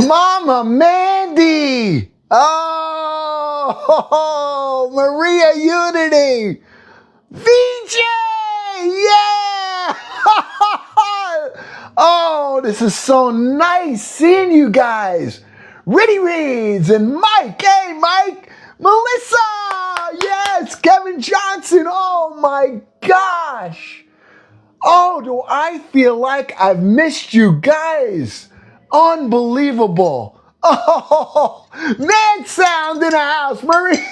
Mama Mandy. Oh, Maria Unity. VJ. Yeah. Oh, this is so nice seeing you guys. Riddy Reeds and Mike. Hey, Mike. Melissa. Yes. Kevin Johnson. Oh, my gosh. Oh, do I feel like I've missed you guys. Unbelievable. Oh, man sound in the house, Maria.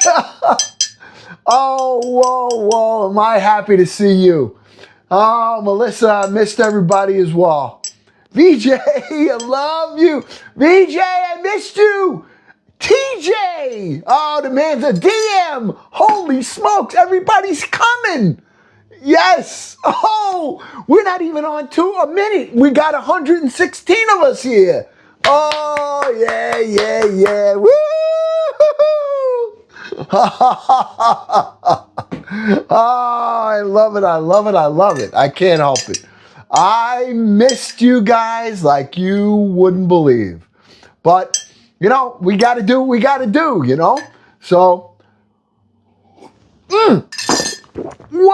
Oh, whoa. Am I happy to see you. Oh, Melissa, I missed everybody as well. VJ, I love you. VJ, I missed you. TJ. Oh, the man's a DM. Holy smokes, everybody's coming. Yes. Oh, we're not even on a minute. We got 116 of us here. Oh, yeah. Woo! Oh, I love it. I can't help it. I missed you guys like you wouldn't believe. But, we got to do what we got to do, So, Whoa! Woo!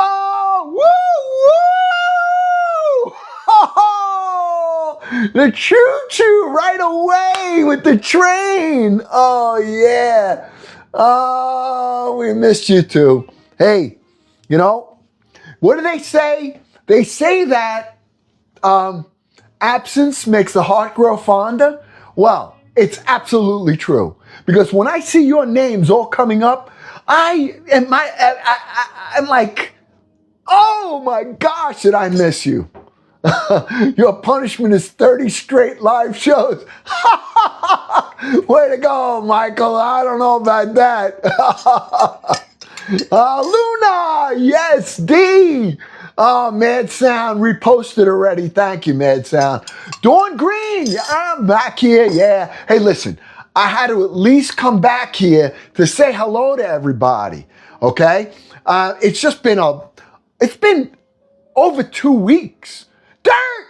Oh, the choo-choo right away with the train. Oh, yeah. Oh, we missed you too. Hey, what do they say? They say that absence makes the heart grow fonder. Well, it's absolutely true. Because when I see your names all coming up, I'm like, oh my gosh, did I miss you? Your punishment is 30 straight live shows. Way to go, Michael. I don't know about that. Luna, yes, D. Oh, Mad Sound reposted already. Thank you, Mad Sound. Dawn Green, I'm back here. Yeah. Hey, listen, I had to at least come back here to say hello to everybody. Okay? It's been over 2 weeks. Dirt!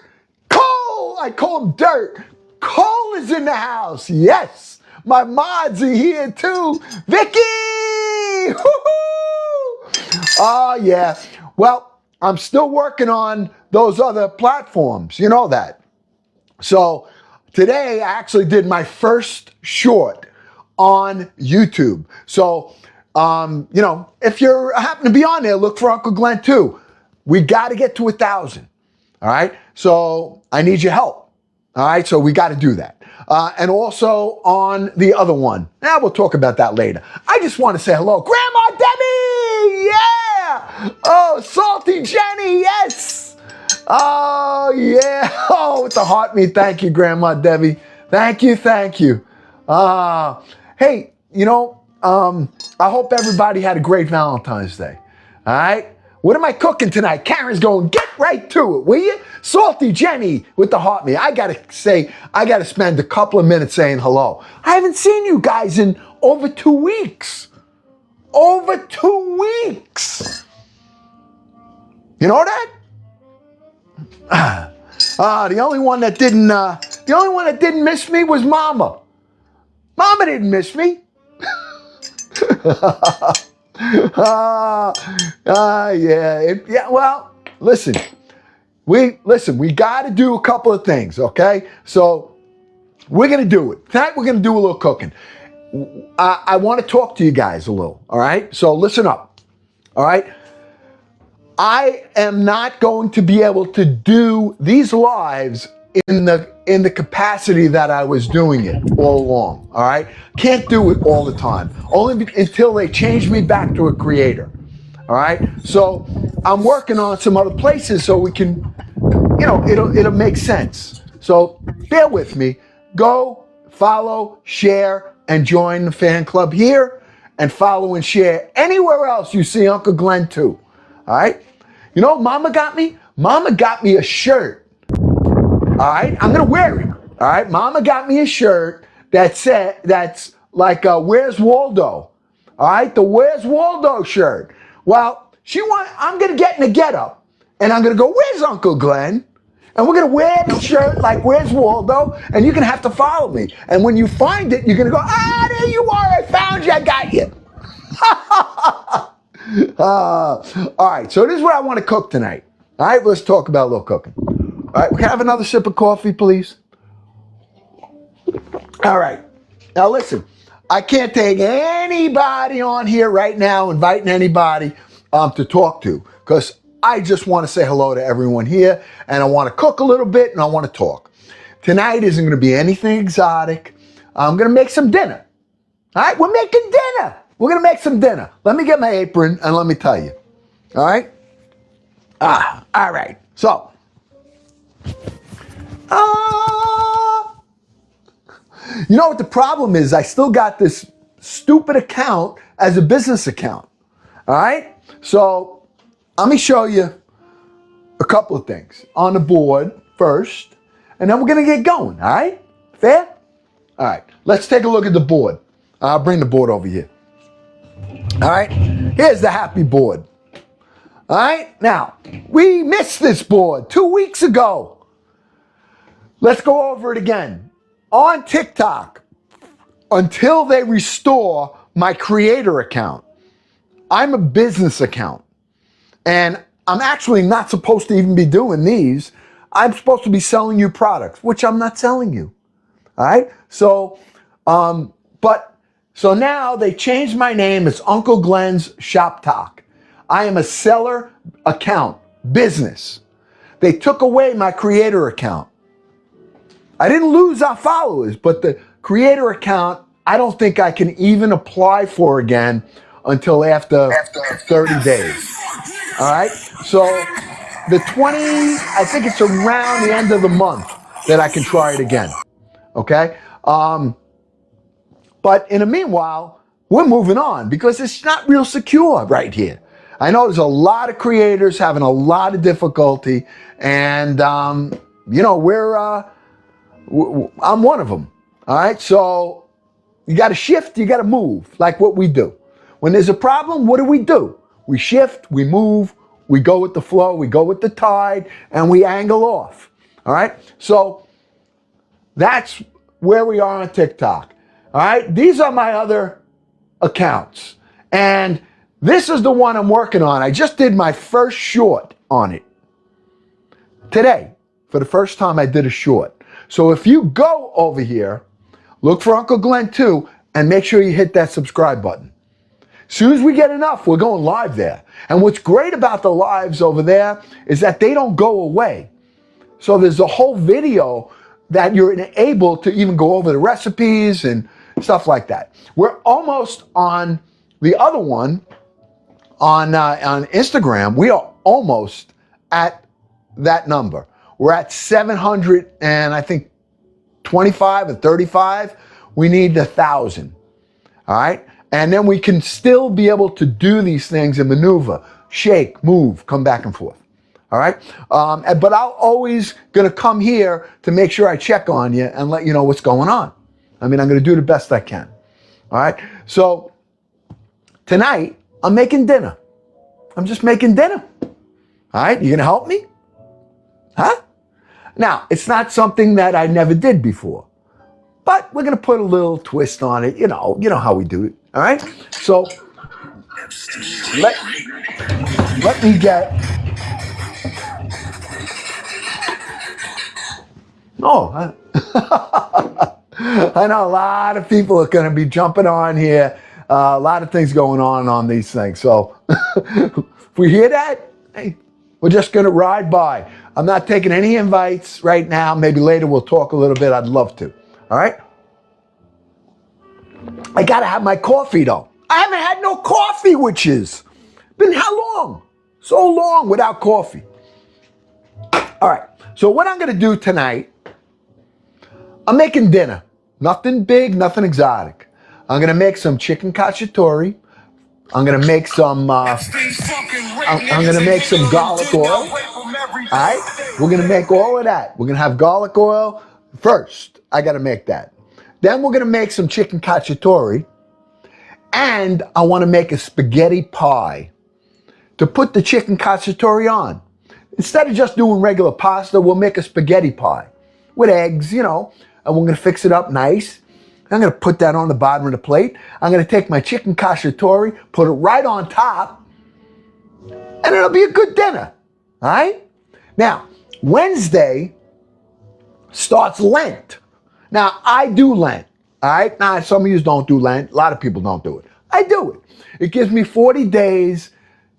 Cole! I call him Dirt. Cole is in the house. Yes. My mods are here too. Vicky! Woo-hoo! Oh, yeah. Well, I'm still working on those other platforms. You know that. So today I actually did my first short on YouTube. So, if you happen to be on there, look for Uncle Glenn too. We got to get to 1,000. All right. So I need your help. All right. So we got to do that. And also on the other one. Now we'll talk about that later. I just want to say hello. Grandma Debbie. Yeah. Oh, Salty Jenny. Yes. Oh, yeah. Oh, with the heart me. Thank you, Grandma Debbie. Thank you. Hey, I hope everybody had a great Valentine's Day. All right. What am I cooking tonight? Karen's going, get right to it, will you? Salty Jenny with the heart me. I got to spend a couple of minutes saying hello. I haven't seen you guys in over 2 weeks. Over 2 weeks. You know that? The only one that didn't miss me was Mama. Mama didn't miss me. Yeah. Well, listen, we got to do a couple of things, okay? So we're gonna do it tonight. We're gonna do a little cooking. I want to talk to you guys a little. All right. So listen up. All right. I am not going to be able to do these lives in the capacity that I was doing it all along. All right. Can't do it all the time. Only until they change me back to a creator. All right. So I'm working on some other places so we can, it'll make sense. So bear with me. Go follow, share, and join the fan club here, and follow and share anywhere else you see Uncle Glenn too. All right. You know what Mama got me? Mama got me a shirt. All right. I'm going to wear it. All right. Mama got me a shirt that's like Where's Waldo? All right. The Where's Waldo shirt. Well, I'm going to get in a get up and I'm going to go, where's Uncle Glenn? And we're going to wear the shirt like Where's Waldo, and you're going to have to follow me. And when you find it, you're going to go, there you are. I found you. I got you. All right, so this is what I want to cook tonight. All right, let's talk about a little cooking. All right, we can have another sip of coffee, please. All right, now listen, I can't take anybody on here right now, inviting anybody to talk to, because I just want to say hello to everyone here, and I want to cook a little bit, and I want to talk. Tonight isn't going to be anything exotic. I'm going to make some dinner. All right, we're making dinner. We're going to make some dinner. Let me get my apron, and let me tell you. All right? All right. So, you know what the problem is? I still got this stupid account as a business account. All right? So, let me show you a couple of things on the board first, and then we're going to get going. All right? Fair? All right. Let's take a look at the board. I'll bring the board over here. All right? Here's the happy board. All right? Now, we missed this board 2 weeks ago. Let's go over it again. On TikTok, until they restore my creator account, I'm a business account. And I'm actually not supposed to even be doing these. I'm supposed to be selling you products, which I'm not selling you. All right? So, so now they changed my name. It's Uncle Glenn's Shop Talk. I am a seller account, business. They took away my creator account. I didn't lose our followers, but the creator account, I don't think I can even apply for again until after 30 days. All right? So the 20, I think it's around the end of the month that I can try it again. Okay? But in the meanwhile, we're moving on because it's not real secure right here. I know there's a lot of creators having a lot of difficulty, and you know, I'm one of them. All right, so you got to shift, you got to move, like what we do. When there's a problem, what do? We shift, we move, we go with the flow, we go with the tide, and we angle off. All right, so that's where we are on TikTok. All right, these are my other accounts, and this is the one I'm working on. I just did my first short on it today. For the first time, I did a short. So if you go over here, look for Uncle Glenn 2, and make sure you hit that subscribe button. As soon as we get enough, we're going live there. And what's great about the lives over there is that they don't go away. So there's a whole video that you're able to even go over the recipes and stuff like that. We're almost on the other one on Instagram. We are almost at that number. We're at 700 and I think 25 or 35. We need 1,000. All right. And then we can still be able to do these things and maneuver, shake, move, come back and forth. All right. But I'm always going to come here to make sure I check on you and let you know what's going on. I mean, I'm going to do the best I can. All right. So tonight I'm making dinner. I'm just making dinner. All right. You going to help me? Huh? Now, it's not something that I never did before, but we're going to put a little twist on it. You know how we do it. All right. So let me get. Oh, I know a lot of people are going to be jumping on here. A lot of things going on these things. So if we hear that, hey, we're just going to ride by. I'm not taking any invites right now. Maybe later we'll talk a little bit. I'd love to. All right. I got to have my coffee though. I haven't had no coffee, which is been how long? So long without coffee. All right. So what I'm going to do tonight, I'm making dinner. Nothing big, nothing exotic. I'm going to make some chicken cacciatore. I'm going to make some, I'm going to make some garlic oil. All right. We're going to make all of that. We're going to have garlic oil first. I got to make that. Then we're going to make some chicken cacciatore. And I want to make a spaghetti pie to put the chicken cacciatore on. instead of just doing regular pasta, we'll make a spaghetti pie with eggs, and we're going to fix it up nice. I'm going to put that on the bottom of the plate. I'm going to take my chicken cacciatore, put it right on top, and it'll be a good dinner. All right? Now, Wednesday starts Lent. Now, I do Lent. All right? Now, some of you don't do Lent. A lot of people don't do it. I do it. It gives me 40 days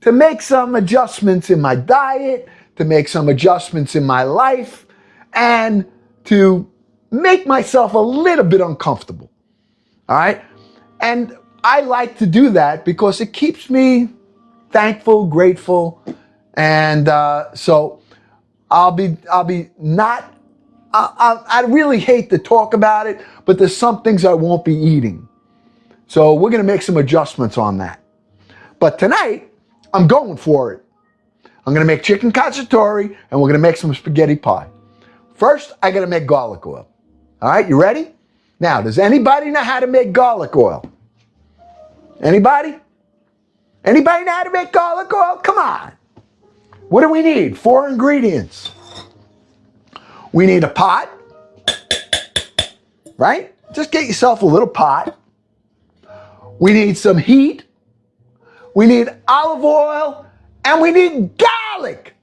to make some adjustments in my diet, to make some adjustments in my life, and to make myself a little bit uncomfortable. All right? And I like to do that because it keeps me thankful, grateful, and so I'll be not. I really hate to talk about it, but there's some things I won't be eating. So we're going to make some adjustments on that. But tonight, I'm going for it. I'm going to make chicken cacciatore, and we're going to make some spaghetti pie. First, I got to make garlic oil. All right, you ready? Now, does anybody know how to make garlic oil? Anybody? Anybody know how to make garlic oil? Come on. What do we need? 4 ingredients. We need a pot, right? Just get yourself a little pot. We need some heat. We need olive oil, and we need garlic.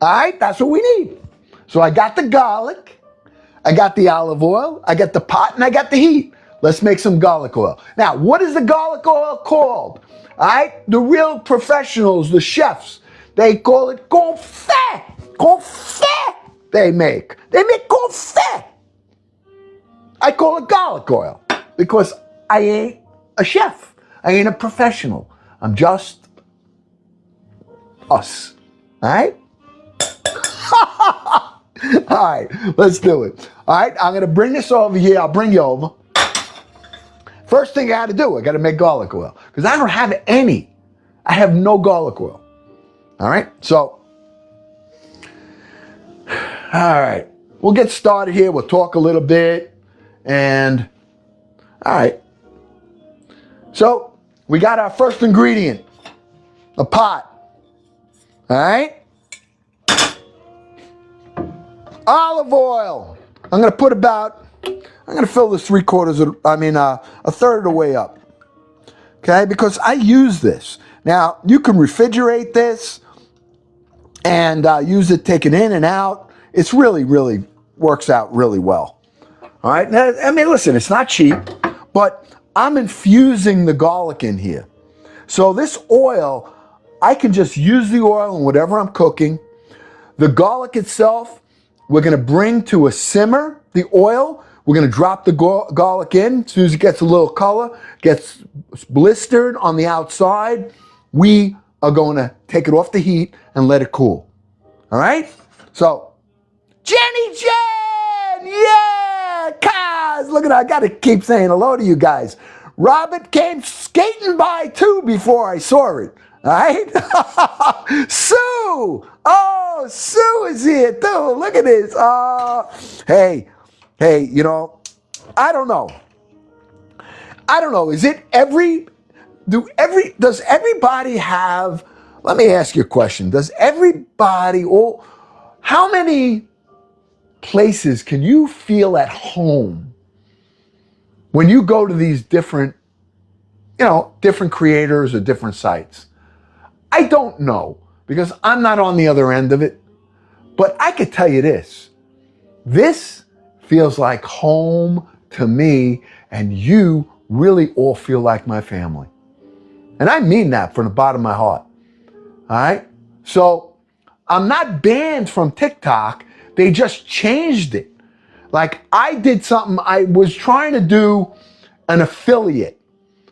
All right, that's what we need. So I got the garlic, I got the olive oil, I got the pot, and I got the heat. Let's make some garlic oil. Now, what is the garlic oil called? All right, the real professionals, the chefs, they call it confit. Confit they make. They make confit. I call it garlic oil because I ain't a chef. I ain't a professional. I'm just us. All right? All right, let's do it. All right, I'm going to bring this over here. I'll bring you over. First thing I got to do, I got to make garlic oil because I don't have any. I have no garlic oil. All right, so, all right, we'll get started here. We'll talk a little bit. And, all right, so we got our first ingredient, a pot. All right, olive oil. I'm going to put about, I'm going to fill this a third of the way up. Okay, because I use this. Now, you can refrigerate this and use it, take it in and out. It's really, really works out really well. All right, now, I mean, listen, it's not cheap, but I'm infusing the garlic in here. So this oil, I can just use the oil in whatever I'm cooking. The garlic itself, we're going to bring to a simmer, the oil. We're going to drop the garlic in. As soon as it gets a little color, gets blistered on the outside, we are going to take it off the heat and let it cool. All right? So, Jenny Jen! Yeah! Cuz! Look at that. I got to keep saying hello to you guys. Robert came skating by too before I saw it. All right? Sue! Oh, Sue is here too. Look at this. Hey, I don't know. Is it does everybody have, let me ask you a question. Does everybody, how many places can you feel at home when you go to these different creators or different sites? I don't know because I'm not on the other end of it, but I could tell you this. This feels like home to me, and you really all feel like my family. And I mean that from the bottom of my heart. All right? So I'm not banned from TikTok. They just changed it. Like I did something, I was trying to do an affiliate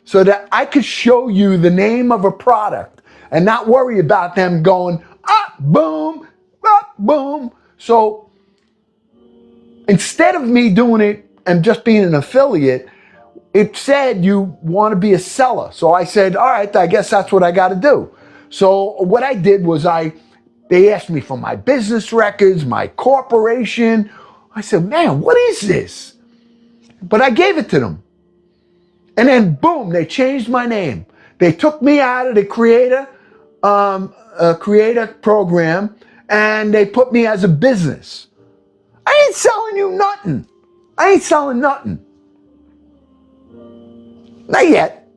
so that I could show you the name of a product and not worry about them going up, boom, up, boom. So instead of me doing it and just being an affiliate, it said you want to be a seller. So I said, all right, I guess that's what I got to do. So what I did was they asked me for my business records, my corporation. I said, man, what is this? But I gave it to them. And then boom, they changed my name. They took me out of the creator program and they put me as a business. I ain't selling you nothing. I ain't selling nothing. Not yet.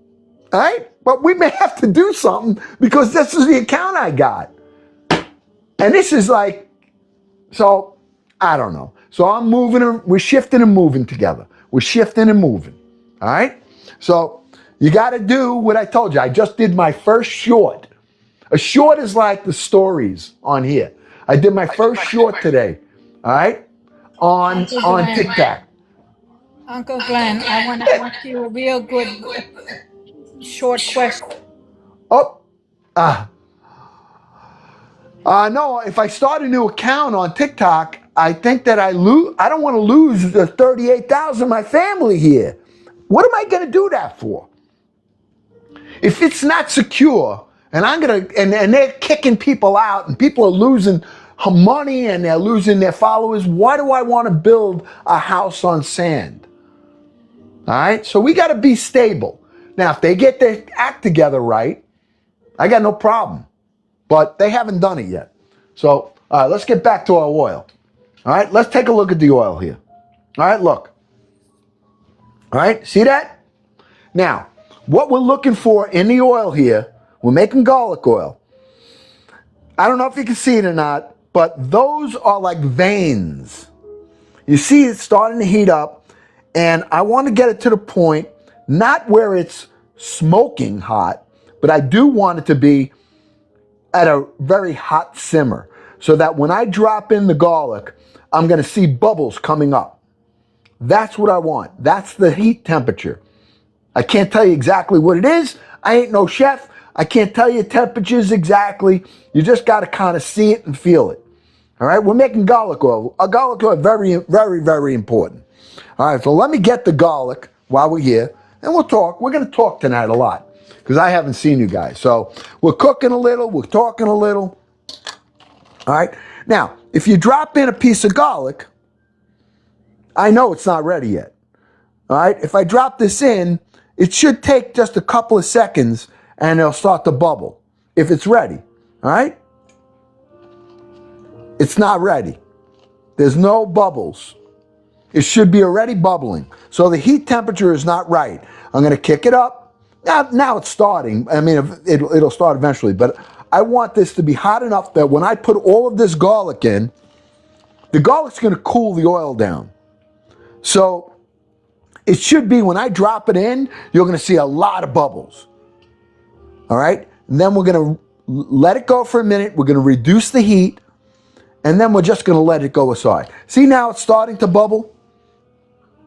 All right? But we may have to do something because this is the account I got. And this is like, so I don't know. So I'm moving, we're shifting and moving together. We're shifting and moving. All right? So you got to do what I told you. I just did my first short. A short is like the stories on here. I did my first short today. All right? On TikTok. Uncle Glenn, I want to ask you a real good short question. Oh, no, if I start a new account on TikTok, I think that I don't want to lose the 38,000 my family here. What am I going to do that for? If it's not secure, and and they're kicking people out, and people are losing money and they're losing their followers, why do I want to build a house on sand? All right, so we got to be stable. Now, if they get their act together right, I got no problem. But they haven't done it yet. So, all right, let's get back to our oil. All right, let's take a look at the oil here. All right, look. All right, see that? Now, what we're looking for in the oil here, we're making garlic oil. I don't know if you can see it or not, but those are like veins. You see it starting to heat up, and I want to get it to the point, not where it's smoking hot, but I do want it to be at a very hot simmer so that when I drop in the garlic, I'm going to see bubbles coming up. That's what I want. That's the heat temperature. I can't tell you exactly what it is. I ain't no chef. I can't tell you temperatures exactly. You just got to kind of see it and feel it. All right, we're making garlic oil. A garlic oil is very, very, very important. All right, so let me get the garlic while we're here, and we'll talk. We're going to talk tonight a lot because I haven't seen you guys. So we're cooking a little, we're talking a little. All right, now, if you drop in a piece of garlic, I know it's not ready yet. All right, if I drop this in, it should take just a couple of seconds and it'll start to bubble if it's ready. All right, it's not ready. There's no bubbles. It should be already bubbling. So the heat temperature is not right. I'm going to kick it up. Now it's starting. I mean, it'll start eventually, but I want this to be hot enough that when I put all of this garlic in, the garlic's going to cool the oil down. So it should be when I drop it in, you're going to see a lot of bubbles. All right? And then we're going to let it go for a minute. We're going to reduce the heat, and then we're just going to let it go aside. See, now it's starting to bubble?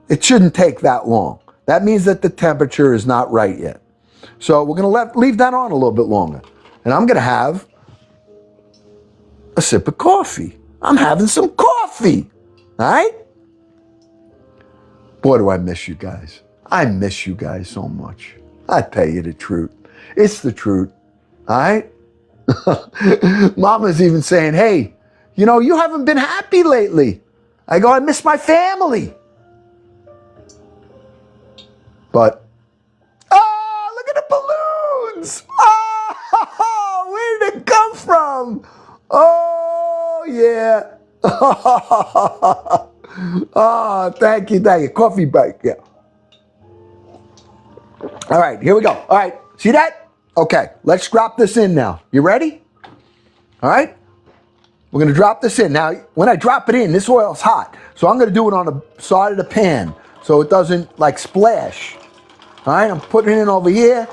It shouldn't take that long. That means that the temperature is not right yet. So we're going to leave that on a little bit longer. And I'm going to have a sip of coffee. I'm having some coffee. All right? Boy, do I miss you guys. I miss you guys so much. I tell you the truth. It's the truth. All right? Mama's even saying, hey, you know, you haven't been happy lately. I go, I miss my family. But, oh, look at the balloons. Oh, where did it come from? Oh, yeah. Oh, thank you. Coffee break, yeah. All right, here we go. All right, see that? Okay, let's drop this in now. You ready? All right? We're going to drop this in. Now, when I drop it in, this oil's hot. So I'm going to do it on the side of the pan so it doesn't, like, splash. All right, I'm putting it in over here.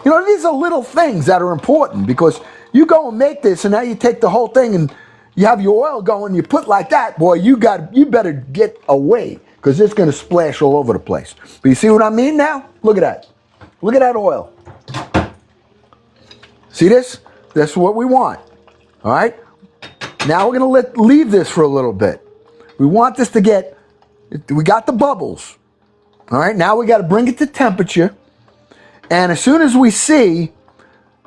You know, these are little things that are important because you go and make this and now you take the whole thing and you have your oil going, you put like that, boy, you better get away because it's going to splash all over the place. But you see what I mean now? Look at that. Look at that oil. See this? That's what we want. All right? Now we're going to leave this for a little bit. We want this to get, we got the bubbles. All right, now we got to bring it to temperature. And as soon as we see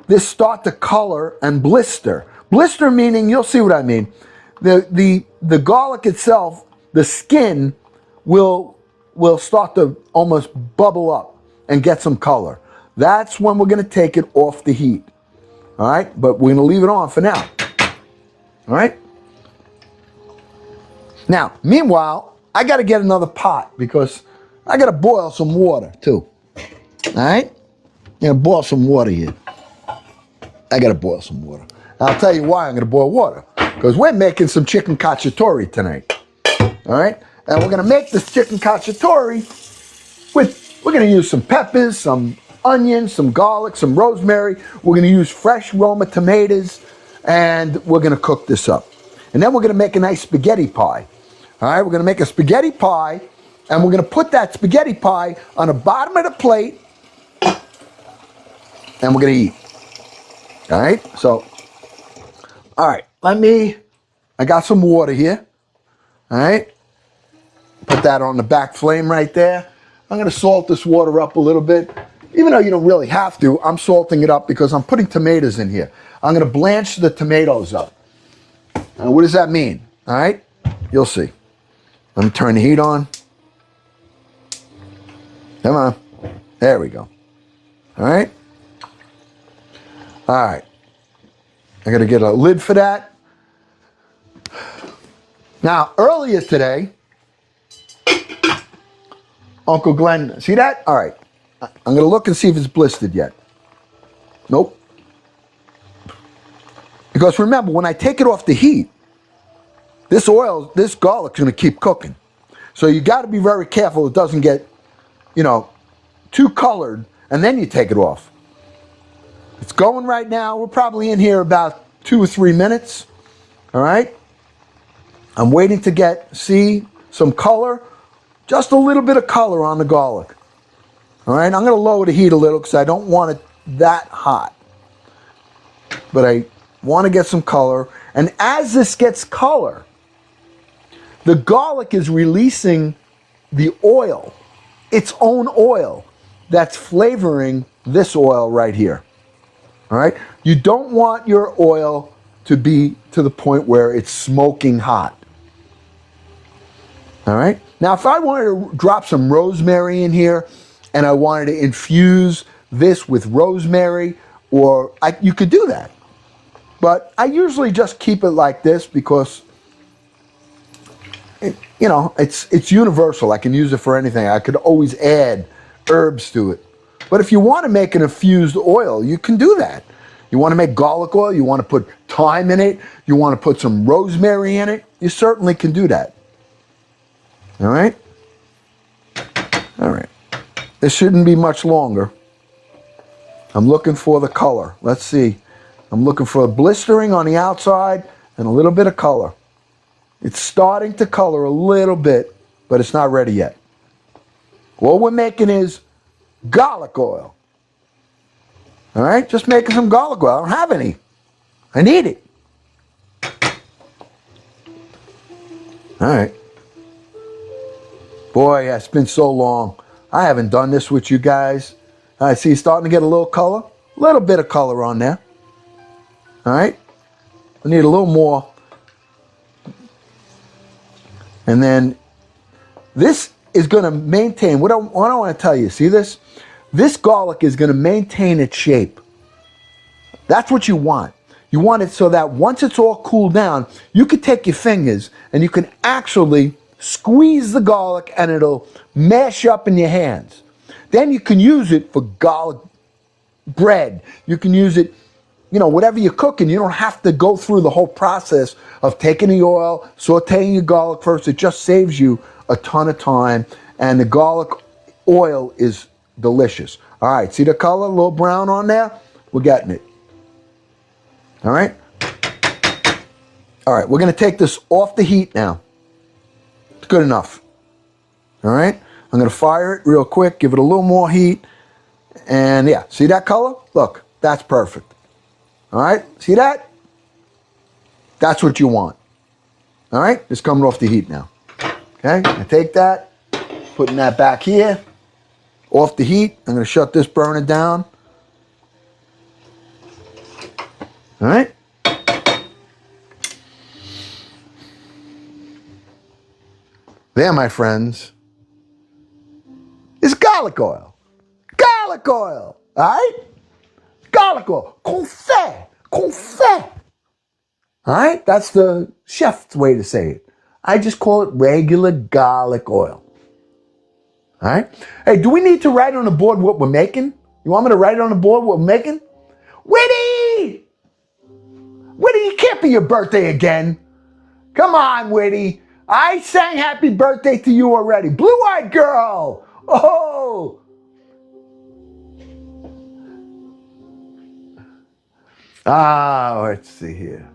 this start to color and blister, blister meaning, you'll see what I mean. The garlic itself, the skin will start to almost bubble up and get some color. That's when we're going to take it off the heat. All right, but we're going to leave it on for now. All right? Now, meanwhile, I got to get another pot because I got to boil some water too. All right? I'm going to boil some water here. I got to boil some water. I'll tell you why I'm going to boil water. Because we're making some chicken cacciatore tonight. All right? And we're going to make this chicken cacciatore with, we're going to use some peppers, some onions, some garlic, some rosemary. We're going to use fresh Roma tomatoes. And we're going to cook this up. And then we're going to make a nice spaghetti pie. All right? We're going to make a spaghetti pie. And we're going to put that spaghetti pie on the bottom of the plate. And we're going to eat. All right? So, all right. I got some water here. All right? Put that on the back flame right there. I'm going to salt this water up a little bit. Even though you don't really have to, I'm salting it up because I'm putting tomatoes in here. I'm going to blanch the tomatoes up. And what does that mean? All right? You'll see. Let me turn the heat on. Come on. There we go. All right? All right. I got to get a lid for that. Now, earlier today, Uncle Glenn, see that? All right. I'm going to look and see if it's blistered yet. Nope. Because remember, when I take it off the heat, this garlic's going to keep cooking. So you got to be very careful it doesn't get, too colored, and then you take it off. It's going right now. We're probably in here about 2 or 3 minutes. All right? I'm waiting to see some color, just a little bit of color on the garlic. All right? I'm going to lower the heat a little because I don't want it that hot. But I want to get some color. And as this gets color, the garlic is releasing the oil, its own oil, that's flavoring this oil right here. All right? You don't want your oil to be to the point where it's smoking hot. All right? Now, if I wanted to drop some rosemary in here and I wanted to infuse this with rosemary, you could do that. But I usually just keep it like this because, it's universal. I can use it for anything. I could always add herbs to it. But if you want to make an infused oil, you can do that. You want to make garlic oil, you want to put thyme in it, you want to put some rosemary in it, you certainly can do that. All right? All right. This shouldn't be much longer. I'm looking for the color. Let's see. I'm looking for a blistering on the outside and a little bit of color. It's starting to color a little bit, but it's not ready yet. What we're making is garlic oil. All right? Just making some garlic oil. I don't have any. I need it. All right. Boy, it's been so long. I haven't done this with you guys. I see it's starting to get a little color. A little bit of color on there. All right? I need a little more. And then this is going to maintain, what I want to tell you, see this? This garlic is going to maintain its shape. That's what you want. You want it so that once it's all cooled down, you can take your fingers and you can actually squeeze the garlic and it'll mash up in your hands. Then you can use it for garlic bread. You can use it, whatever you're cooking. You don't have to go through the whole process of taking the oil, sauteing your garlic first. It just saves you a ton of time. And the garlic oil is delicious. All right, see the color? A little brown on there? We're getting it. All right? All right, we're going to take this off the heat now. It's good enough. All right? I'm going to fire it real quick, give it a little more heat. And yeah, see that color? Look, that's perfect. All right? See that? That's what you want. All right? It's coming off the heat now. Okay? I take that, putting that back here, off the heat. I'm going to shut this burner down. All right? There, my friends, is garlic oil. Garlic oil. All right? Garlic oil. Confit. Confit. All right? That's the chef's way to say it. I just call it regular garlic oil. All right? Hey, do we need to write on the board what we're making? You want me to write on the board what we're making? Whitty! Whitty, it can't be your birthday again. Come on, Whitty. I sang happy birthday to you already. Blue-eyed girl. Oh. Let's see here.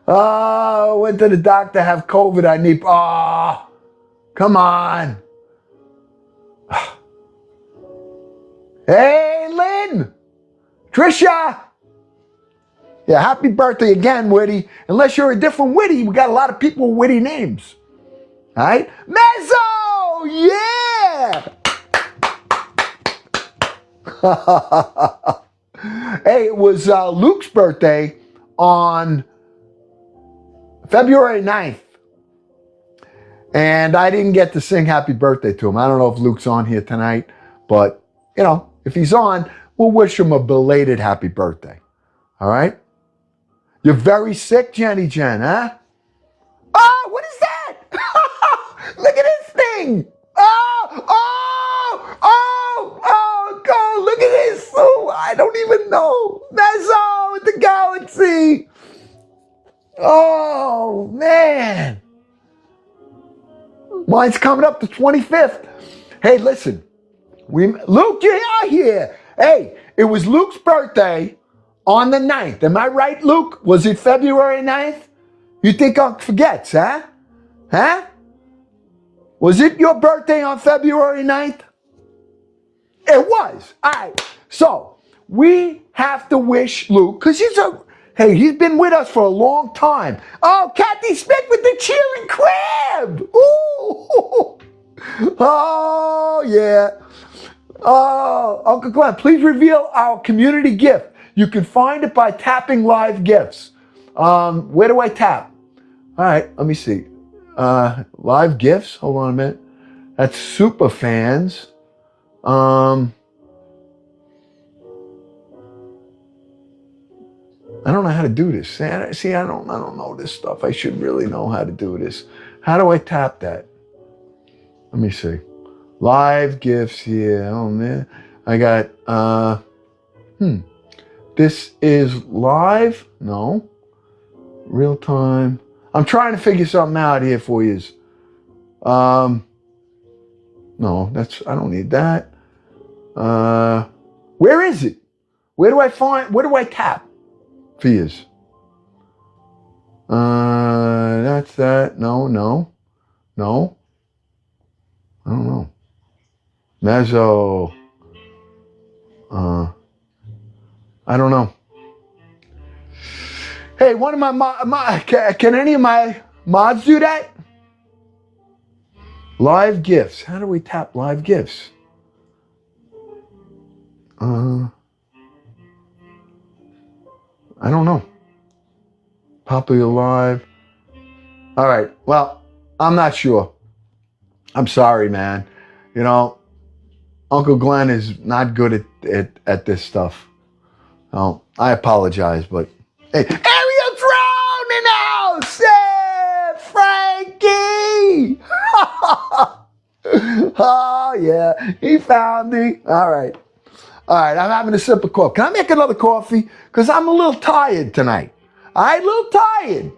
Went to the doctor, have COVID. I need. Come on. Hey, Lynn. Trisha. Yeah, happy birthday again, Whitty. Unless you're a different Whitty, we got a lot of people with Whitty names. All right? Mezzo! Yeah! Hey, it was Luke's birthday on February 9th. And I didn't get to sing happy birthday to him. I don't know if Luke's on here tonight, but, you know, if he's on, we'll wish him a belated happy birthday. All right? You're very sick, Jenny Jen, huh? Oh, what is that? Look at this thing. Look at this. Oh, I don't even know. Mezzo with the galaxy. Oh, man. Mine's coming up the 25th. Hey, listen. Luke, you are here. Hey, it was Luke's birthday on the 9th. Am I right, Luke? Was it February 9th? You think Unc forgets, huh? Huh? Was it your birthday on February 9th? It was. All right. So we have to wish Luke, because he's been with us for a long time. Oh, Kathy Smith with the cheering crab. Ooh. Oh, yeah. Oh, Uncle Glenn, please reveal our community gift. You can find it by tapping live gifts. Where do I tap? All right, let me see. Live gifts. Hold on a minute. That's super fans. I don't know how to do this. See, I don't know this stuff. I should really know how to do this. How do I tap that? Let me see. Live gifts here. Oh man, I got. This is live. No. Real time. I'm trying to figure something out here for you. No, I don't need that. Where is it? Where do I tap for you? That's that. No. I don't know. Mezzo. I don't know. Hey, one of my can any of my mods do that? Live gifts. How do we tap live gifts? I don't know. Popular live. All right. Well, I'm not sure. I'm sorry, man. You know, Uncle Glenn is not good at this stuff. Oh, I apologize, but hey, aerial drone in the house! Hey, Frankie! Oh, yeah, he found me. All right, I'm having a sip of coffee. Can I make another coffee? Because I'm a little tired tonight. All right, a little tired.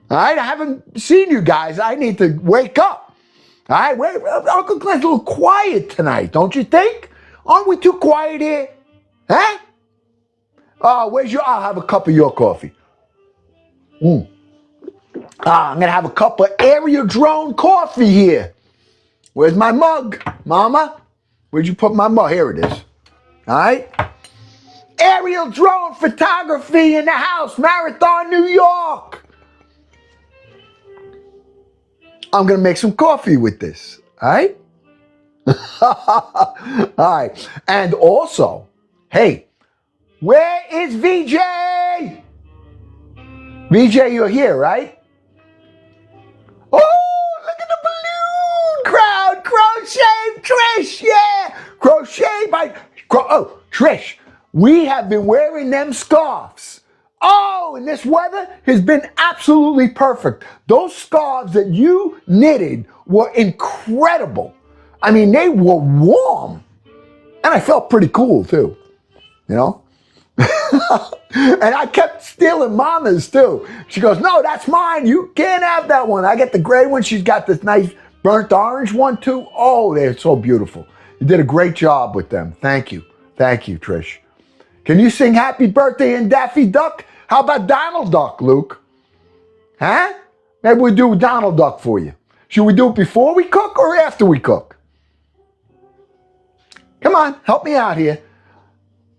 All right, I haven't seen you guys. I need to wake up. All right, Uncle Glenn's a little quiet tonight, don't you think? Aren't we too quiet here? Huh? Oh, I'll have a cup of your coffee. I'm going to have a cup of aerial drone coffee here. Where's my mug? Mama? Where'd you put my mug? Here it is. All right? Aerial drone photography in the house. Marathon, New York. I'm going to make some coffee with this. All right? All right. And also, hey, where is VJ? VJ, you're here, right? Oh, look at the balloon crowd. Crochet Trish, yeah. Trish, We have been wearing them scarves. Oh, and this weather has been absolutely perfect. Those scarves that you knitted were incredible. I mean, they were warm. And I felt pretty cool too, you know? And I kept stealing Mama's too. She goes, no, that's mine. You can't have that one. I get the gray one. She's got this nice burnt orange one too. Oh, they're so beautiful. You did a great job with them. Thank you. Thank you, Trish. Can you sing Happy Birthday in Daffy Duck? How about Donald Duck, Luke? Huh? Maybe we do Donald Duck for you. Should we do it before we cook or after we cook? Come on, help me out here.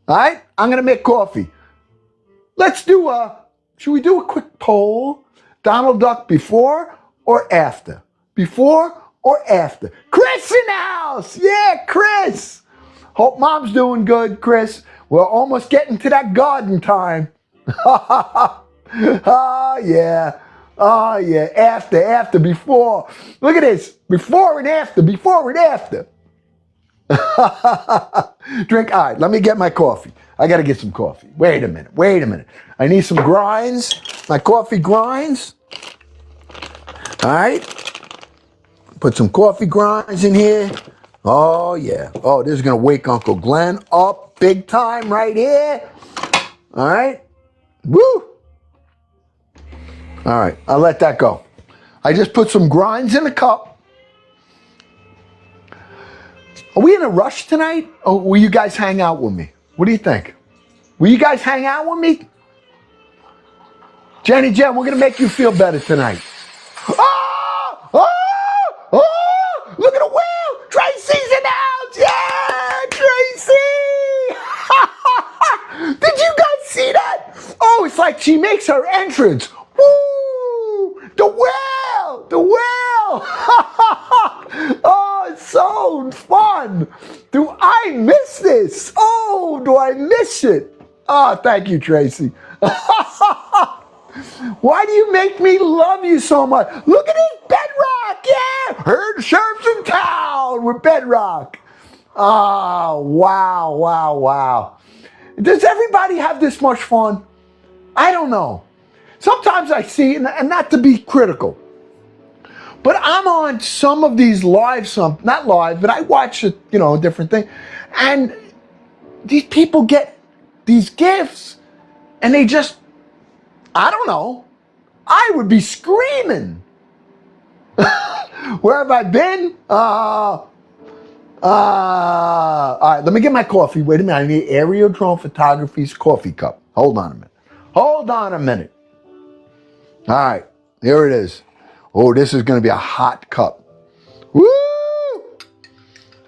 All right, I'm going to make coffee. Let's do should we do a quick poll? Donald Duck before or after? Before or after? Chris in the house. Yeah, Chris. Hope Mom's doing good, Chris. We're almost getting to that garden time. Oh, yeah. Oh, yeah. After, before. Look at this. Before and after, before and after. Drink. All right, let me get my coffee. I got to get some coffee. Wait a minute. I need some grinds. My coffee grinds. All right. Put some coffee grinds in here. Oh, yeah. Oh, this is going to wake Uncle Glenn up big time right here. All right. Woo. All right. I'll let that go. I just put some grinds in a cup. Are we in a rush tonight? Or will you guys hang out with me? What do you think? Will you guys hang out with me? Jenny Jen, we're going to make you feel better tonight. Oh! Oh! Oh! Look at the wheel! Tracy's in the house! Yeah! Tracy! Did you guys see that? Oh, it's like she makes her entrance. Woo! The whale! The whale! Oh, it's so fun. Do I miss this? Oh, do I miss it? Oh, thank you, Tracy. Why do you make me love you so much? Look at this bedrock. Yeah, herd serves in town with bedrock. Oh, wow. Does everybody have this much fun? I don't know. Sometimes I see, and not to be critical, but I'm on some of these live, not live, but I watch a different thing. And these people get these gifts and they just, I don't know, I would be screaming. Where have I been? All right, let me get my coffee. Wait a minute, I need Aerodrome Photography's coffee cup. Hold on a minute. All right, here it is. Oh, this is going to be a hot cup. Woo!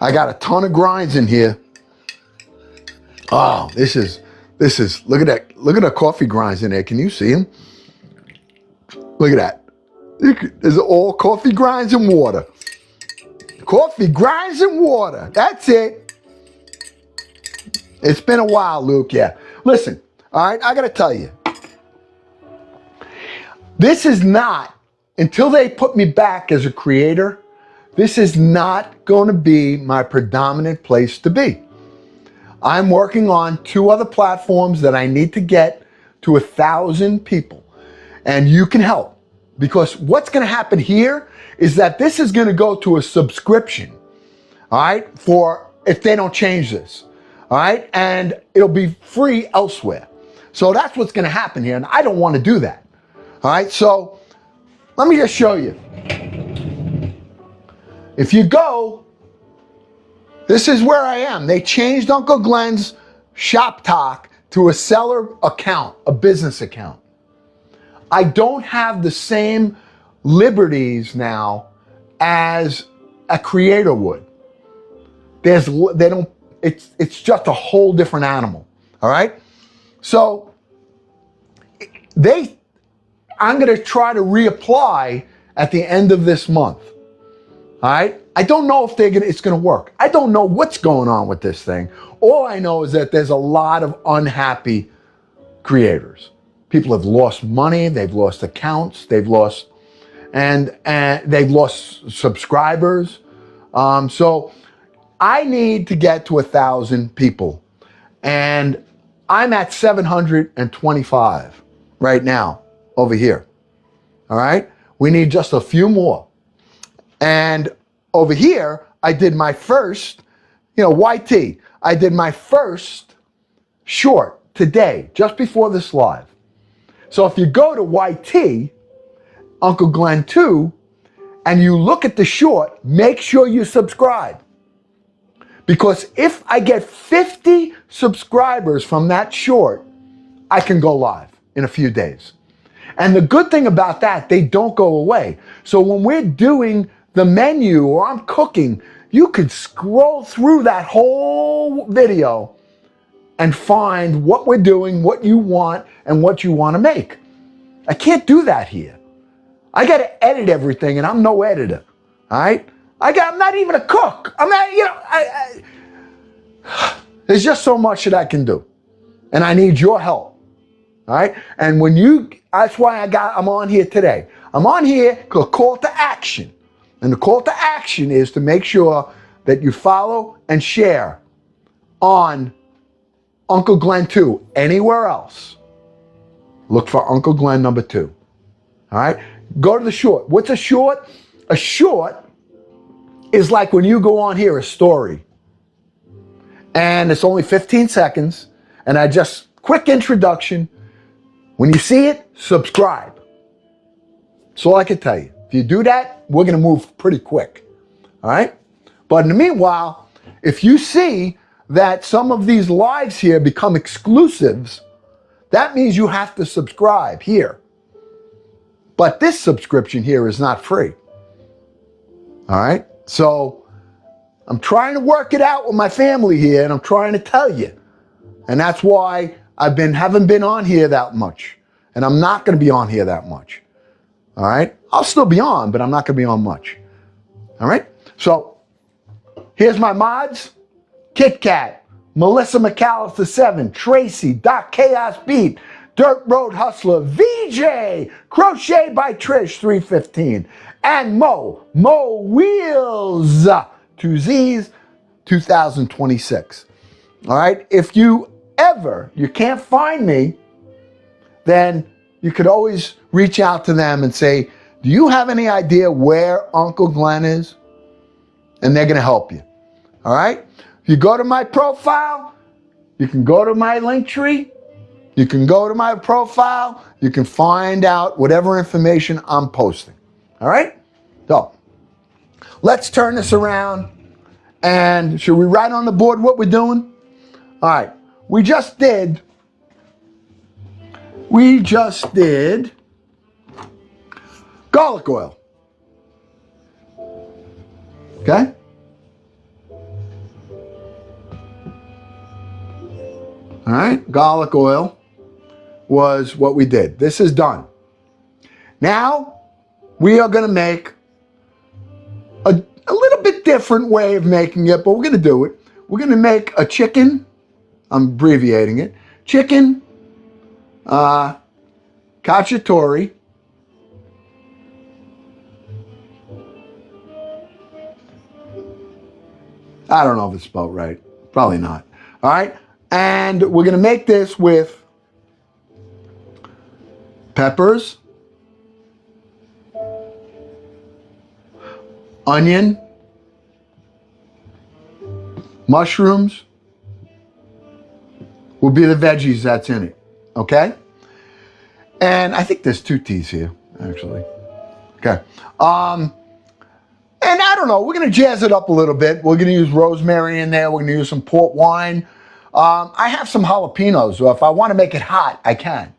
I got a ton of grinds in here. Oh, this is, look at that. Look at the coffee grinds in there. Can you see them? Look at that. There's all coffee grinds and water. Coffee grinds and water. That's it. It's been a while, Luke. Yeah. Listen, all right, I got to tell you. This is not, until they put me back as a creator, this is not going to be my predominant place to be. I'm working on 2 other platforms that I need to get to 1,000 people. And you can help. Because what's going to happen here is that this is going to go to a subscription. All right? For if they don't change this. All right? And it'll be free elsewhere. So that's what's going to happen here. And I don't want to do that. All right? So let me just show you. If you go, this is where I am. They changed Uncle Glenn's Shop Talk to a seller account, a business account. I don't have the same liberties now as a creator would. It's just a whole different animal. All right? So I'm going to try to reapply at the end of this month. All right? I don't know if it's going to work. I don't know what's going on with this thing. All I know is that there's a lot of unhappy creators. People have lost money, they've lost accounts, they've lost subscribers. So I need to get to 1,000 people. And I'm at 725 right now over here. All right? We need just a few more. And over here, I did my first, YT. I did my first short today, just before this live. So if you go to YT, Uncle Glenn 2, and you look at the short, make sure you subscribe. Because if I get 50 subscribers from that short, I can go live in a few days. And the good thing about that, they don't go away. So when we're doing the menu or I'm cooking, you could scroll through that whole video and find what we're doing, what you want, and what you want to make. I can't do that here. I got to edit everything, and I'm no editor. All right? I'm not even a cook. I'm not, there's just so much that I can do. And I need your help. All right? And that's why I'm on here today. I'm on here because call to action. And the call to action is to make sure that you follow and share on Uncle Glenn 2. Anywhere else, look for Uncle Glenn number 2. All right? Go to the short. What's a short? A short is like when you go on here, a story. And it's only 15 seconds. And quick introduction. When you see it, subscribe. That's all I can tell you. If you do that, we're going to move pretty quick. All right? But in the meanwhile, if you see that some of these lives here become exclusives, that means you have to subscribe here. But this subscription here is not free. All right? So I'm trying to work it out with my family here, and I'm trying to tell you. And that's why I haven't been on here that much. And I'm not going to be on here that much. All right? I'll still be on, but I'm not going to be on much. All right? So here's my mods. Kit Kat, Melissa McAllister 7, Tracy, Doc Chaos Beat, Dirt Road Hustler, VJ, Crochet by Trish 315, and Mo Wheels 2Z's 2026. All right? If you can't find me, then you could always reach out to them and say, do you have any idea where Uncle Glenn is? And they're going to help you. All right? If you go to my profile, you can go to my link tree. You can go to my profile. You can find out whatever information I'm posting. All right? So let's turn this around. And should we write on the board what we're doing? All right. We just did garlic oil. Okay? All right, garlic oil was what we did. This is done. Now, we are going to make a little bit different way of making it, but we're going to do it. We're going to make a chicken, I'm abbreviating it, chicken cacciatore. I don't know if it's spelled right. Probably not. All right. And we're going to make this with peppers, onion, mushrooms will be the veggies that's in it. Okay? And I think there's 2 T's here, actually. Okay. And I don't know, we're going to jazz it up a little bit. We're going to use rosemary in there. We're going to use some port wine. I have some jalapenos, so if I want to make it hot, I can.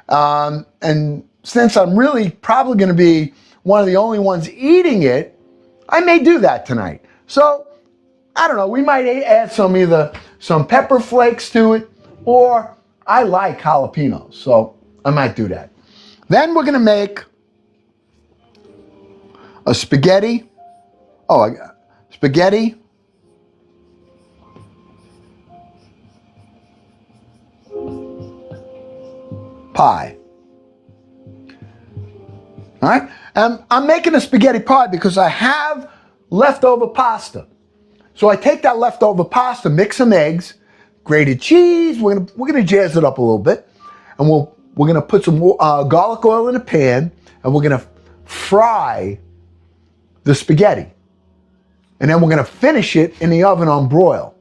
And since I'm really probably going to be one of the only ones eating it, I may do that tonight. So, I don't know, we might add either some pepper flakes to it, or I like jalapenos, so I might do that. Then we're going to make a spaghetti. Spaghetti pie. All right? I'm making a spaghetti pie because I have leftover pasta. So I take that leftover pasta, mix some eggs, grated cheese. We're gonna jazz it up a little bit, and we're gonna put some garlic oil in a pan, and we're gonna fry the spaghetti, and then we're gonna finish it in the oven on broil.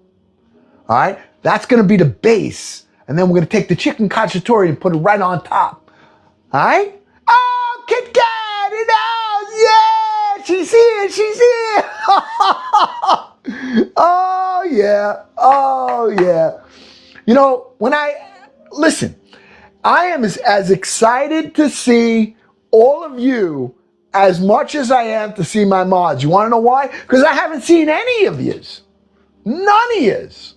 All right, that's gonna be the base, and then we're gonna take the chicken cacciatore and put it right on top. All right? Oh, Kit Kat, it out! Yeah, she's here, she's here. Oh yeah, oh yeah. You know, listen, I am as excited to see all of you as much as I am to see my mods. You want to know why? Because I haven't seen any of yous. None of yous.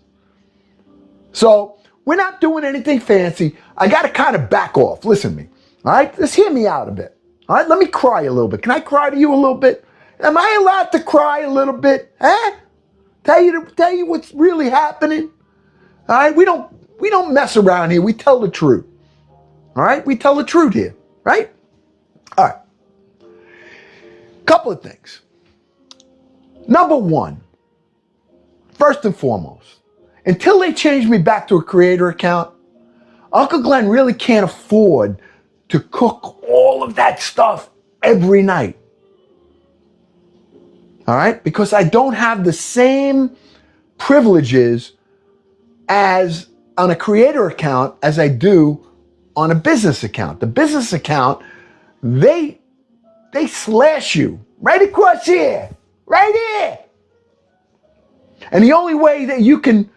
So we're not doing anything fancy. I got to kind of back off. Listen to me. All right? Just hear me out a bit. All right? Let me cry a little bit. Can I cry to you a little bit? Am I allowed to cry a little bit? Huh? Tell you what's really happening? All right? We don't mess around here. We tell the truth. All right? We tell the truth here. Right? All right. Couple of things. Number one, first and foremost, until they change me back to a creator account, Uncle Glenn really can't afford to cook all of that stuff every night. All right? Because I don't have the same privileges as on a creator account as I do on a business account. The business account, they slash you right across here, right here. And the only way that you can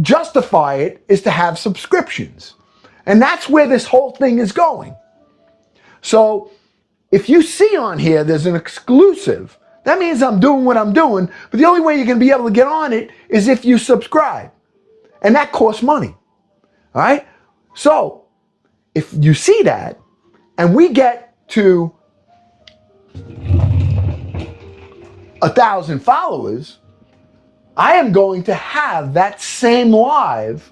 justify it is to have subscriptions. And that's where this whole thing is going. So if you see on here there's an exclusive, that means I'm doing what I'm doing, but the only way you're going to be able to get on it is if you subscribe. And that costs money. All right? So if you see that, and we get to 1,000 followers, I am going to have that same live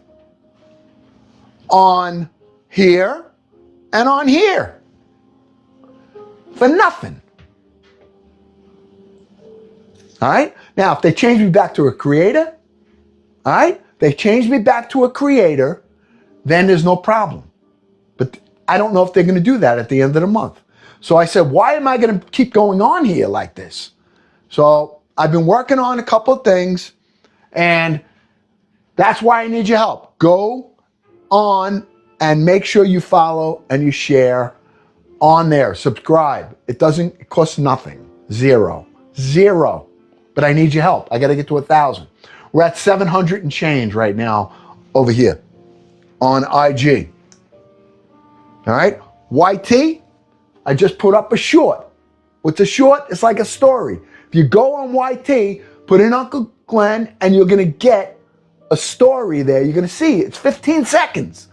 on here and on here for nothing. All right? Now, if they change me back to a creator, all right? They change me back to a creator, then there's no problem. But I don't know if they're going to do that at the end of the month. So I said, why am I going to keep going on here like this? So I've been working on a couple of things, and that's why I need your help. Go on and make sure you follow and you share on there. Subscribe. It costs nothing. Zero. But I need your help. I got to get to 1,000. We're at 700 and change right now over here on IG. All right? YT, I just put up a short. What's a short? It's like a story. If you go on YT, put in Uncle Glenn, and you're going to get a story there. You're going to see it. It's 15 seconds.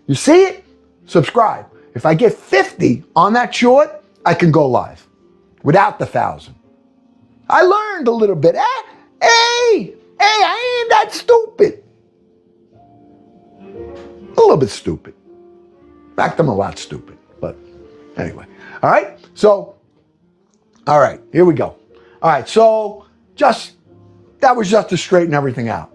You see it? Subscribe. If I get 50 on that short, I can go live without the 1,000. I learned a little bit. Hey, I ain't that stupid. A little bit stupid. In fact, I'm a lot stupid. But anyway. All right. So, all right. Here we go. All right. So, that was just to straighten everything out.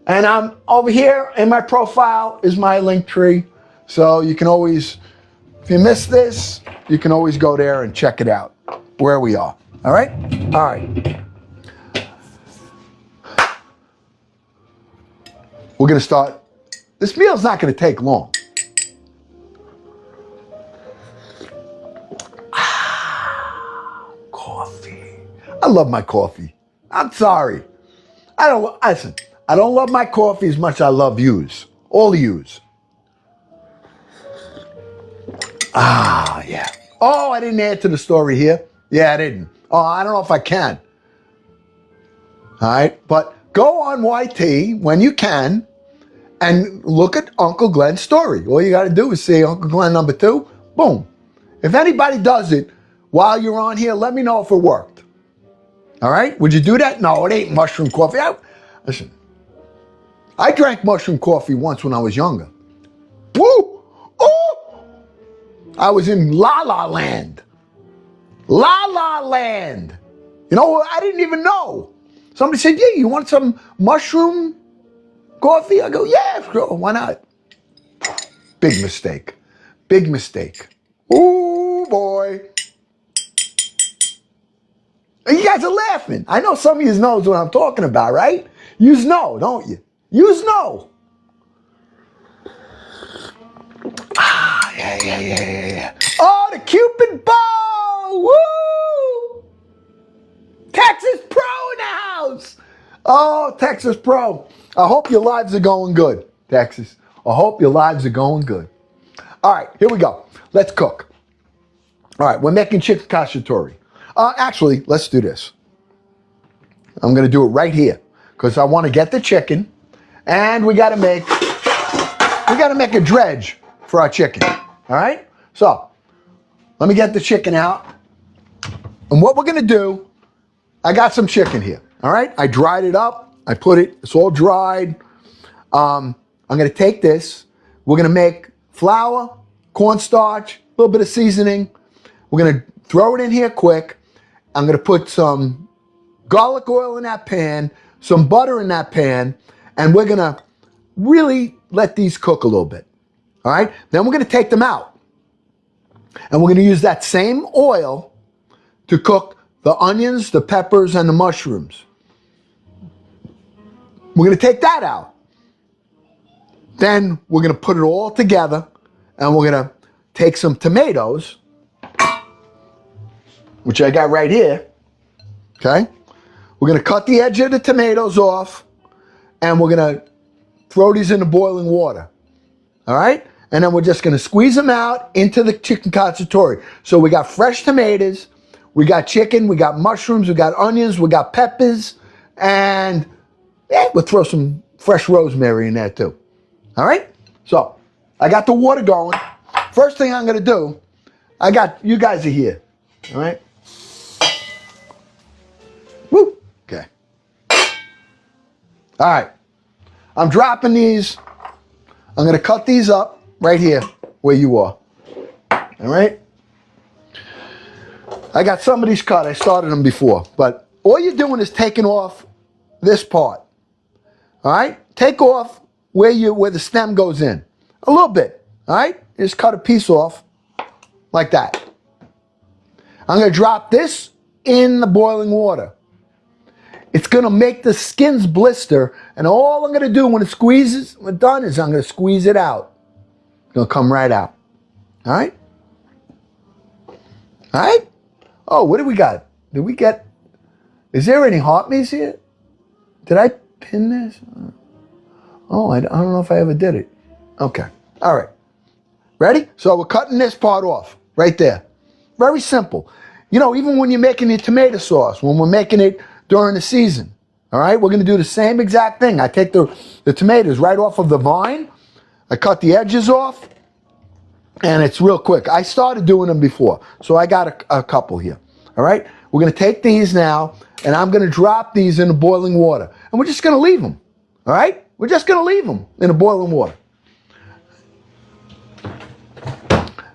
And I'm over here in my profile is my link tree. So you can always, if you missed this, you can always go there and check it out where we are. All right? All right. We're going to start. This meal's not going to take long. Coffee. I love my coffee. I'm sorry. I don't love my coffee as much as I love yous. All yous. Yeah. Oh, I didn't add to the story here. Yeah, I didn't. Oh, I don't know if I can. All right. But go on YT when you can and look at Uncle Glenn's story. All you got to do is say Uncle Glenn number 2. Boom. If anybody does it while you're on here, let me know if it worked. All right? Would you do that? No, it ain't mushroom coffee. Listen, I drank mushroom coffee once when I was younger. Woo! Oh! I was in La La Land. La La Land. You know, I didn't even know. Somebody said, yeah, you want some mushroom coffee? I go, yeah, sure, why not? Big mistake. Big mistake. Ooh, boy. And you guys are laughing. I know some of you knows what I'm talking about, right? You know, don't you? You know. Ah, yeah. Oh, the Cupid bow! Woo! Texas Pro in the house! Oh, Texas Pro. I hope your lives are going good, Texas. I hope your lives are going good. All right, here we go. Let's cook. All right, we're making chicken cacciatore. Actually, let's do this. I'm going to do it right here because I want to get the chicken, and we got to make a dredge for our chicken. All right? So, let me get the chicken out. And what we're going to do, I got some chicken here. All right? I dried it up. I put it, it's all dried. I'm going to take this. We're going to make flour, cornstarch, a little bit of seasoning. We're going to throw it in here quick. I'm going to put some garlic oil in that pan, some butter in that pan, and we're going to really let these cook a little bit. All right? Then we're going to take them out. And we're going to use that same oil to cook the onions, the peppers, and the mushrooms. We're going to take that out. Then we're going to put it all together, and we're going to take some tomatoes, which I got right here. Okay? We're going to cut the edge of the tomatoes off, and we're going to throw these in the boiling water. All right? And then we're just going to squeeze them out into the chicken cacciatore. So we got fresh tomatoes, we got chicken, we got mushrooms, we got onions, we got peppers, and we'll throw some fresh rosemary in there too. All right? So I got the water going. First thing I'm going to do, you guys are here. All right? Woo. Okay. All right. I'm dropping these. I'm going to cut these up right here where you are. All right? I got some of these cut. I started them before. But all you're doing is taking off this part. All right? Take off where the stem goes in. A little bit. All right? Just cut a piece off like that. I'm going to drop this in the boiling water. It's going to make the skins blister, and all I'm going to do when it's done is I'm going to squeeze it out. It's going to come right out. All right? All right? Oh, what do we got? Is there any hot meats here? Did I pin this? Oh, I don't know if I ever did it. Okay. All right. Ready? So we're cutting this part off right there. Very simple. You know, even when you're making your tomato sauce, when we're making it during the season, all right, we're going to do the same exact thing. I take the tomatoes right off of the vine. I cut the edges off, and it's real quick. I started doing them before, so I got a couple here. All right, we're going to take these now, and I'm going to drop these in the boiling water, and we're just going to leave them. All right, we're just going to leave them in the boiling water.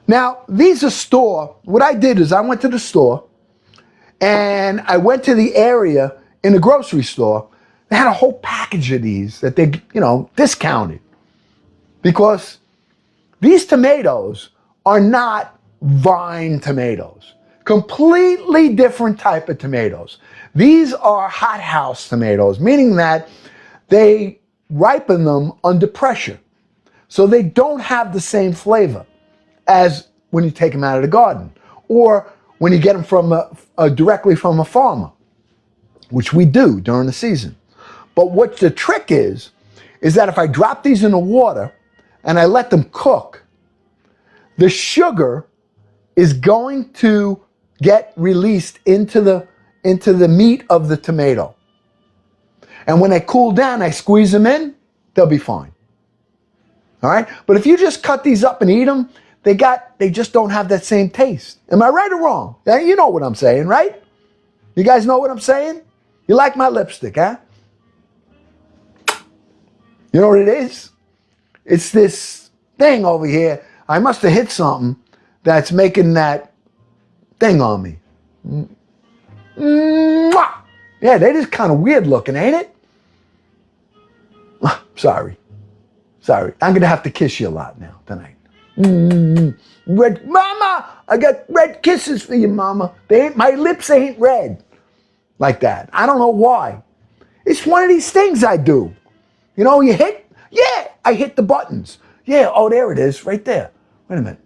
Now, these are store. What I did is I went to the store, and I went to the area in the grocery store. They had a whole package of these that they, discounted. Because these tomatoes are not vine tomatoes. Completely different type of tomatoes. These are hothouse tomatoes, meaning that they ripen them under pressure. So they don't have the same flavor as when you take them out of the garden, or when you get them from directly from a farmer, which we do during the season. But what the trick is that if I drop these in the water and I let them cook, the sugar is going to get released into the meat of the tomato. And when they cool down, I squeeze them in, they'll be fine. All right? But if you just cut these up and eat them, they just don't have that same taste. Am I right or wrong? You know what I'm saying, right? You guys know what I'm saying? You like my lipstick, huh? You know what it is? It's this thing over here. I must have hit something that's making that thing on me. Mwah! Yeah, they just kind of weird looking, ain't it? Sorry. Sorry. I'm going to have to kiss you a lot now tonight. Red, Mama, I got red kisses for you, Mama. My lips ain't red. Like that. I don't know why. It's one of these things I do. You know, you hit, yeah, I hit the buttons. Yeah, oh, there it is, right there. Wait a minute.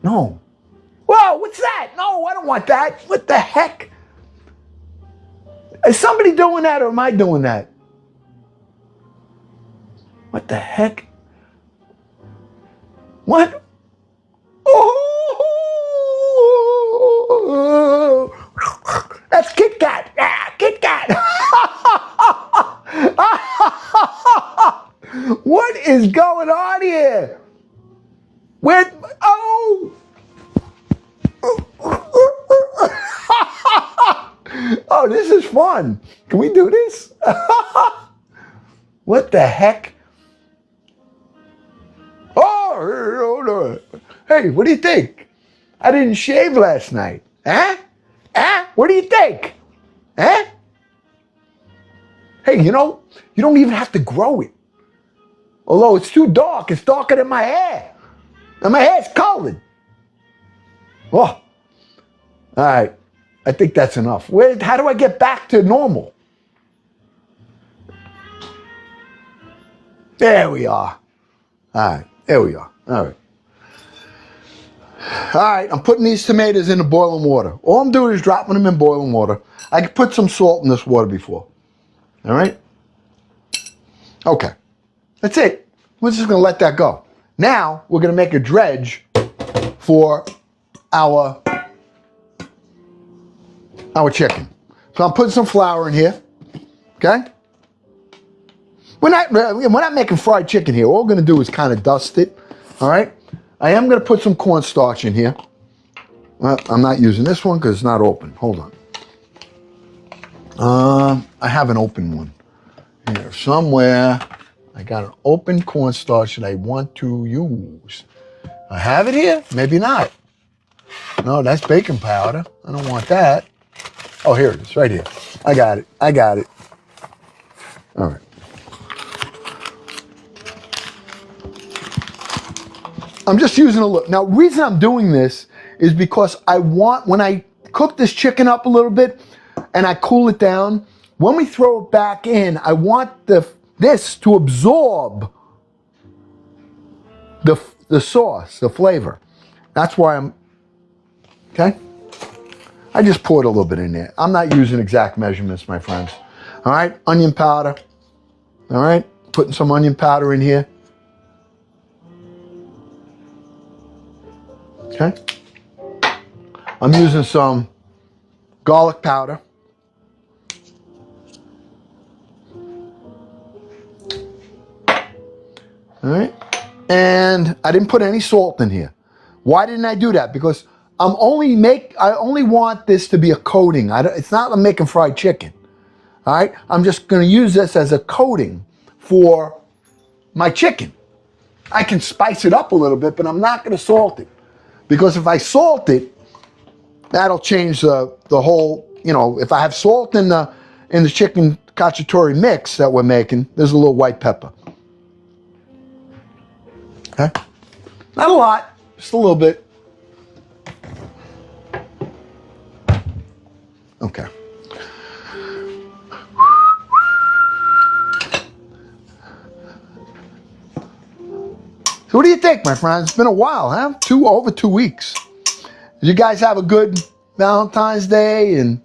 No. Whoa, what's that? No, I don't want that. What the heck? Is somebody doing that or am I doing that? What the heck? What? Oh, that's Kit Kat. Ah, Kit Kat. What is going on here? Where? Oh. Oh, this is fun. Can we do this? What the heck? Oh, hey, what do you think? I didn't shave last night. Huh? Huh? What do you think? Huh? Hey, you know, you don't even have to grow it. Although it's too dark. It's darker than my hair. And my hair's colored. Oh. All right. I think that's enough. How do I get back to normal? There we are. All right. There we are. All right. All right. I'm putting these tomatoes into boiling water. All I'm doing is dropping them in boiling water. I could put some salt in this water before. All right. Okay. That's it. We're just going to let that go. Now, we're going to make a dredge for our chicken. So I'm putting some flour in here. Okay? We're not making fried chicken here. All we're going to do is kind of dust it. All right? I am going to put some cornstarch in here. Well, I'm not using this one because it's not open. Hold on. I have an open one here somewhere. I got an open cornstarch that I want to use. I have it here? Maybe not. No, that's baking powder. I don't want that. Oh, here it is, right here. I got it. I got it. All right. I'm just using a little. Now, the reason I'm doing this is because I want, when I cook this chicken up a little bit and I cool it down, when we throw it back in, I want this to absorb the sauce, the flavor. That's why I'm, okay? I just poured a little bit in there. I'm not using exact measurements, my friends. All right, onion powder. All right, putting some onion powder in here. Okay. I'm using some garlic powder. All right. And I didn't put any salt in here. Why didn't I do that? Because I only want this to be a coating. It's not like I'm making fried chicken. All right. I'm just going to use this as a coating for my chicken. I can spice it up a little bit, but I'm not going to salt it. Because if I salt it, that'll change the whole, you know, if I have salt in the chicken cacciatore mix that we're making, there's a little white pepper. Okay? Not a lot, just a little bit. Okay. So what do you think, my friends? It's been a while, huh? Over 2 weeks. Did you guys have a good Valentine's Day and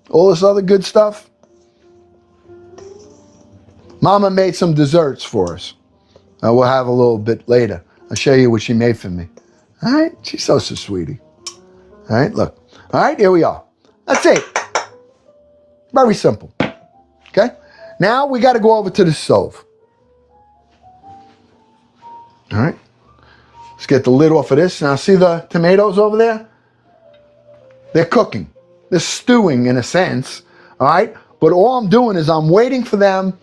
all this other good stuff? Mama made some desserts for us. We'll have a little bit later. I'll show you what she made for me. All right? She's so sweetie. All right, look. All right, here we are. That's it. Very simple. Okay? Now we got to go over to the stove. All right, let's get the lid off of this. Now see the tomatoes over there? They're cooking. They're stewing in a sense, all right? But all I'm doing is I'm waiting for them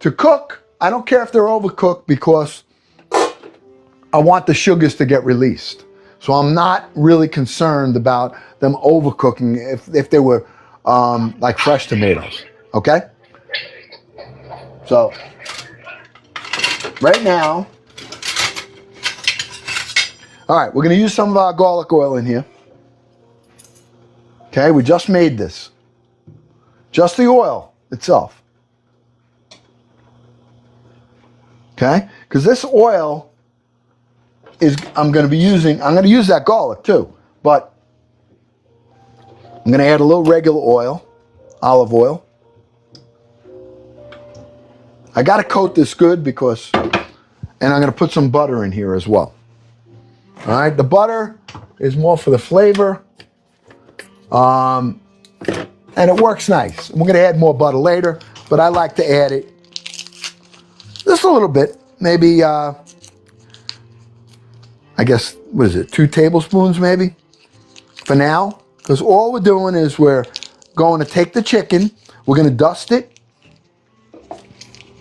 to cook. I don't care if they're overcooked because I want the sugars to get released. So I'm not really concerned about them overcooking if they were like fresh tomatoes, okay? So right now, all right, we're going to use some of our garlic oil in here. Okay, we just made this. Just the oil itself. Okay, because this oil is, I'm going to use that garlic too, but I'm going to add a little regular oil, olive oil. I got to coat this good because, and I'm going to put some butter in here as well. All right, the butter is more for the flavor, and it works nice. We're going to add more butter later, but I like to add it just a little bit, maybe, I guess, what is it, 2 tablespoons maybe for now? Because all we're doing is we're going to take the chicken, we're going to dust it.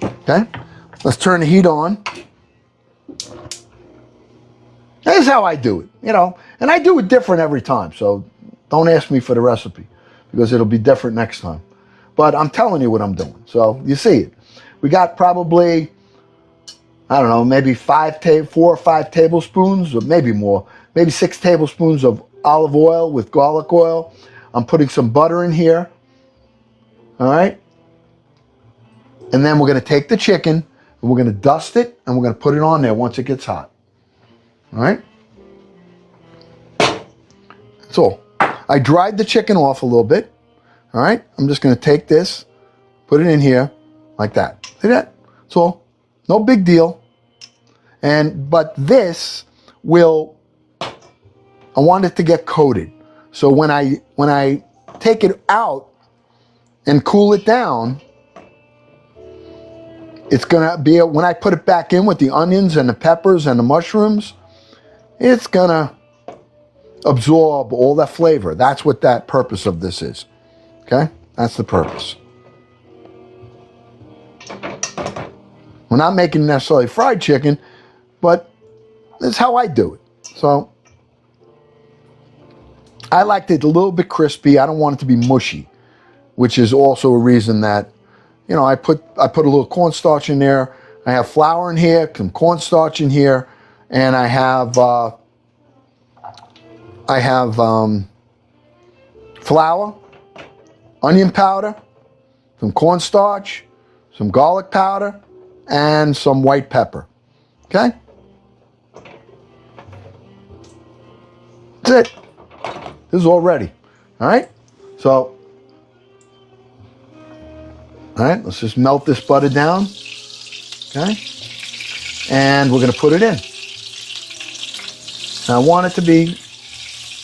Okay, let's turn the heat on. This is how I do it, you know, and I do it different every time, so don't ask me for the recipe because it'll be different next time. But I'm telling you what I'm doing, so you see it. We got probably, I don't know, maybe 4 or 5 tablespoons, or maybe more, maybe 6 tablespoons of olive oil with garlic oil. I'm putting some butter in here, all right? And then we're going to take the chicken, and we're going to dust it, and we're going to put it on there once it gets hot. All right? That's all. I dried the chicken off a little bit. All right? I'm just going to take this, put it in here, like that. See that? That's all. No big deal. But this will, I want it to get coated. So when I take it out and cool it down, it's gonna be, when I put it back in with the onions and the peppers and the mushrooms, it's gonna absorb all that flavor. That's what that purpose of this is. Okay? That's the purpose. We're not making necessarily fried chicken, but that's how I do it. So I liked it a little bit crispy. I don't want it to be mushy, which is also a reason that, you know, I put a little cornstarch in there. I have flour in here, some cornstarch in here, and I have flour, onion powder, some cornstarch, some garlic powder, and some white pepper. Okay? That's it. This is all ready. All right? So, all right, let's just melt this butter down. Okay? And we're going to put it in. Now, I want it to be,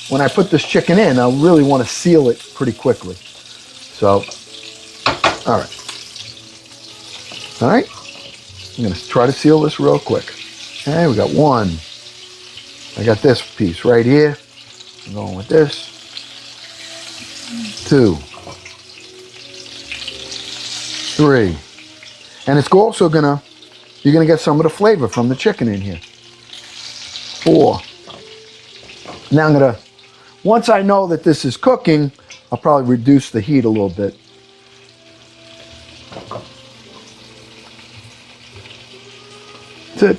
when I put this chicken in, I really want to seal it pretty quickly. So, all right. All right? I'm going to try to seal this real quick. Okay, we got 1. I got this piece right here. I'm going with this. 2. 3. And it's also you're gonna get some of the flavor from the chicken in here. 4. Now once I know that this is cooking, I'll probably reduce the heat a little bit. That's it.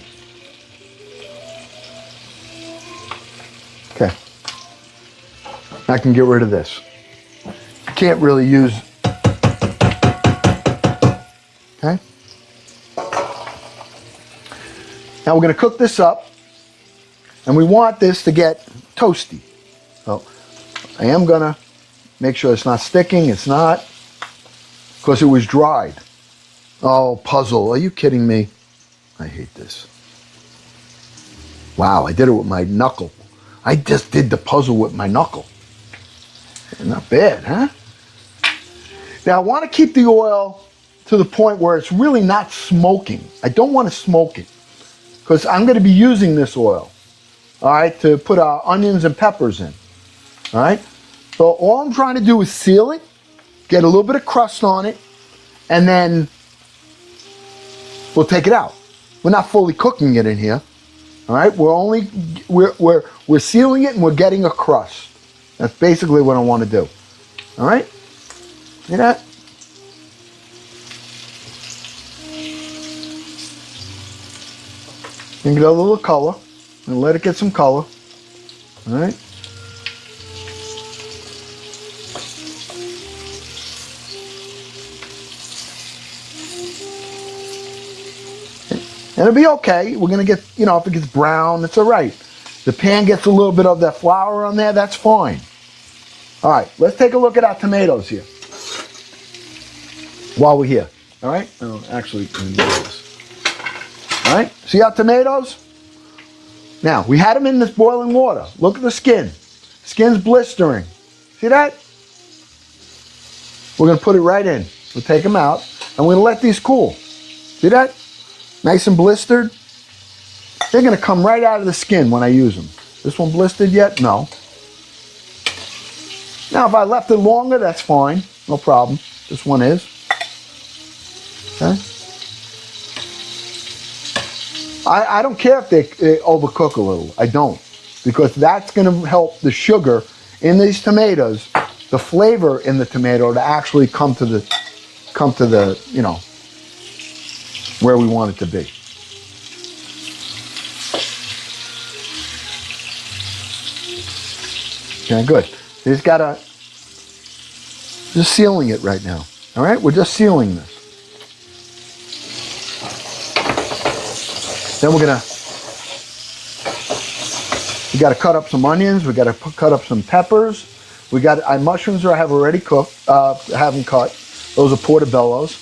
Okay. I can get rid of this. Can't really use. Okay. Now we're going to cook this up, and we want this to get toasty. So I am going to make sure it's not sticking. It's not, because it was dried. Oh, puzzle. Are you kidding me? I hate this. Wow, I did it with my knuckle. I just did the puzzle with my knuckle. Not bad, huh? Now I want to keep the oil to the point where it's really not smoking. I don't want to smoke it because I'm going to be using this oil, all right, to put our onions and peppers in, all right? So all I'm trying to do is seal it, get a little bit of crust on it, and then we'll take it out. We're not fully cooking it in here, all right? We're sealing it and we're getting a crust. That's basically what I want to do, all right? See that? And get a little color. And let it get some color. All right. And it'll be okay. We're going to get, you know, if it gets brown, it's all right. The pan gets a little bit of that flour on there, that's fine. All right, let's take a look at our tomatoes here while we're here. All right? Oh, actually, let me do this. All right, see our tomatoes? Now, we had them in this boiling water. Look at the skin. Skin's blistering. See that? We're going to put it right in. We'll take them out, and we're going to let these cool. See that? Nice and blistered. They're going to come right out of the skin when I use them. This one blistered yet? No. Now, if I left it longer, that's fine. No problem. This one is. Okay. I don't care if they overcook a little. I don't. Because that's going to help the sugar in these tomatoes, the flavor in the tomato to actually come to the, you know, where we want it to be. Okay, good. Just sealing it right now. All right, we're just sealing this. Then we got to cut up some onions. We got to cut up some peppers. We got mushrooms that I have already cooked, have them cut. Those are portobellos.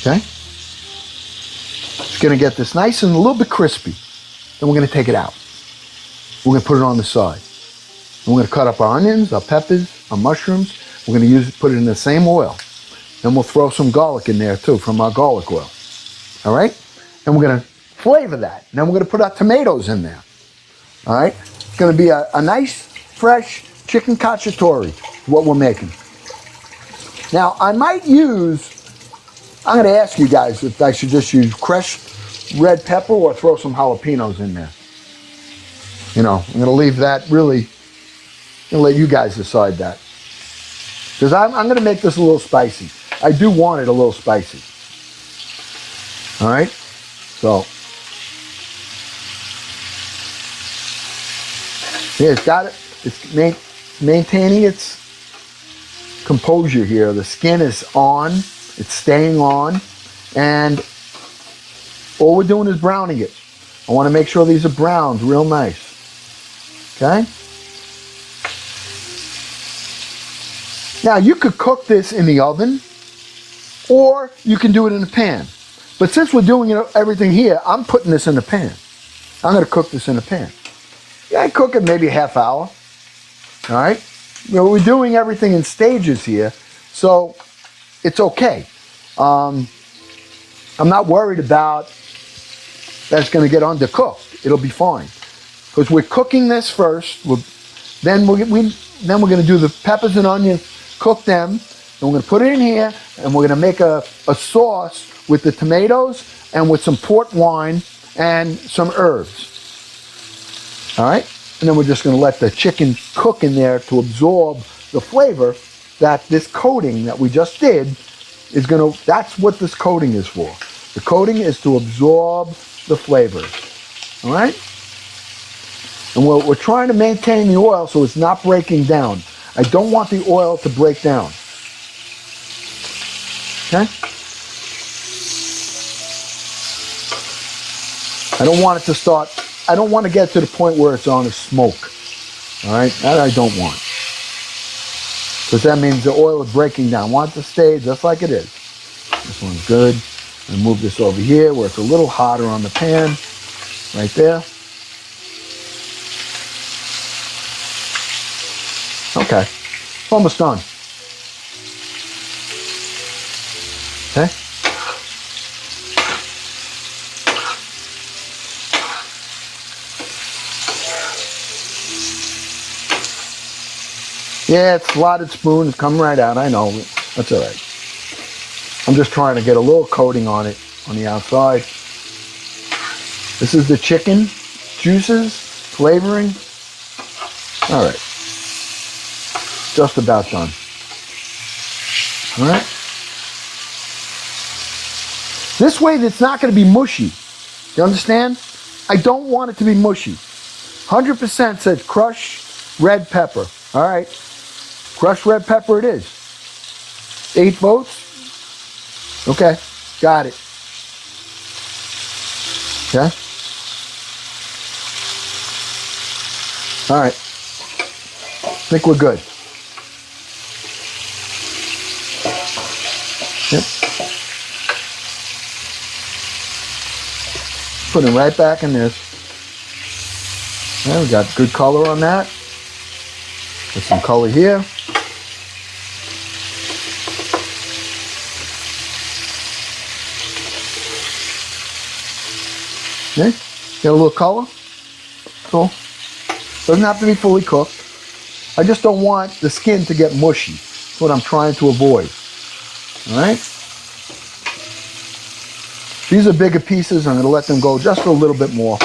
Okay. It's going to get this nice and a little bit crispy. Then we're going to take it out. We're going to put it on the side. And we're going to cut up our onions, our peppers, our mushrooms. We're going to put it in the same oil. Then we'll throw some garlic in there too from our garlic oil. All right? And we're going to flavor that. And then we're going to put our tomatoes in there. All right? It's going to be a nice, fresh chicken cacciatore, what we're making. Now, I might I'm going to ask you guys if I should just use crushed red pepper or throw some jalapenos in there. You know, I'm going to leave that really, I'm going to let you guys decide that. Because I'm going to make this a little spicy. I do want it a little spicy. All right? So, yeah, it's got it. It's maintaining its composure here. The skin is on. It's staying on. And all we're doing is browning it. I want to make sure these are browned real nice. Okay? Now, you could cook this in the oven, or you can do it in a pan. But since we're doing everything here, I'm putting this in a pan. I'm going to cook this in a pan. Yeah, I cook it maybe a half hour. All right? You know, we're doing everything in stages here, so it's okay. I'm not worried about that's going to get undercooked. It'll be fine. Because we're cooking this first. Then we're going to do the peppers and onions, cook them, and we're going to put it in here, and we're going to make a sauce with the tomatoes and with some port wine and some herbs. All right? And then we're just going to let the chicken cook in there to absorb the flavor that this coating that we just did is going to, that's what this coating is for. The coating is to absorb the flavors. All right? And we're trying to maintain the oil so it's not breaking down. I don't want the oil to break down. Okay? I don't want it to start, I don't want to get to the point where it's on a smoke. All right? That I don't want. Because that means the oil is breaking down. I want it to stay just like it is. This one's good. And move this over here where it's a little hotter on the pan. Right there. Okay. It's almost done. Okay. Yeah, it's slotted spoon. It's coming right out. I know. That's all right. I'm just trying to get a little coating on it on the outside. This is the chicken juices, flavoring. All right. Just about done. All right. This way it's not going to be mushy. You understand? I don't want it to be mushy. 100% said crushed red pepper. All right. Crushed red pepper it is. 8 votes. Okay. Got it. Okay. All right. I think we're good. Yep. Put it right back in this. Yeah, we got good color on that. Put some color here. Okay. Get a little color. Cool. Doesn't have to be fully cooked. I just don't want the skin to get mushy. That's what I'm trying to avoid. All right. These are bigger pieces. I'm going to let them go just a little bit more.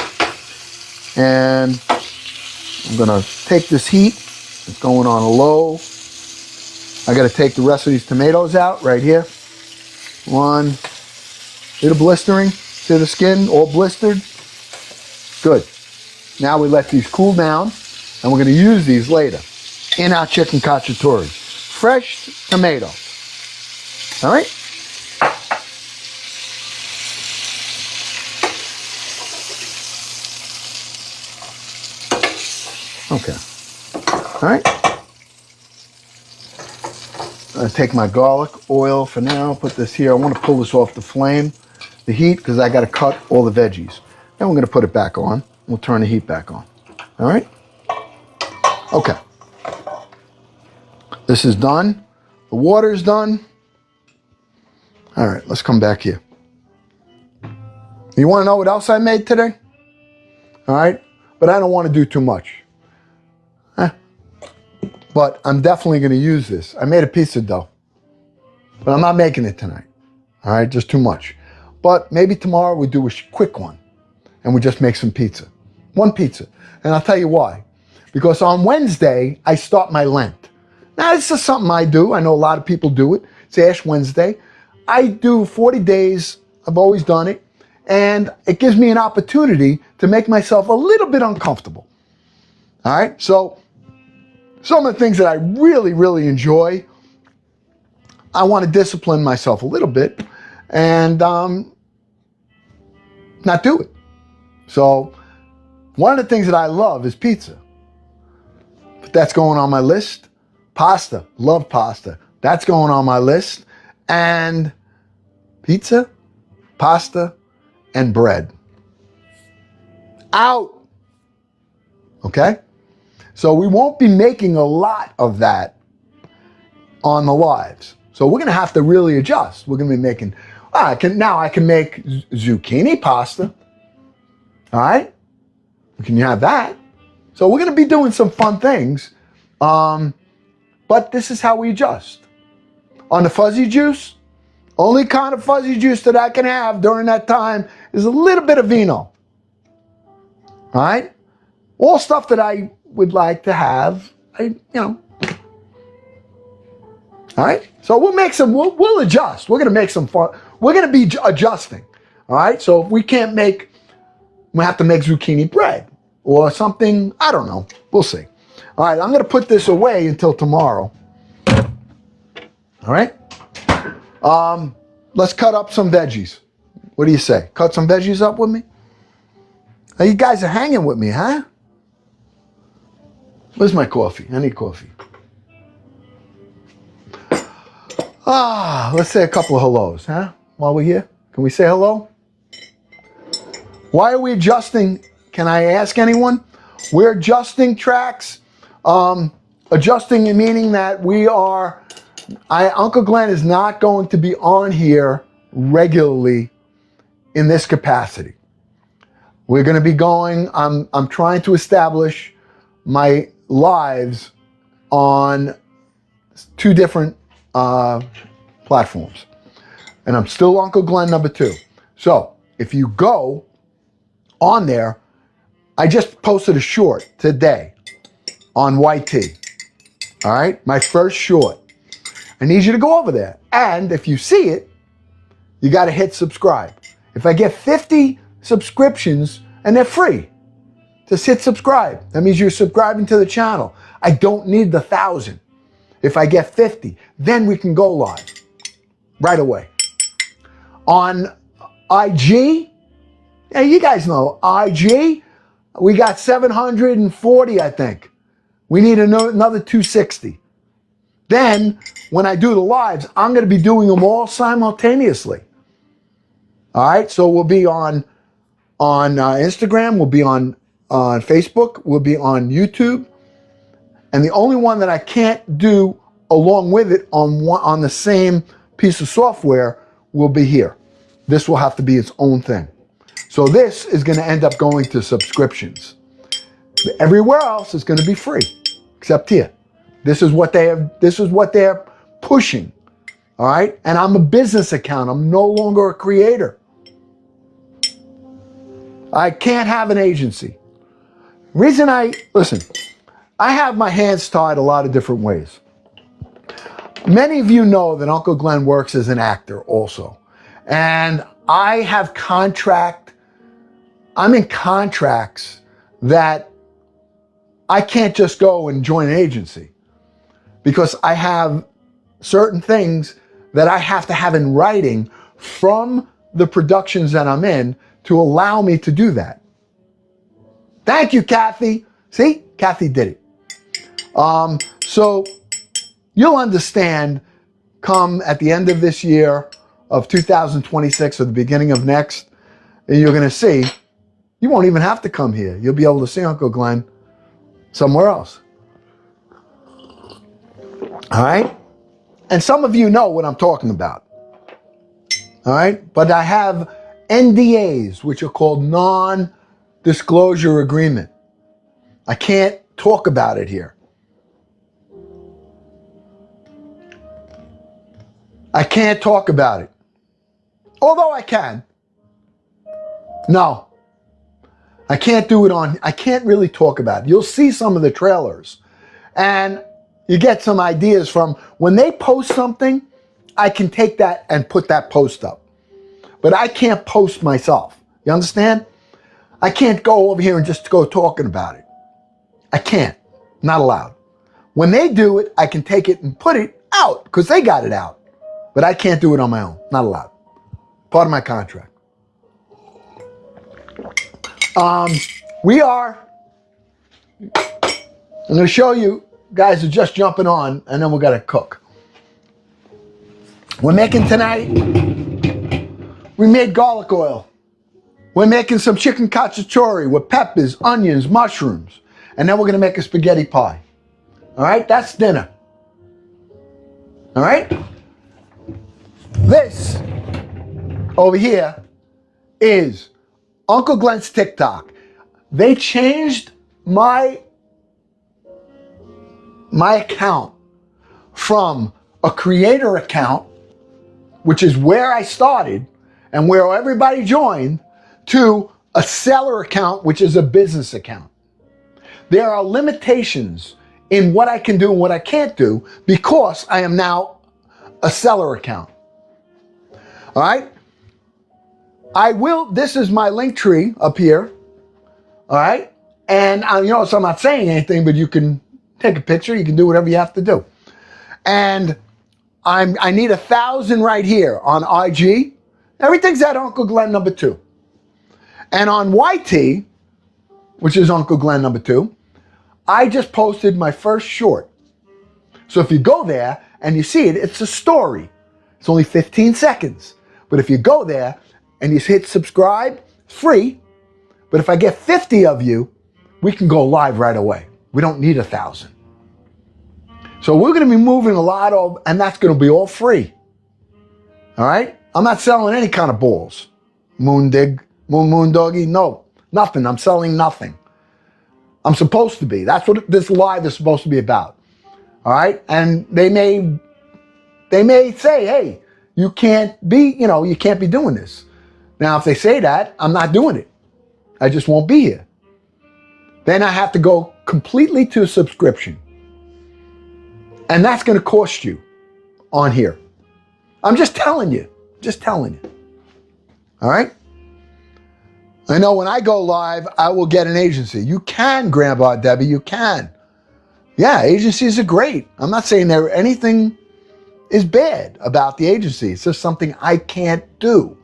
And I'm going to take this heat. It's going on a low. I got to take the rest of these tomatoes out right here. One. Little blistering. See the skin all blistered? Good. Now we let these cool down, and we're going to use these later in our chicken cacciatore. Fresh tomato. All right? Okay. All right. I'm going to take my garlic oil for now, put this here. I want to pull this off the flame, the heat, because I got to cut all the veggies. Then we're going to put it back on. We'll turn the heat back on. All right? Okay. This is done. The water is done. All right, let's come back here. You want to know what else I made today? All right? But I don't want to do too much. But I'm definitely going to use this. I made a pizza dough. But I'm not making it tonight. All right? Just too much. But maybe tomorrow we do a quick one. And we just make some pizza. One pizza. And I'll tell you why. Because on Wednesday, I start my Lent. Now, this is something I do. I know a lot of people do it. It's Ash Wednesday. I do 40 days. I've always done it. And it gives me an opportunity to make myself a little bit uncomfortable. All right? So, some of the things that I really, really enjoy, I want to discipline myself a little bit and not do it. So, one of the things that I love is pizza. But that's going on my list. Pasta. Love pasta. That's going on my list. And pizza, pasta, and bread. Out. Okay? So we won't be making a lot of that on the lives. So we're going to have to really adjust. We're going to be making, I can make zucchini pasta. All right? Can you have that? So we're going to be doing some fun things. But this is how we adjust. On the fuzzy juice, only kind of fuzzy juice that I can have during that time is a little bit of vino. All right? All stuff that I would like to have, All right? So we'll make some, we'll adjust. We're going to make some fun. We're going to be adjusting. All right? So if we can't make, we have to make zucchini bread or something. I don't know. We'll see. All right. I'm going to put this away until tomorrow. All right? Let's cut up some veggies. What do you say? Cut some veggies up with me? Now you guys are hanging with me, huh? Where's my coffee? I need coffee. Let's say a couple of hellos, huh? While we're here. Can we say hello? Why are we adjusting? Can I ask anyone? We're adjusting tracks. Adjusting meaning that we are, Uncle Glenn is not going to be on here regularly in this capacity. We're going to be going, I'm trying to establish my lives on 2 different platforms. And I'm still Uncle Glenn #2. So if you go on there, I just posted a short today on YT. All right? My first short. I need you to go over there. And if you see it, you got to hit subscribe. If I get 50 subscriptions, and they're free, just hit subscribe. That means you're subscribing to the channel. I don't need the 1,000. If I get 50, then we can go live right away. On IG, yeah, you guys know IG, we got 740, I think. We need another 260. Then, when I do the lives, I'm going to be doing them all simultaneously. All right, so we'll be on Instagram, we'll be on Facebook, we'll be on YouTube. And the only one that I can't do along with it on the same piece of software will be here. This will have to be its own thing. So this is going to end up going to subscriptions. Everywhere else is going to be free, except here. This is what they're pushing. All right? And I'm a business account. I'm no longer a creator. I can't have an agency. Listen, I have my hands tied a lot of different ways. Many of you know that Uncle Glenn works as an actor also. And I'm in contracts that I can't just go and join an agency because I have certain things that I have to have in writing from the productions that I'm in to allow me to do that. Thank you, Kathy. See, Kathy did it. So you'll understand come at the end of this year of 2026 or the beginning of next, and you're going to see, you won't even have to come here. You'll be able to see Uncle Glenn somewhere else. All right? And some of you know what I'm talking about. All right? But I have NDAs, which are called non-disclosure agreement. I can't talk about it here. I can't talk about it. Although I can. No. I can't do it I can't really talk about it. You'll see some of the trailers. And you get some ideas from, when they post something, I can take that and put that post up. But I can't post myself. You understand? I can't go over here and just go talking about it. I can't. Not allowed. When they do it, I can take it and put it out because they got it out. But I can't do it on my own. Not allowed. Part of my contract. I'm going to show you, guys are just jumping on, and then we're going to cook. We're making tonight, we made garlic oil. We're making some chicken cacciatore with peppers, onions, mushrooms. And then we're going to make a spaghetti pie. All right, that's dinner. All right? This over here is Uncle Glenn's TikTok. They changed my account from a creator account, which is where I started and where everybody joined, to a seller account, which is a business account. There are limitations in what I can do and what I can't do because I am now a seller account. All right? This is my link tree up here. All right? And so I'm not saying anything, but you can take a picture. You can do whatever you have to do. And I need 1,000 right here on IG. Everything's at Uncle Glenn number 2. And on YT, which is Uncle Glenn number 2, I just posted my first short. So if you go there and you see it, it's a story. It's only 15 seconds. But if you go there and you hit subscribe, free. But if I get 50 of you, we can go live right away. We don't need 1,000. So we're going to be moving a lot of, and that's going to be all free. All right? I'm not selling any kind of balls. Moon doggy, no, nothing. I'm selling nothing. I'm supposed to be. That's what this live is supposed to be about. All right? And they may say, hey, you can't be doing this. Now, if they say that, I'm not doing it. I just won't be here. Then I have to go completely to a subscription. And that's going to cost you on here. I'm just telling you. Just telling you. All right? I know when I go live, I will get an agency. You can, Grandpa Debbie, you can. Yeah, agencies are great. I'm not saying there anything is bad about the agency. It's just something I can't do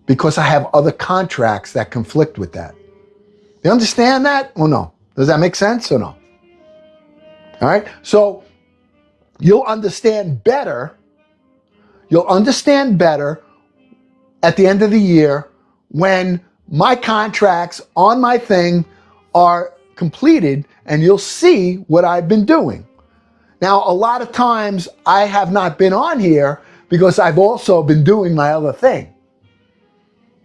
because I have other contracts that conflict with that. You understand that or no? Does that make sense or no? All right. So you'll understand better. You'll understand better at the end of the year when my contracts on my thing are completed and you'll see what I've been doing. Now, a lot of times I have not been on here because I've also been doing my other thing,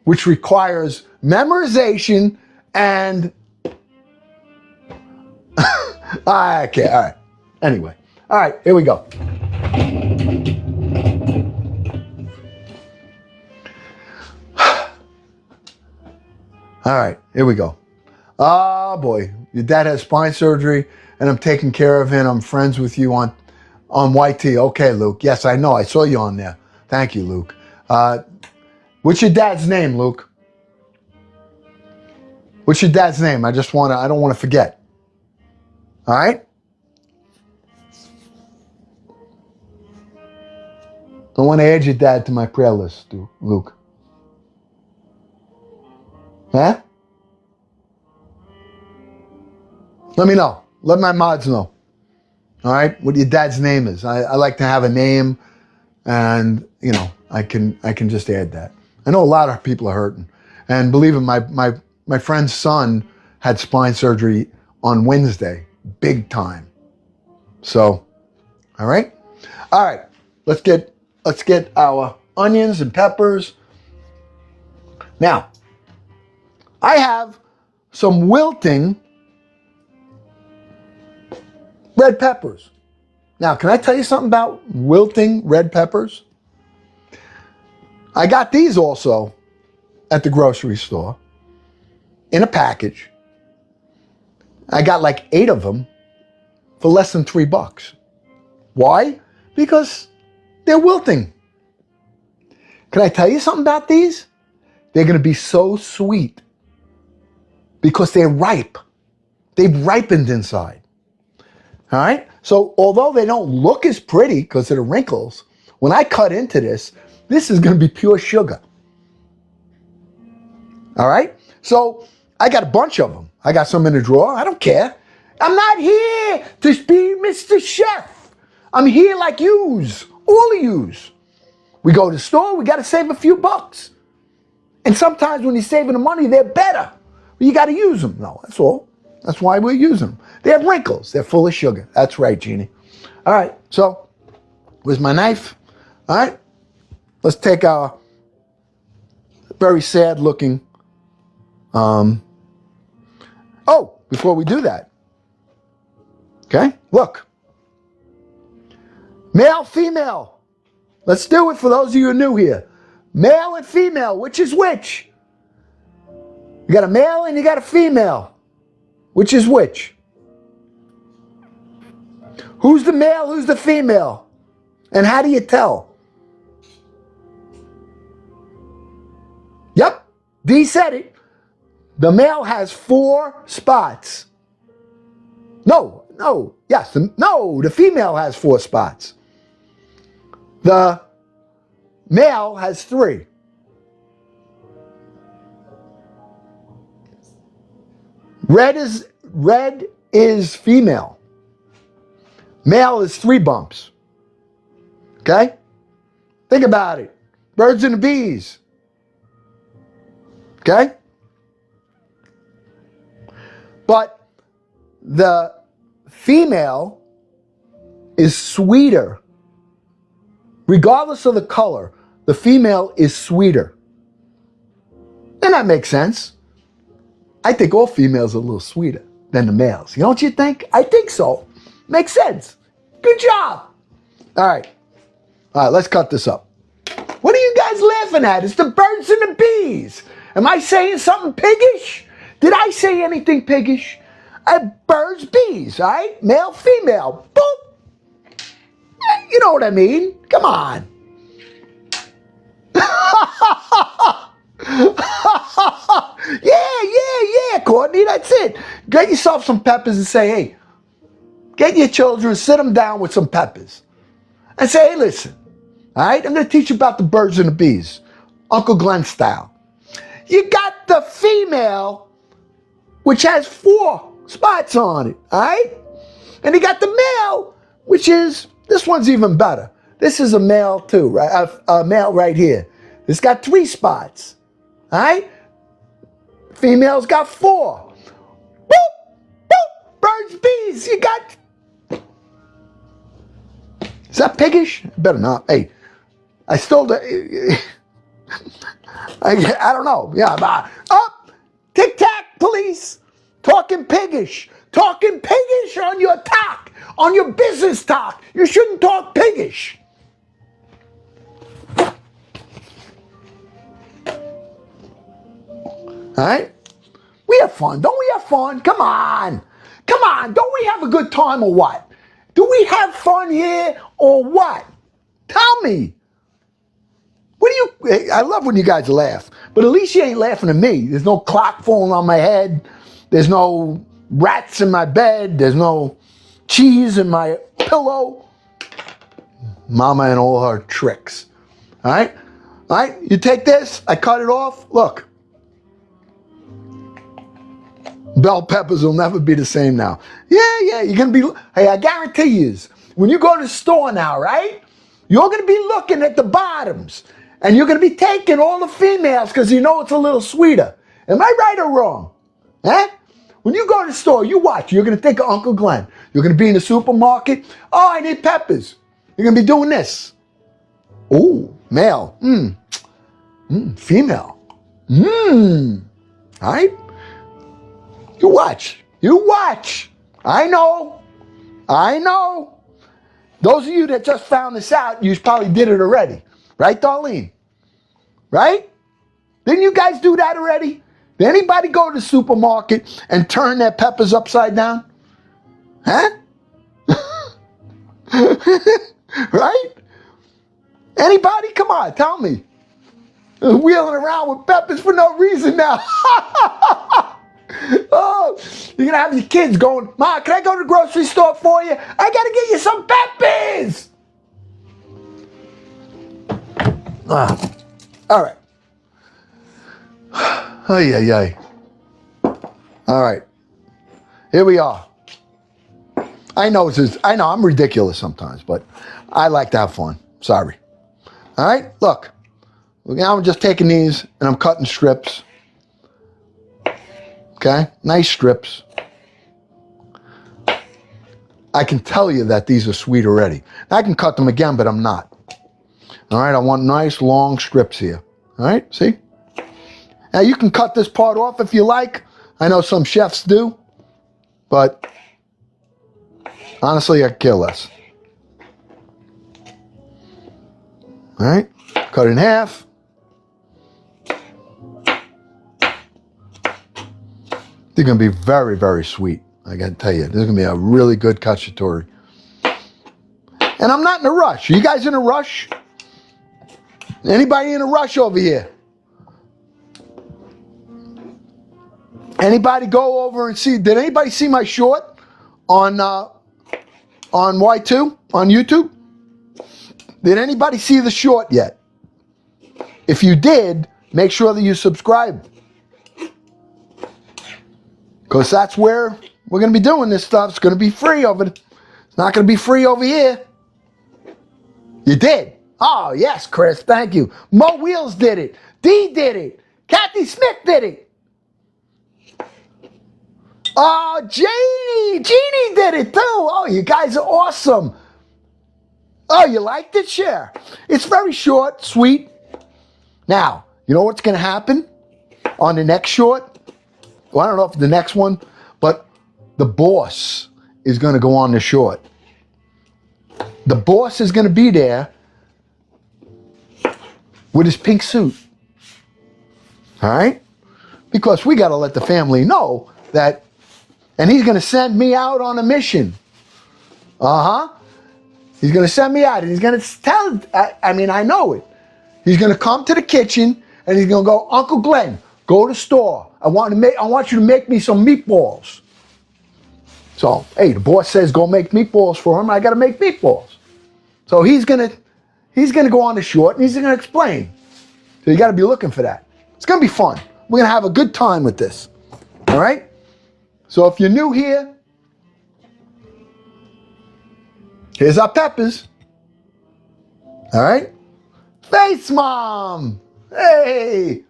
which requires memorization and okay, all right. Anyway, all right, here we go. All right, here we go. Oh boy, your dad has spine surgery and I'm taking care of him. I'm friends with you on YT. Okay, Luke. Yes, I know. I saw you on there. Thank you, Luke. What's your dad's name, Luke? What's your dad's name? I don't want to forget. All right? I want to add your dad to my prayer list, Luke. Huh? Let me know. Let my mods know. All right? What your dad's name is. I like to have a name and, you know, I can just add that. I know a lot of people are hurting. And believe me, my friend's son had spine surgery on Wednesday. Big time. So, all right? All right. Let's get our onions and peppers. Now, I have some wilting red peppers. Now, can I tell you something about wilting red peppers? I got these also at the grocery store in a package. I got like 8 of them for less than $3. Why? Because they're wilting. Can I tell you something about these? They're going to be so sweet because they're ripe. They've ripened inside. All right? So although they don't look as pretty because of the wrinkles, when I cut into this is going to be pure sugar. All right? So I got a bunch of them. I got some in the drawer. I don't care. I'm not here to be Mr. Chef. I'm here like yous, all of yous. We go to the store, we got to save a few bucks. And sometimes when you're saving the money, they're better. You got to use them. No, that's all. That's why we're using them. They have wrinkles. They're full of sugar. That's right, Jeannie. All right, so where's my knife? All right, let's take our very sad looking, before we do that, okay, look. Male, female. Let's do it for those of you who are new here. Male and female, which is which? You got a male and you got a female. Which is which? Who's the male, who's the female? And how do you tell? Yep, D said it. The male has 4 spots. The female has 4 spots. The male has 3. Red is female. Male is 3 bumps. Okay? Think about it. Birds and the bees. Okay? But the female is sweeter. Regardless of the color, the female is sweeter. And that makes sense. I think all females are a little sweeter than the males. Don't you think? I think so. Makes sense. Good job. All right, let's cut this up. What are you guys laughing at? It's the birds and the bees. Am I saying something piggish? Did I say anything piggish? Birds, bees, all right? Male, female. Boop. You know what I mean. Come on. Yeah, Courtney, that's it. Get yourself some peppers and say, hey, get your children, sit them down with some peppers. And say, hey, listen, all right, I'm going to teach you about the birds and the bees, Uncle Glenn style. You got the female, which has 4 spots on it, all right? And you got the male, which is, this one's even better. This is a male too, right? A male right here. It's got 3 spots, all right? Female's got 4. Boop, boop, birds, bees, you got... Is that piggish? Better not. Hey, I still... I don't know. Yeah, up, tic-tac, police. Talking piggish. Talking piggish on your talk, on your business talk. You shouldn't talk piggish. All right? We have fun. Don't we have fun? Come on. Come on. Don't we have a good time or what? Do we have fun here or what? Tell me. What do you... I love when you guys laugh, but at least you ain't laughing at me. There's no clock falling on my head. There's no rats in my bed. There's no cheese in my pillow. Mama and all her tricks. All right? All right? You take this. I cut it off. Look. Bell peppers will never be the same now. Yeah, you're going to be... Hey, I guarantee you, when you go to the store now, right? You're going to be looking at the bottoms. And you're going to be taking all the females because you know it's a little sweeter. Am I right or wrong? Huh? When you go to the store, you watch. You're going to think of Uncle Glenn. You're going to be in the supermarket. Oh, I need peppers. You're going to be doing this. Ooh, male. Female. All right? You watch. You watch. I know. Those of you that just found this out, you probably did it already. Right, Darlene? Right? Didn't you guys do that already? Did anybody go to the supermarket and turn their peppers upside down? Huh? Right? Anybody? Come on, tell me. Wheeling around with peppers for no reason now. Oh, you're going to have your kids going, Ma, can I go to the grocery store for you? I got to get you some peppers. All right. Ay. All right. Here we are. I know I'm ridiculous sometimes, but I like to have fun. Sorry. All right. Look. Now I'm just taking these and I'm cutting strips. Okay. Nice strips. I can tell you that these are sweet already. I can cut them again, but I'm not. All right, I want nice long strips here. All right, see? Now you can cut this part off if you like. I know some chefs do, but honestly, I could care less. All right, cut it in half. They're going to be very, very sweet. I got to tell you, this is going to be a really good cacciatore. And I'm not in a rush. Are you guys in a rush? Anybody in a rush over here? Anybody go over and see? Did anybody see my short on Y2 on YouTube? Did anybody see the short yet? If you did, make sure that you subscribe, because that's where we're going to be doing this stuff. It's going to be free over. It's not going to be free over here. You did. Oh, yes, Chris, thank you. Mo Wheels did it. Dee did it. Kathy Smith did it. Oh, Jeannie did it too. Oh, you guys are awesome. Oh, you liked it? Share. It's very short, sweet. Now, you know what's going to happen on the next short? Well, I don't know if the next one, but the boss is going to go on the short. The boss is going to be there with his pink suit. All right? Because we got to let the family know that, and he's going to send me out on a mission. He's going to send me out, and he's going to tell, I mean, I know it. He's going to come to the kitchen and he's going to go, Uncle Glenn, go to the store. I want you to make me some meatballs. So, hey, the boss says go make meatballs for him. I got to make meatballs. So he's going to go on the short and he's going to explain. So you got to be looking for that. It's going to be fun. We're going to have a good time with this. All right? So if you're new here, here's our peppers. All right? Face Mom! Hey!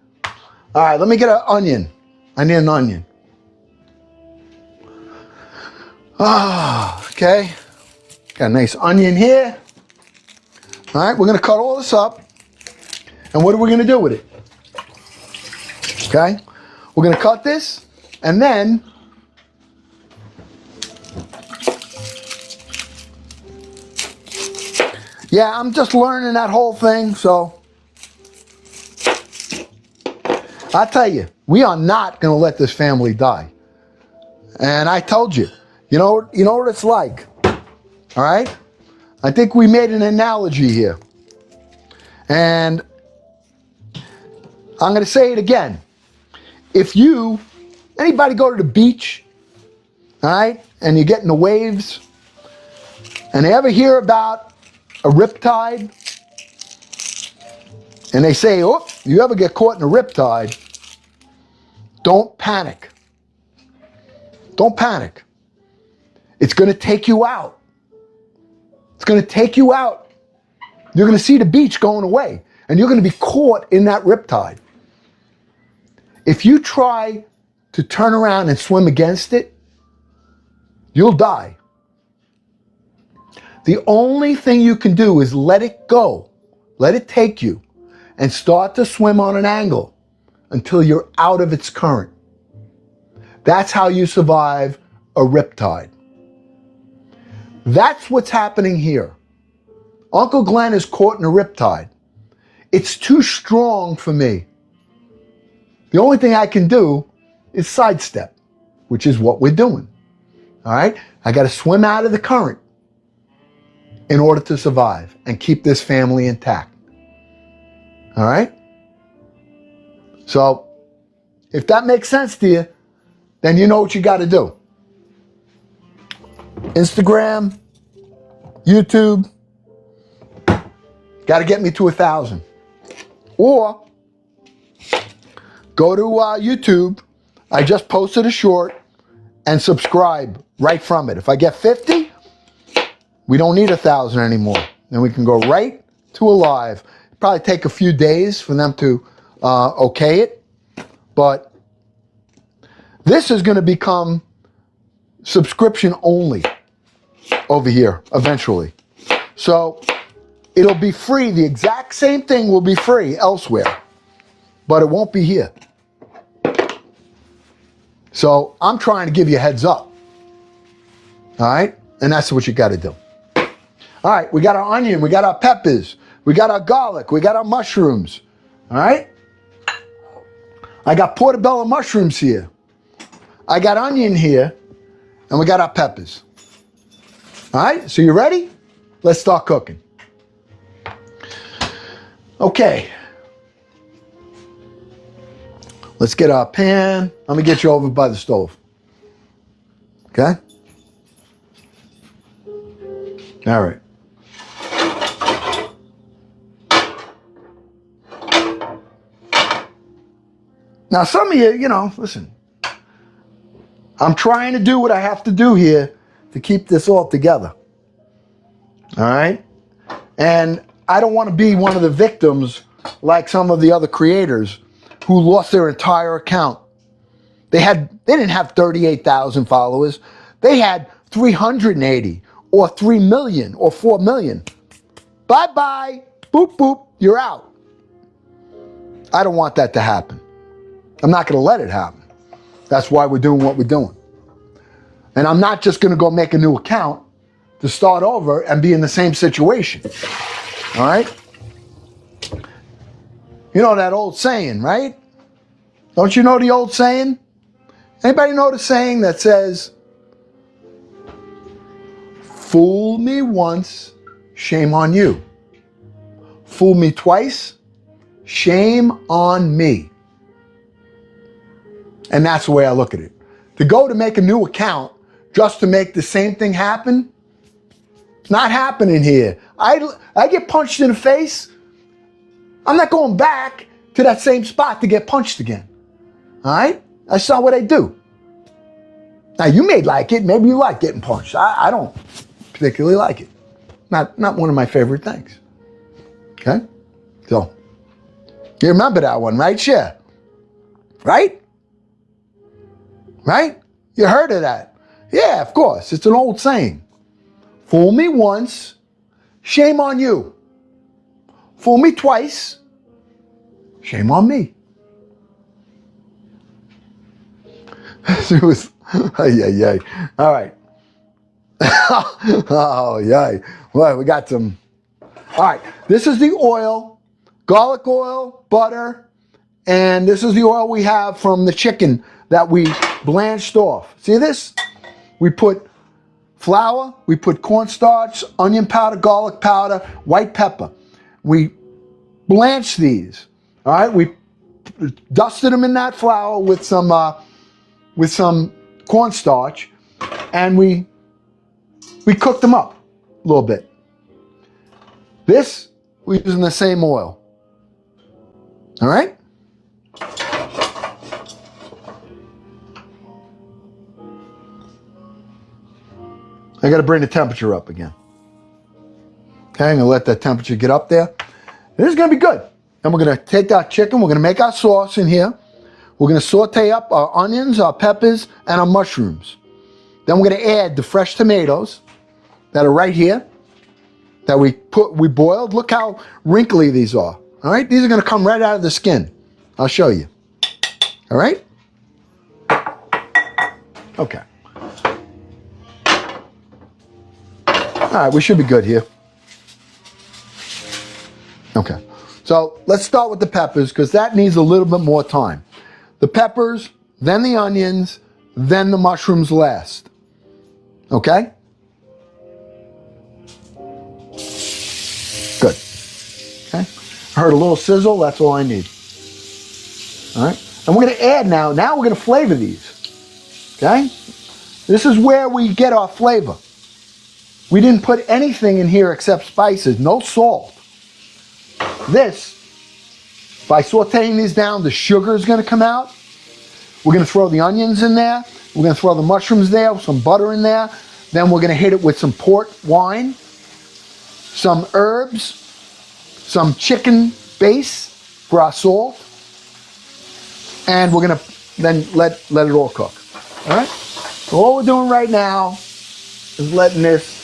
All right, let me get an onion. I need an onion. Okay. Got a nice onion here. All right, we're going to cut all this up. And what are we going to do with it? Okay? We're going to cut this, and then yeah, I'm just learning that whole thing, so I tell you, we are not going to let this family die. And I told you, you know what it's like. All right? I think we made an analogy here. And I'm going to say it again. If anybody go to the beach, all right, and you get in the waves, and they ever hear about a riptide, and they say, oh, you ever get caught in a riptide, don't panic. Don't panic. It's going to take you out. It's going to take you out. You're going to see the beach going away, and you're going to be caught in that riptide. If you try to turn around and swim against it, you'll die. The only thing you can do is let it go, let it take you, and start to swim on an angle until you're out of its current. That's how you survive a riptide. That's what's happening here. Uncle Glenn is caught in a riptide. It's too strong for me. The only thing I can do is sidestep, which is what we're doing. All right? I got to swim out of the current in order to survive and keep this family intact. All right? So, if that makes sense to you, then you know what you got to do. Instagram, YouTube, got to get me to 1,000. Or go to YouTube. I just posted a short and subscribe right from it. If I get 50, we don't need 1,000 anymore. Then we can go right to a live. It'll probably take a few days for them to okay it. But this is going to become subscription only over here eventually. So it'll be free. The exact same thing will be free elsewhere, but it won't be here. So I'm trying to give you a heads up. All right? And that's what you got to do. All right, we got our onion, we got our peppers, we got our garlic, we got our mushrooms. All right? I got portobello mushrooms here. I got onion here, and we got our peppers. All right, so you ready? Let's start cooking. Okay. Let's get our pan. Let me get you over by the stove. Okay? All right. Now, some of you, listen. I'm trying to do what I have to do here to keep this all together. All right? And I don't want to be one of the victims like some of the other creators who lost their entire account. They didn't have 38,000 followers. They had 380 or 3 million or 4 million. Bye-bye. Boop, boop. You're out. I don't want that to happen. I'm not going to let it happen. That's why we're doing what we're doing. And I'm not just going to go make a new account to start over and be in the same situation. All right? You know that old saying, right? Don't you know the old saying? Anybody know the saying that says, fool me once, shame on you. Fool me twice, Shame on me. And that's the way I look at it. To go to make a new account just to make the same thing happen, it's not happening here. I get punched in the face. I'm not going back to that same spot to get punched again. All right? That's not what I do. Now, you may like it. Maybe you like getting punched. I don't particularly like it. Not one of my favorite things. Okay? So, you remember that one, right? Yeah. Right? Right? You heard of that? Yeah, of course. It's an old saying. Fool me once, shame on you. Fool me twice, shame on me. It was, yeah. All right. Oh, yeah. Well, we got some. All right. This is the oil, garlic oil, butter, and this is the oil we have from the chicken that we blanched off. See this? We put flour, we put cornstarch, onion powder, garlic powder, white pepper. We blanched these. All right. We dusted them in that flour with some cornstarch, and we cooked them up a little bit. This, we're using the same oil. All right? I got to bring the temperature up again. Okay, I'm going to let that temperature get up there. This is going to be good. And we're going to take our chicken, we're going to make our sauce in here. We're going to saute up our onions, our peppers, and our mushrooms. Then we're going to add the fresh tomatoes that are right here that we boiled. Look how wrinkly these are. All right, these are going to come right out of the skin. I'll show you. All right? Okay. All right, we should be good here. Okay. So let's start with the peppers because that needs a little bit more time. The peppers, then the onions, then the mushrooms last. Okay? Good. Okay? I heard a little sizzle, that's all I need. All right? And we're going to add now we're going to flavor these. Okay? This is where we get our flavor. We didn't put anything in here except spices, no salt. This, by sauteing these down, the sugar is going to come out. We're going to throw the onions in there. We're going to throw the mushrooms there, some butter in there. Then we're going to hit it with some port wine, some herbs, some chicken base for our salt. And we're going to then let it all cook. All right? So all we're doing right now is letting this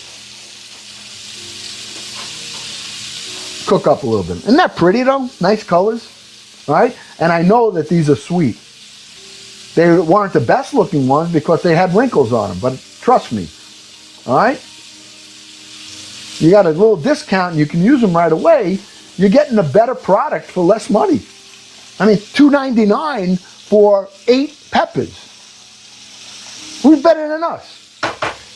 cook up a little bit. Isn't that pretty though? Nice colors. All right? And I know that these are sweet. They weren't the best looking ones because they had wrinkles on them, but trust me. All right? You got a little discount and you can use them right away. You're getting a better product for less money. I mean, $2.99 for 8 peppers. Who's better than us?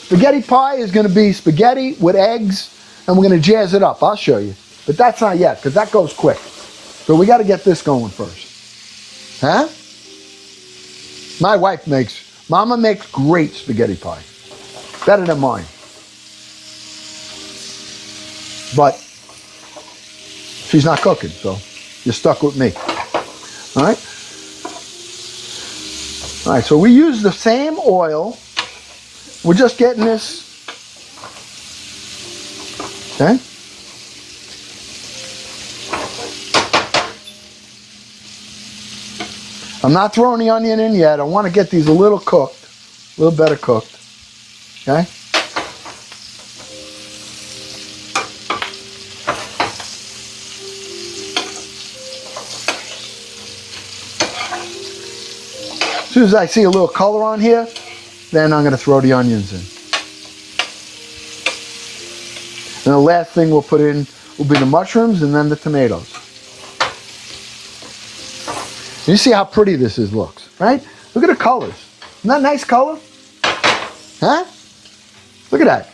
Spaghetti pie is going to be spaghetti with eggs, and we're going to jazz it up. I'll show you. But that's not yet, because that goes quick. So we got to get this going first. Huh? Mama makes great spaghetti pie. Better than mine. But she's not cooking, so you're stuck with me. All right? All right, so we use the same oil. We're just getting this. Okay? I'm not throwing the onion in yet. I want to get these a little cooked, a little better cooked. Okay? As soon as I see a little color on here, then I'm going to throw the onions in. And the last thing we'll put in will be the mushrooms and then the tomatoes. You see how pretty this looks, right? Look at the colors. Isn't that a nice color? Huh? Look at that.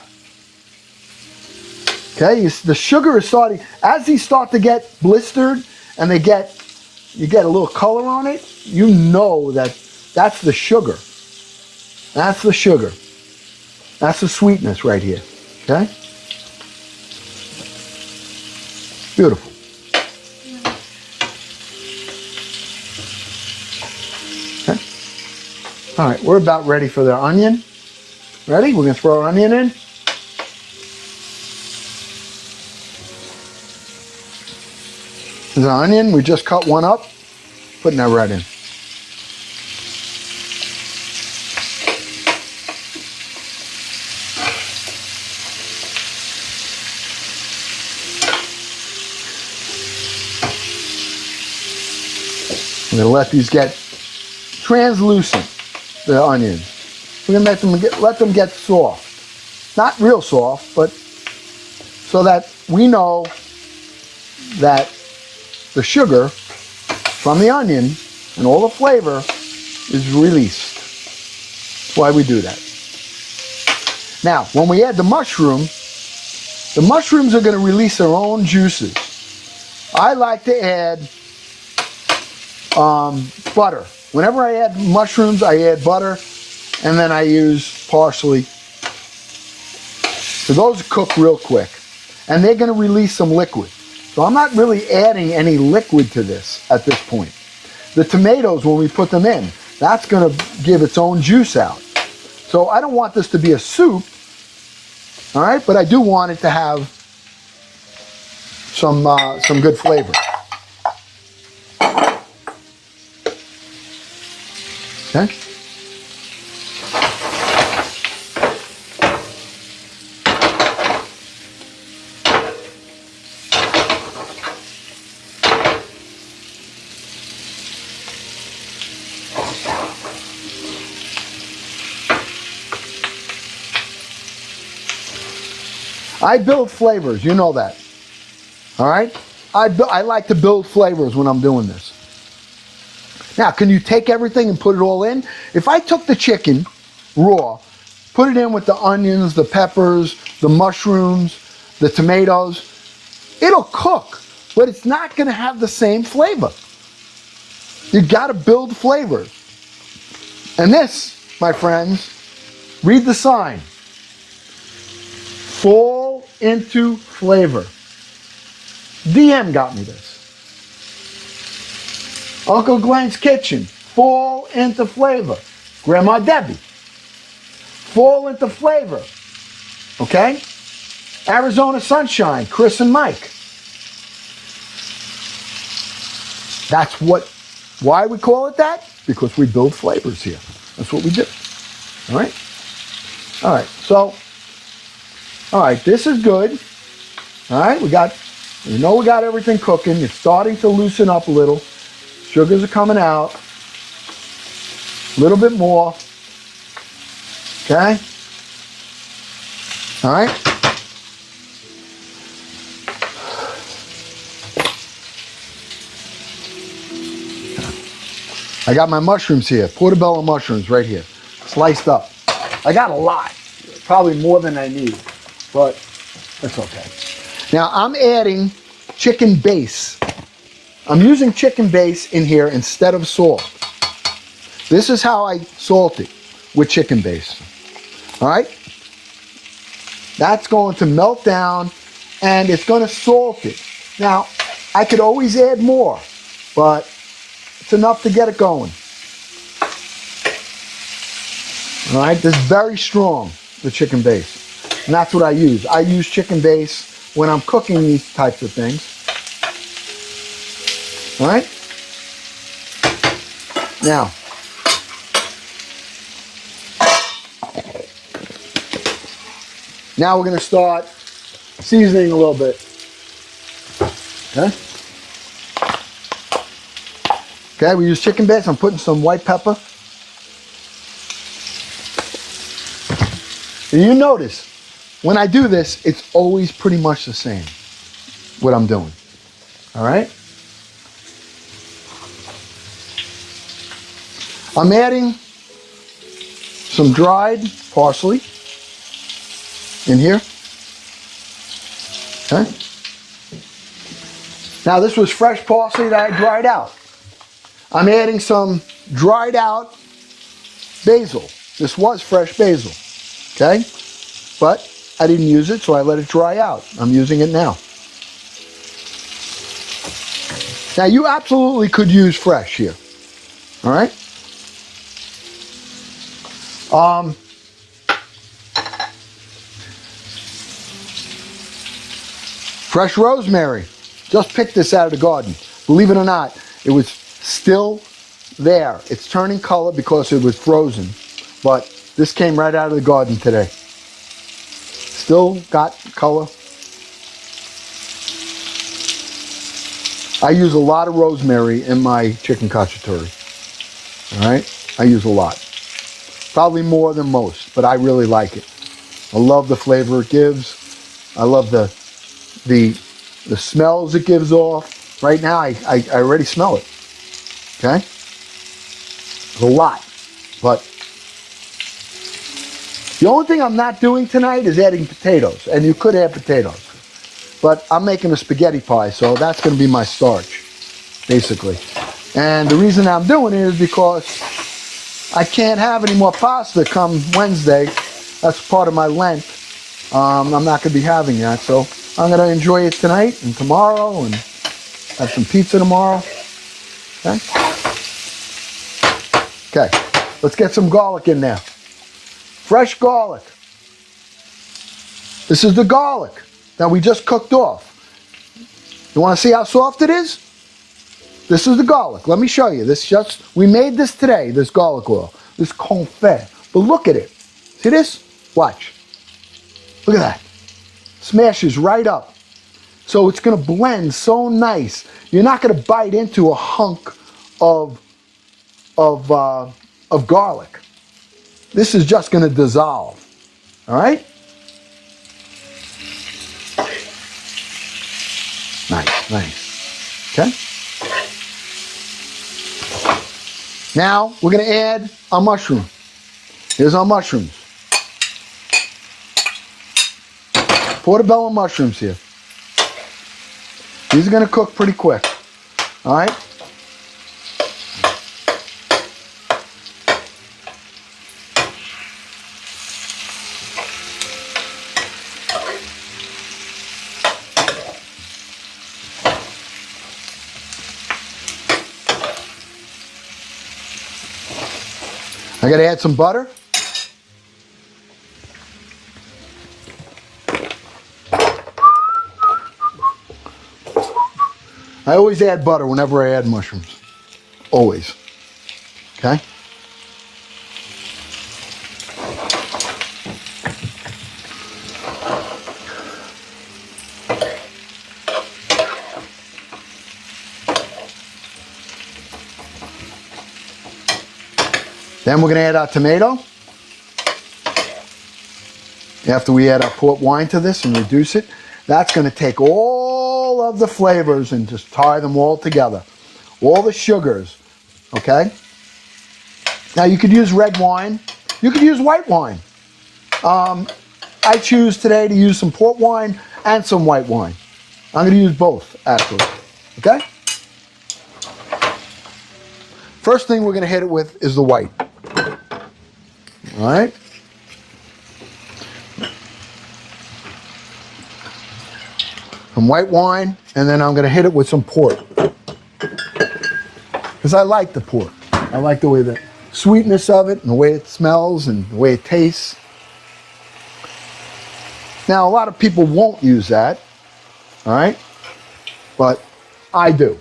Okay, the sugar is starting, as these start to get blistered and you get a little color on it, you know that's the sugar. That's the sugar. That's the sweetness right here. Okay? Beautiful. Okay. All right, we're about ready for the onion. Ready? We're going to throw our onion in. There's an onion. We just cut one up. Putting that right in. We're going to let these get translucent, the onions. We're going to let them get soft. Not real soft, but so that we know that the sugar from the onion and all the flavor is released. That's why we do that. Now, when we add the mushrooms are going to release their own juices. I like to add butter. Whenever I add mushrooms, I add butter, and then I use parsley. So those cook real quick, and they're going to release some liquid. So I'm not really adding any liquid to this at this point. The tomatoes, when we put them in, that's going to give its own juice out. So I don't want this to be a soup, all right? But I do want it to have some good flavor. Okay. I build flavors, you know that. All right? I like to build flavors when I'm doing this. Now, can you take everything and put it all in? If I took the chicken raw, put it in with the onions, the peppers, the mushrooms, the tomatoes, it'll cook, but it's not going to have the same flavor. You got to build flavors. And this, my friends, read the sign. Fall into flavor. DM got me this. Uncle Glenn's Kitchen. Fall into flavor. Grandma Debbie. Fall into flavor. Okay? Arizona Sunshine. Chris and Mike. That's why we call it that? Because we build flavors here. That's what we do. All right? All right. So, all right, this is good. All right, we got everything cooking. It's starting to loosen up a little. Sugars are coming out. A little bit more. Okay? All right? I got my mushrooms here. Portobello mushrooms right here. Sliced up. I got a lot. Probably more than I need. But that's okay. Now I'm adding chicken base. I'm using chicken base in here instead of salt. This is how I salt it, with chicken base. All right? That's going to melt down and it's going to salt it. Now, I could always add more, but it's enough to get it going. All right? This is very strong, the chicken base. And that's what I use. I use chicken base when I'm cooking these types of things. All right? Now, we're going to start seasoning a little bit. Okay? Okay, we use chicken base. I'm putting some white pepper. And you notice, when I do this, it's always pretty much the same, what I'm doing. All right? I'm adding some dried parsley in here. Okay? Now this was fresh parsley that I dried out. I'm adding some dried out basil. This was fresh basil, okay? But I didn't use it, so I let it dry out. I'm using it now. Now you absolutely could use fresh here, all right? Fresh rosemary. Just picked this out of the garden. Believe it or not, it was still there. It's turning color because it was frozen, but this came right out of the garden today. Still got color. I use a lot of rosemary in my chicken cacciatore. All right, I use a lot. Probably more than most, but I really like it. I love the flavor it gives. I love the smells it gives off. Right now, I already smell it. Okay, it's a lot, but the only thing I'm not doing tonight is adding potatoes, and you could add potatoes. But I'm making a spaghetti pie, so that's going to be my starch, basically. And the reason I'm doing it is because I can't have any more pasta come Wednesday. That's part of my Lent. I'm not going to be having that, so I'm going to enjoy it tonight and tomorrow and have some pizza tomorrow. Okay? Okay, let's get some garlic in there. Fresh garlic. This is the garlic that we just cooked off. You want to see how soft it is? This is the garlic. Let me show you. We made this today, this garlic oil, this confit. But look at it. See this? Watch. Look at that. Smashes right up. So it's going to blend so nice. You're not going to bite into a hunk of garlic. This is just going to dissolve. All right? Nice. Okay? Now we're going to add our mushroom. Here's our mushrooms. Portobello mushrooms here. These are going to cook pretty quick. All right? I got to add some butter. I always add butter whenever I add mushrooms. Always. Okay? Then we're going to add our tomato. After we add our port wine to this and reduce it, that's going to take all of the flavors and just tie them all together. All the sugars, okay? Now you could use red wine. You could use white wine. I choose today to use some port wine and some white wine. I'm going to use both, actually, okay? First thing we're going to hit it with is the white. All right? Some white wine, and then I'm going to hit it with some port. Because I like the port. I like the way the sweetness of it and the way it smells and the way it tastes. Now, a lot of people won't use that, all right? But I do.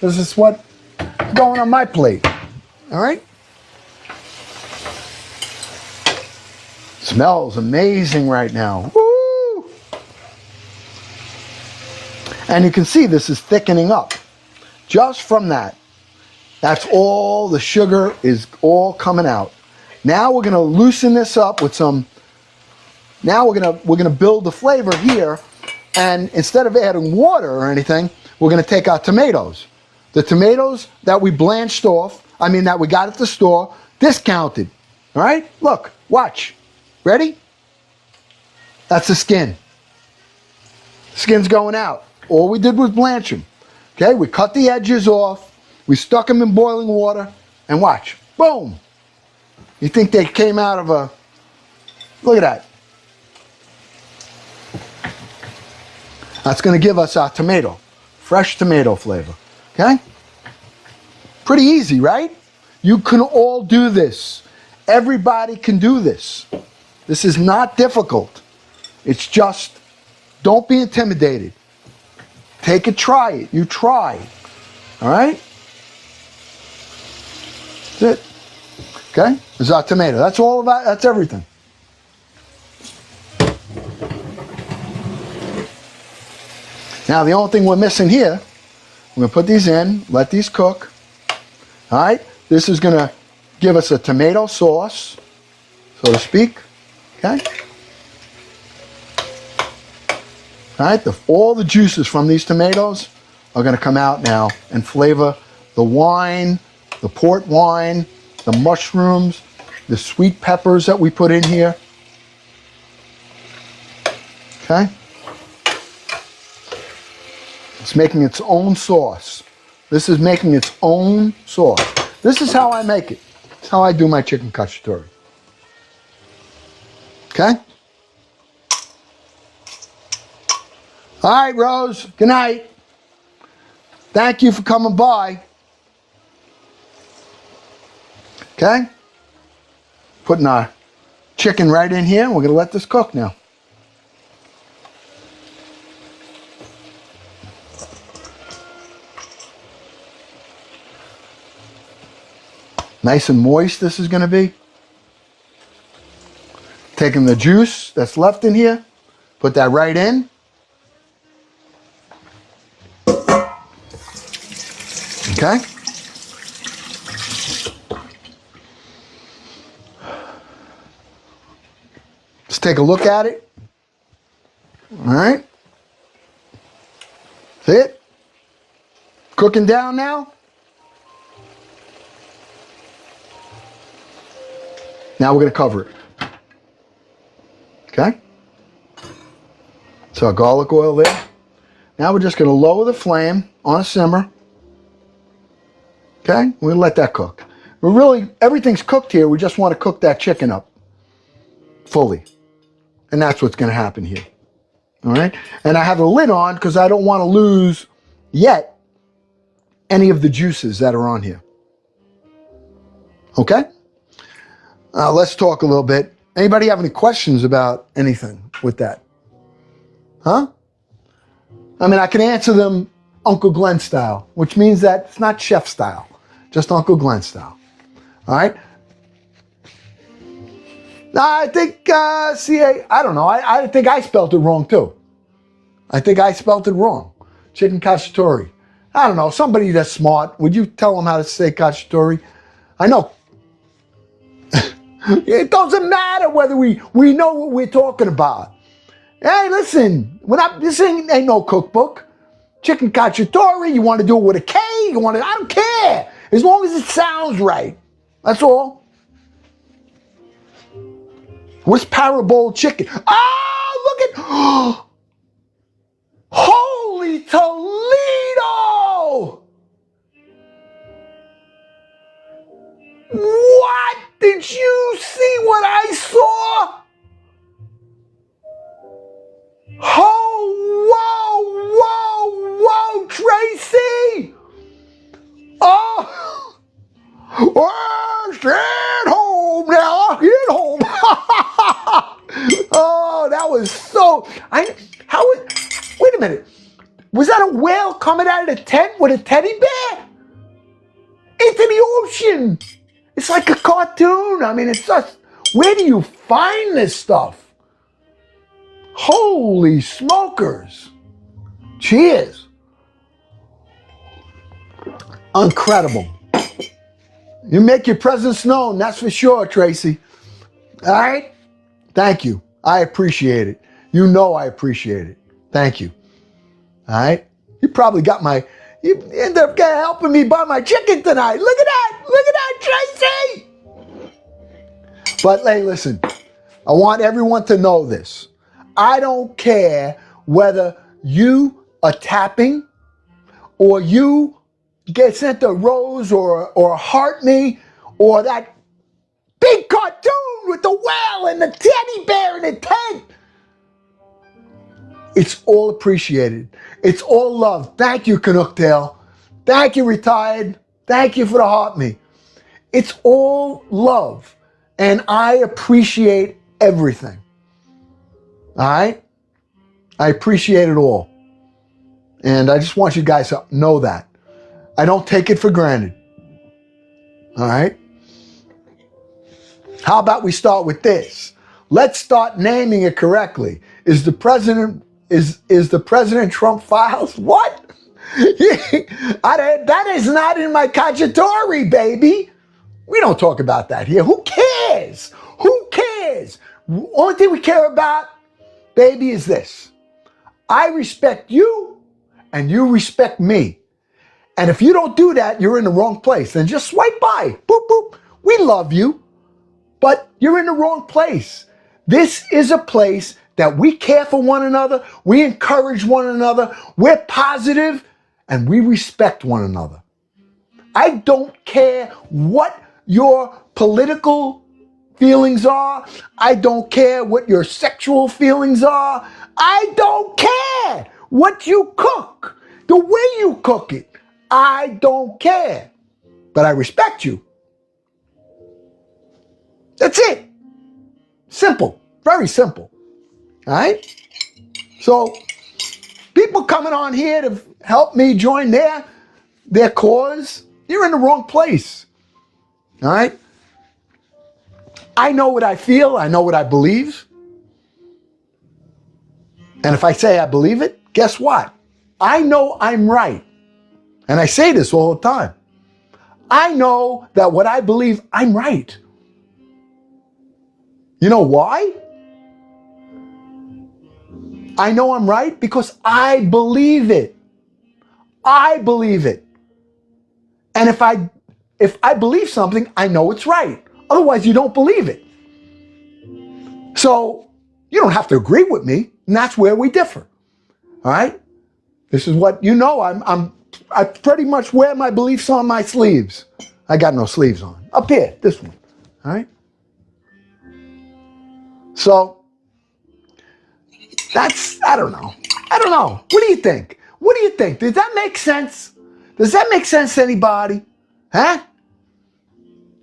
This is what's going on my plate, all right? Smells amazing right now. Woo! And you can see this is thickening up. Just from that. That's all, the sugar is all coming out. Now we're going to loosen this up with some, now we're going to build the flavor here, and instead of adding water or anything, we're going to take our tomatoes. The tomatoes that we blanched off, that we got at the store, discounted. All right? Look, watch. Ready? That's the skin. Skin's going out. All we did was blanch them. Okay, we cut the edges off. We stuck them in boiling water. And watch. Boom. You think they came out of a... Look at that. That's going to give us our tomato. Fresh tomato flavor. Okay? Pretty easy, right? You can all do this. Everybody can do this. This is not difficult. It's just, don't be intimidated. Take it, try it. You try. All right? That's it. Okay? This is our tomato. That's all about, that's everything. Now, the only thing we're missing here, we're going to put these in, let these cook. All right? This is going to give us a tomato sauce, so to speak. Okay? All right? All the juices from these tomatoes are going to come out now and flavor the wine, the port wine, the mushrooms, the sweet peppers that we put in here. Okay? It's making its own sauce. This is making its own sauce. This is how I make it. It's how I do my chicken cacciatore. Okay? All right, Rose. Good night. Thank you for coming by. Okay? Putting our chicken right in here. We're going to let this cook now. Nice and moist this is going to be. Taking the juice that's left in here, put that right in. Okay? Let's take a look at it. All right? See it? Cooking down now. Now we're going to cover it. Okay? So our garlic oil there. Now we're just going to lower the flame on a simmer. Okay? We're going to let that cook. We're really, everything's cooked here. We just want to cook that chicken up fully. And that's what's going to happen here. All right? And I have the lid on because I don't want to lose yet any of the juices that are on here. Okay? Let's talk a little bit. Anybody have any questions about anything with that? Huh? I mean, I can answer them Uncle Glenn style, which means that it's not chef style, just Uncle Glenn style. All right? I think, I don't know. I think I spelled it wrong too. I think I spelled it wrong. Chicken cacciatore. I don't know. Somebody that's smart, would you tell them how to say cacciatore? I know. It doesn't matter whether we know what we're talking about. Hey, listen, this ain't no cookbook. Chicken cacciatore, you want to do it with a K, I don't care. As long as it sounds right. That's all. What's parabole chicken? Oh, look at, holy Toledo! What? Did you see what I saw? Oh, whoa, Tracy! Oh, get home now, get home. Oh, that was so, wait a minute. Was that a whale coming out of the tent with a teddy bear? Into the ocean. It's like a cartoon. I mean, it's just, where do you find this stuff? Holy smokers. Cheers. Incredible. You make your presence known, that's for sure, Tracy. All right? Thank you. I appreciate it. You know I appreciate it. Thank you. All right? You probably got you ended up helping me buy my chicken tonight. Look at that, Tracy! But hey, listen, I want everyone to know this. I don't care whether you a tapping, or you get sent a rose or a heart me, or that big cartoon with the whale and the teddy bear in the tent. It's all appreciated. It's all love. Thank you, Canucktail. Thank you, Retired. Thank you for the heart me. It's all love. And I appreciate everything. All right? I appreciate it all. And I just want you guys to know that. I don't take it for granted. All right? How about we start with this? Let's start naming it correctly. Is the President Trump files? What? That is not in my Cacciatore, baby. We don't talk about that here. Who cares? Who cares? Only thing we care about, baby, is this. I respect you and you respect me. And if you don't do that, you're in the wrong place. Then just swipe by. Boop, boop. We love you, but you're in the wrong place. This is a place that we care for one another. We encourage one another. We're positive and we respect one another. I don't care what your political feelings are. I don't care what your sexual feelings are. I don't care what you cook, the way you cook it. I don't care, but I respect you. That's it. Simple, very simple. All right? So people coming on here to help me join their cause, you're in the wrong place. All right? I know what I feel. I know what I believe. And if I say I believe it, guess what? I know I'm right. And I say this all the time. I know that what I believe, I'm right. You know why? I know I'm right because I believe it. I believe it. And if I believe something, I know it's right. Otherwise, you don't believe it. So you don't have to agree with me, and that's where we differ. All right? This is what you know. I pretty much wear my beliefs on my sleeves. I got no sleeves on. Up here, this one. All right? So that's, I don't know. What do you think? What do you think? Does that make sense? Does that make sense to anybody? Huh?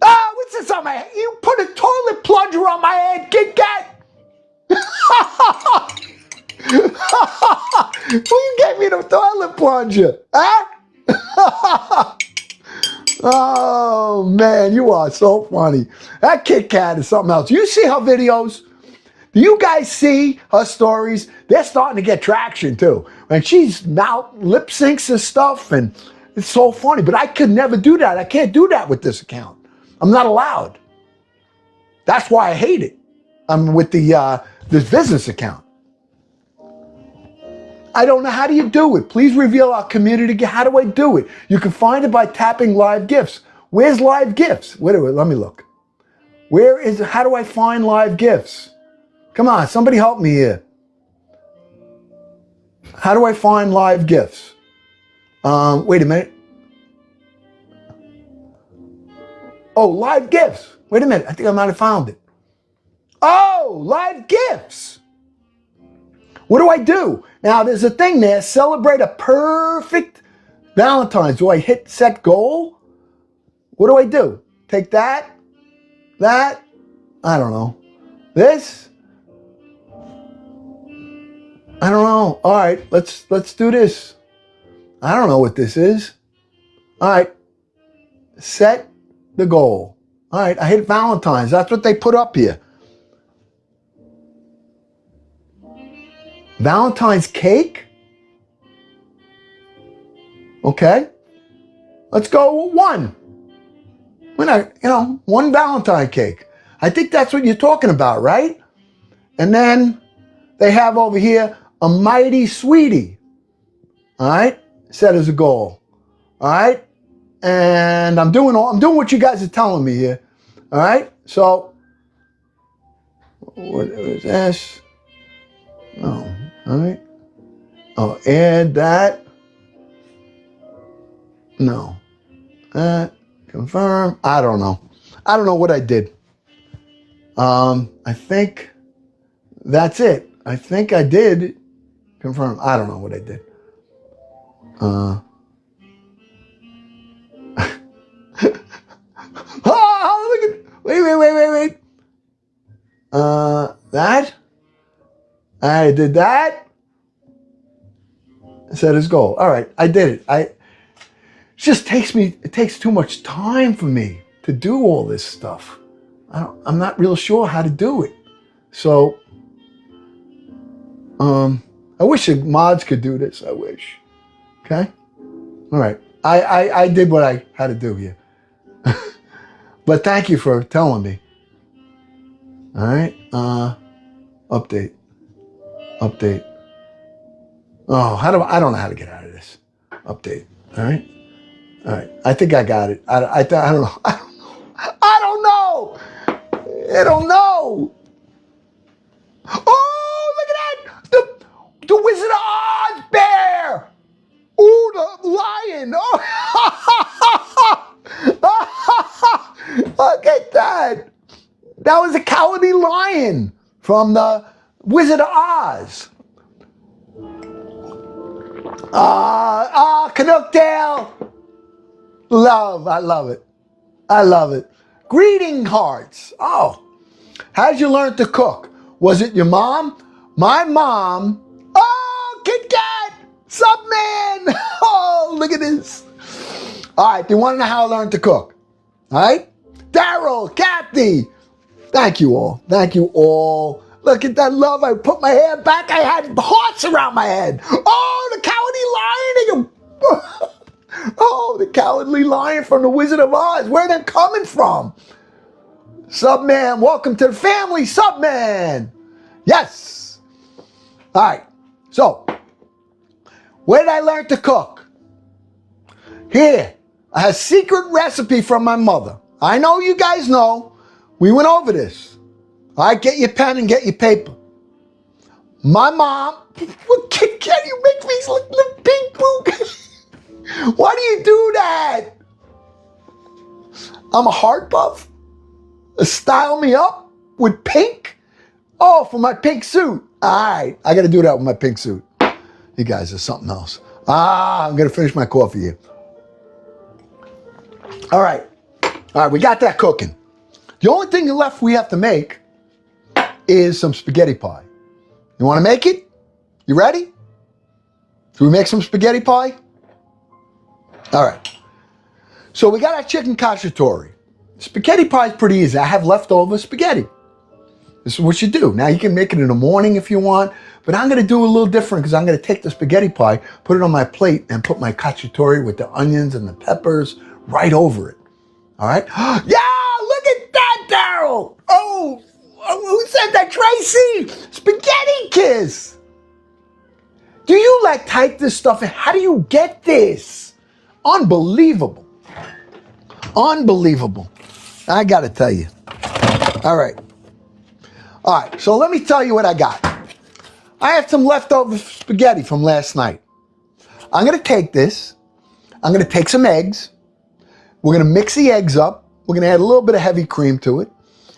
Ah, what's this on my head? You put a toilet plunger on my head, Kit Kat. Who gave me the toilet plunger? Huh? Oh, man, you are so funny. That Kit Kat is something else. You see her videos? Do you guys see her stories? They're starting to get traction, too. And she's now lip syncs and stuff, and it's so funny. But I could never do that. I can't do that with this account. I'm not allowed. That's why I hate it. I'm with this business account. I don't know. How do you do it? Please reveal our community. How do I do it? You can find it by tapping live gifts. Where's live gifts? Wait a minute. Let me look. How do I find live gifts? Come on, somebody help me here. How do I find live gifts? Wait a minute. Oh, live gifts. Wait a minute. I think I might have found it. Oh, live gifts. What do I do? Now, there's a thing there. Celebrate a perfect Valentine's. Do I hit set goal? What do I do? Take that? I don't know. This? I don't know. All right, let's do this. I don't know what this is. All right. Set the goal. All right, I hit Valentine's. That's what they put up here. Valentine's cake? Okay. Let's go with one. One Valentine cake. I think that's what you're talking about, right? And then they have over here a mighty sweetie. All right? Set as a goal. All right? And I'm doing what you guys are telling me here. All right? So what is this? Oh, all right. Oh, add that. No. Confirm. I don't know. I don't know what I did. I think that's it. I think I did confirm. I don't know what I did. Oh, look at, wait. That. I did that. Set his goal. All right, I did it. It just it takes too much time for me to do all this stuff. I'm not real sure how to do it. So, I wish the mods could do this. I wish. Okay. All right. I did what I had to do here. But thank you for telling me. All right. Update. Oh, I don't know how to get out of this. Update. All right. I think I got it. I don't know. I don't know. I don't know. Oh, look at that! The Wizard of Oz bear. Ooh, the lion. Oh. Look at that. That was a cowardly lion from the Wizard of Oz. Canucktail. I love it. I love it. Greeting hearts. Oh, how'd you learn to cook? Was it your mom? My mom. Oh, Kit Kat. Sup, man? Oh, look at this. All right, do you want to know how I learned to cook? All right? Daryl, Kathy. Thank you all. Thank you all. Look at that love. I put my hair back. I had hearts around my head. Oh, the cowardly lion. Oh, the cowardly lion from the Wizard of Oz. Where they're coming from. Subman, welcome to the family, Subman. Yes. All right. So, where did I learn to cook? Here. I have a secret recipe from my mother. I know you guys know. We went over this. All right, get your pen and get your paper. My mom, can you make me look pink, boo? Why do you do that? I'm a heart buff. Style me up with pink? Oh, for my pink suit. All right, I got to do that with my pink suit. You guys are something else. I'm going to finish my coffee here. All right, we got that cooking. The only thing left we have to make is some spaghetti pie. You want to make it? You ready? Should we make some spaghetti pie? All right. So we got our chicken cacciatore. Spaghetti pie is pretty easy. I have leftover spaghetti. This is what you do. Now you can make it in the morning if you want, but I'm going to do a little different because I'm going to take the spaghetti pie, put it on my plate, and put my cacciatore with the onions and the peppers right over it. All right? Yeah, look at that, Daryl. Oh, who said that? Tracy. Spaghetti kiss. Do you type this stuff in? How do you get this? Unbelievable. Unbelievable. I got to tell you. All right. So let me tell you what I got. I have some leftover spaghetti from last night. I'm going to take this. I'm going to take some eggs. We're going to mix the eggs up. We're going to add a little bit of heavy cream to it.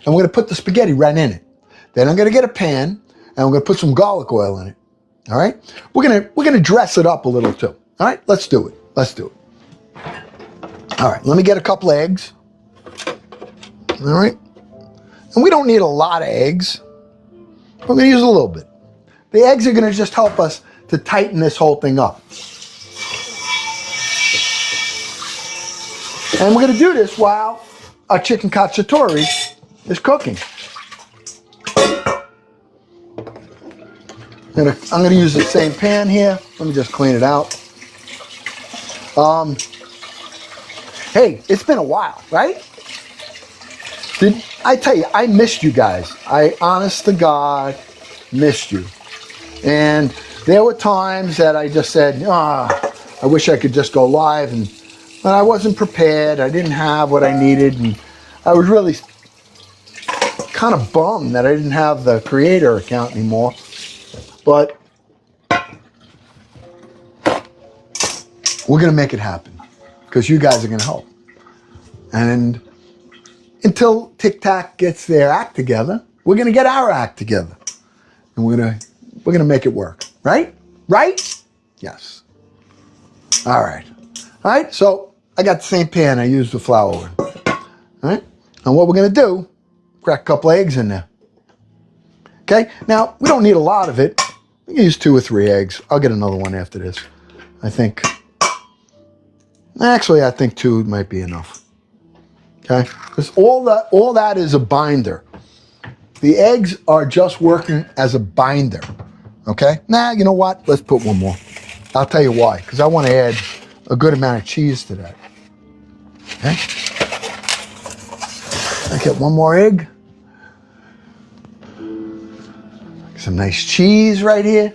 And we're going to put the spaghetti right in it. Then I'm going to get a pan and I'm going to put some garlic oil in it. All right? We're going to dress it up a little too. All right? Let's do it. All right. Let me get a couple of eggs. All right? And we don't need a lot of eggs. We're going to use a little bit. The eggs are going to just help us to tighten this whole thing up. And we're going to do this while our chicken cacciatore is cooking. I'm going to use the same pan here. Let me just clean it out. Hey, it's been a while, right? Did I tell you, I missed you guys. I, honest to God, missed you. And there were times that I just said, I wish I could just go live, but I wasn't prepared. I didn't have what I needed, and I was really kind of bummed that I didn't have the creator account anymore. But we're going to make it happen because you guys are going to help. And until Tic Tac gets their act together, we're going to get our act together. And we're going to make it work. Right? Right? Yes. All right. All right. So I got the same pan I used the flour in. All right. And what we're going to do, crack a couple eggs in there. Okay. Now, we don't need a lot of it. We can use 2 or 3 eggs. I'll get another one after this. I think 2 might be enough. Okay. Because all that is a binder. The eggs are just working as a binder. Okay. Nah, you know what? Let's put one more. I'll tell you why. Because I want to add a good amount of cheese to that. Okay. I get one more egg. Some nice cheese right here.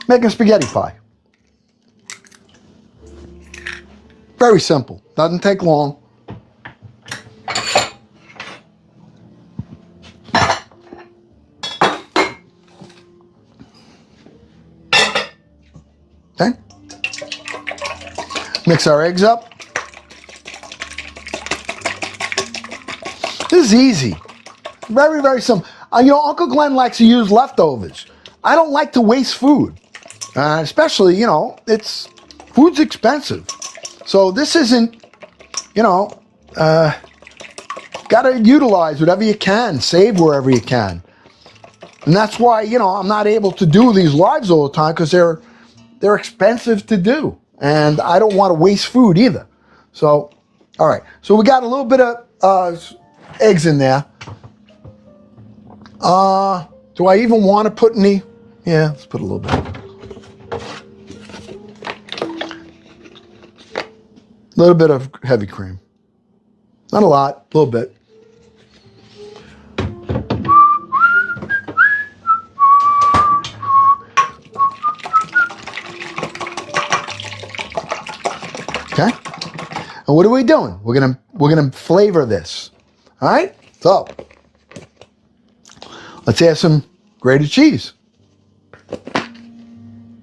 Making spaghetti pie. Very simple. Doesn't take long. Okay. Mix our eggs up. This is easy. Very, very simple. Uncle Glenn likes to use leftovers. I don't like to waste food. Especially, food's expensive. So this isn't, got to utilize whatever you can, save wherever you can. And that's why, I'm not able to do these lives all the time because they're expensive to do. And I don't want to waste food either. So, all right. So we got a little bit of eggs in there. Do I even want to put any? Yeah, let's put a little bit. A little bit of heavy cream. Not a lot, a little bit. Okay. And what are we doing? We're gonna flavor this. All right. So let's add some grated cheese.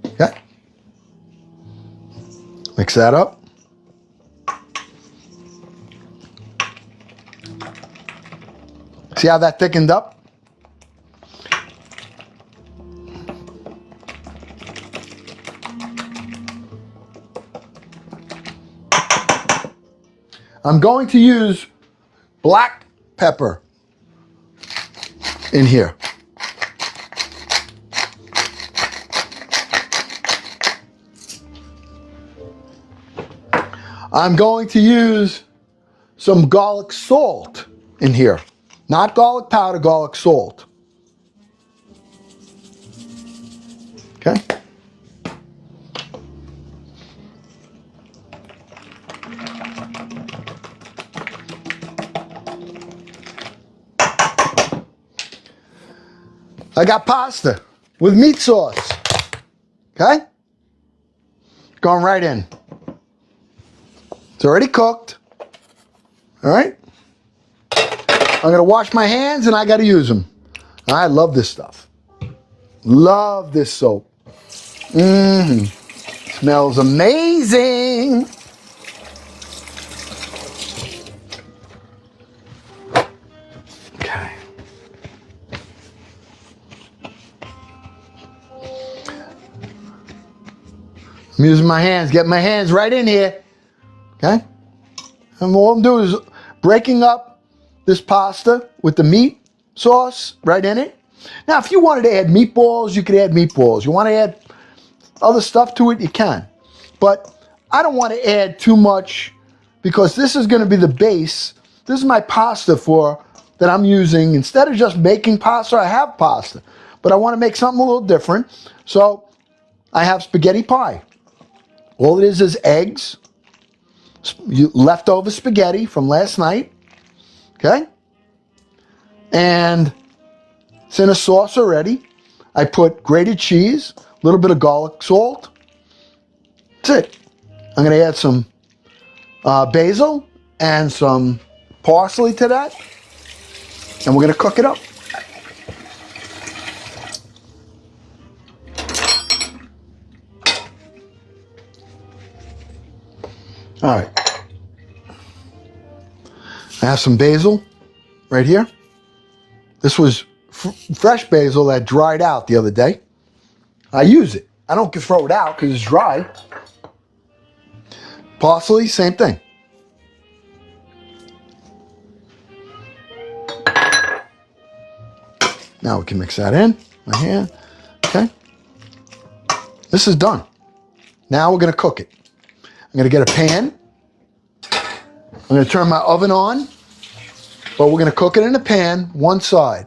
Okay. Mix that up. See how that thickened up? I'm going to use black pepper in here. I'm going to use some garlic salt in here. Not garlic powder, garlic salt. Okay? I got pasta with meat sauce. Okay? Going right in. It's already cooked. All right? I'm going to wash my hands and I got to use them. I love this stuff. Love this soap. Smells amazing. Okay. I'm using my hands. Get my hands right in here. Okay? And all I'm doing is breaking up this pasta with the meat sauce right in it. Now, if you wanted to add meatballs, you could add meatballs. You want to add other stuff to it, you can. But I don't want to add too much because this is going to be the base. This is my pasta that I'm using. Instead of just making pasta, I have pasta. But I want to make something a little different. So I have spaghetti pie. All it is eggs, leftover spaghetti from last night. Okay? And it's in a sauce already. I put grated cheese, a little bit of garlic salt. That's it. I'm going to add some basil and some parsley to that. And we're going to cook it up. have some basil right here. This was fresh basil that dried out the other day. I use it. I don't throw it out because it's dry. Parsley, same thing. Now we can mix that in right here. Okay. This is done. Now we're going to cook it. I'm going to get a pan. I'm going to turn my oven on, but we're going to cook it in a pan, one side.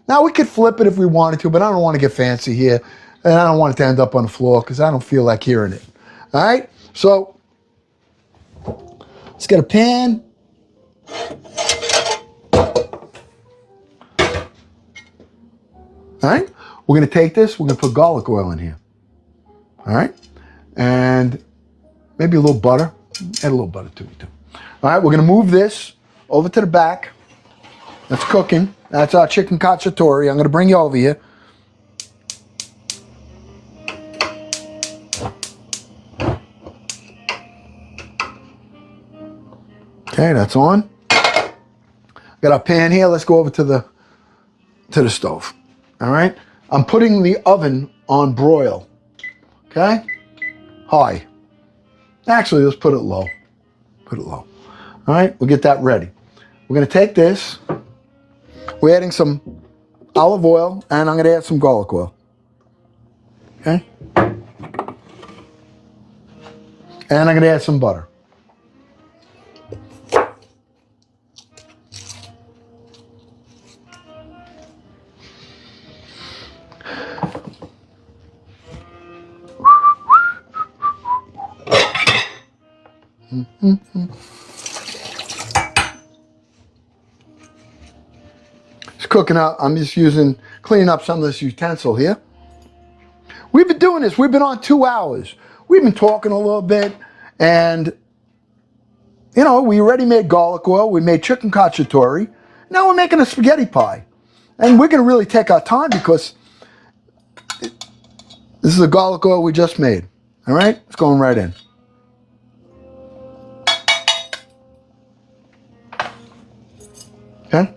Now we could flip it if we wanted to, but I don't want to get fancy here, and I don't want it to end up on the floor because I don't feel like hearing it. All right? So let's get a pan. All right? We're going to take this. We're going to put garlic oil in here. All right? And maybe a little butter. Add a little butter to it, too. All right, we're going to move this over to the back. That's cooking. That's our chicken cacciatore. I'm going to bring you over here. Okay, that's on. Got our pan here. Let's go over to the stove. All right? I'm putting the oven on broil. Okay? High. Actually, let's put it low. Put it low. All right, we'll get that ready. We're going to take this. We're adding some olive oil, and I'm going to add some garlic oil. Okay? And I'm going to add some butter. It's cooking up. I'm just cleaning up some of this utensil here. We've been doing this. We've been on 2 hours. We've been talking a little bit, and we already made garlic oil. We made chicken cacciatore. Now we're making a spaghetti pie, and we're going to really take our time because this is the garlic oil we just made. All right, it's going right in. Okay.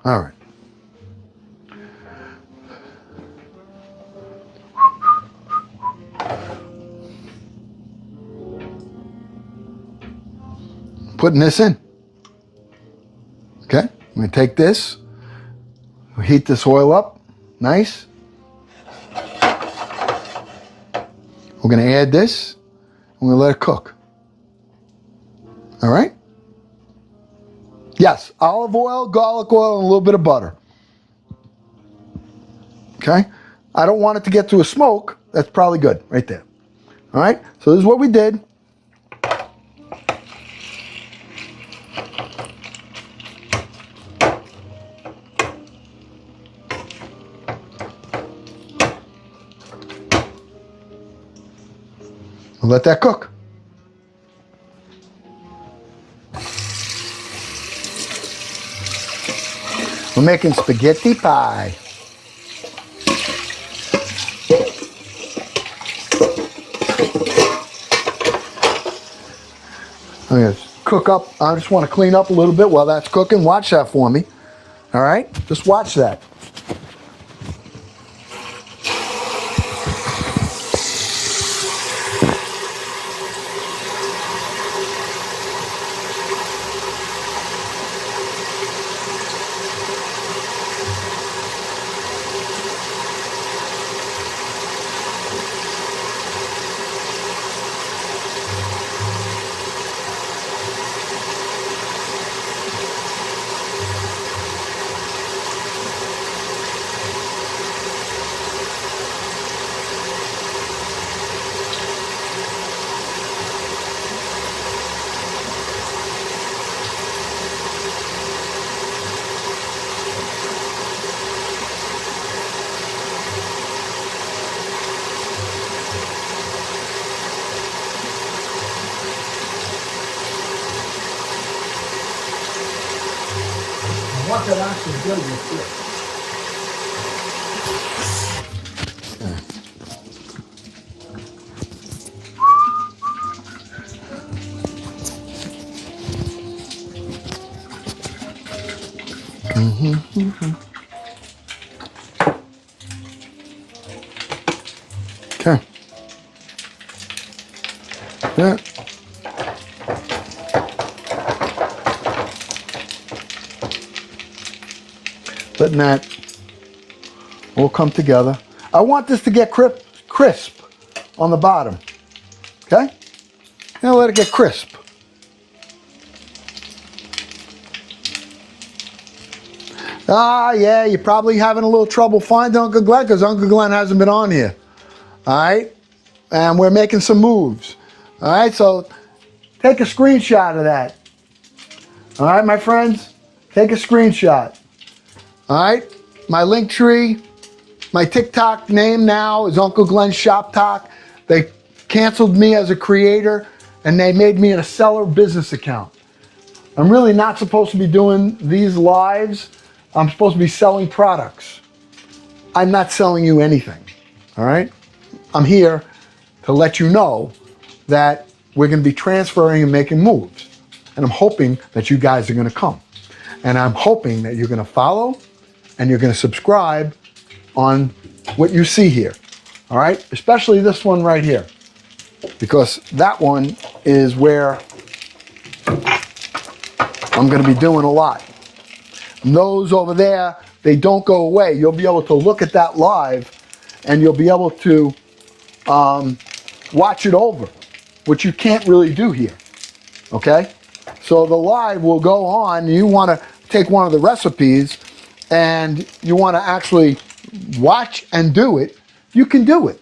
All right. Putting this in. Okay. I'm going to take this. We'll heat this oil up. Nice. We're going to add this. I'm going to let it cook. All right. Yes, olive oil, garlic oil, and a little bit of butter. Okay? I don't want it to get to a smoke. That's probably good right there. All right? So this is what we did. We'll let that cook. We're making spaghetti pie. I'm going to cook up. I just want to clean up a little bit while that's cooking. Watch that for me. All right? Just watch that. it actually good with this. Okay. Yeah. Letting that all come together. I want this to get crisp on the bottom. Okay? Now let it get crisp. Ah, yeah, you're probably having a little trouble finding Uncle Glenn because Uncle Glenn hasn't been on here. All right? And we're making some moves. All right? So take a screenshot of that. All right, my friends? Take a screenshot. All right? My link tree, my TikTok name now is Uncle Glenn Shop Talk. They canceled me as a creator and they made me a seller business account. I'm really not supposed to be doing these lives. I'm supposed to be selling products. I'm not selling you anything. All right? I'm here to let you know that we're going to be transferring and making moves. And I'm hoping that you guys are going to come. And I'm hoping that you're going to follow and you're going to subscribe on what you see here. All right? Especially this one right here. Because that one is where I'm going to be doing a lot. And those over there, they don't go away. You'll be able to look at that live and you'll be able to watch it over, which you can't really do here. Okay? So the live will go on. You want to take one of the recipes and you want to actually watch and do it, you can do it.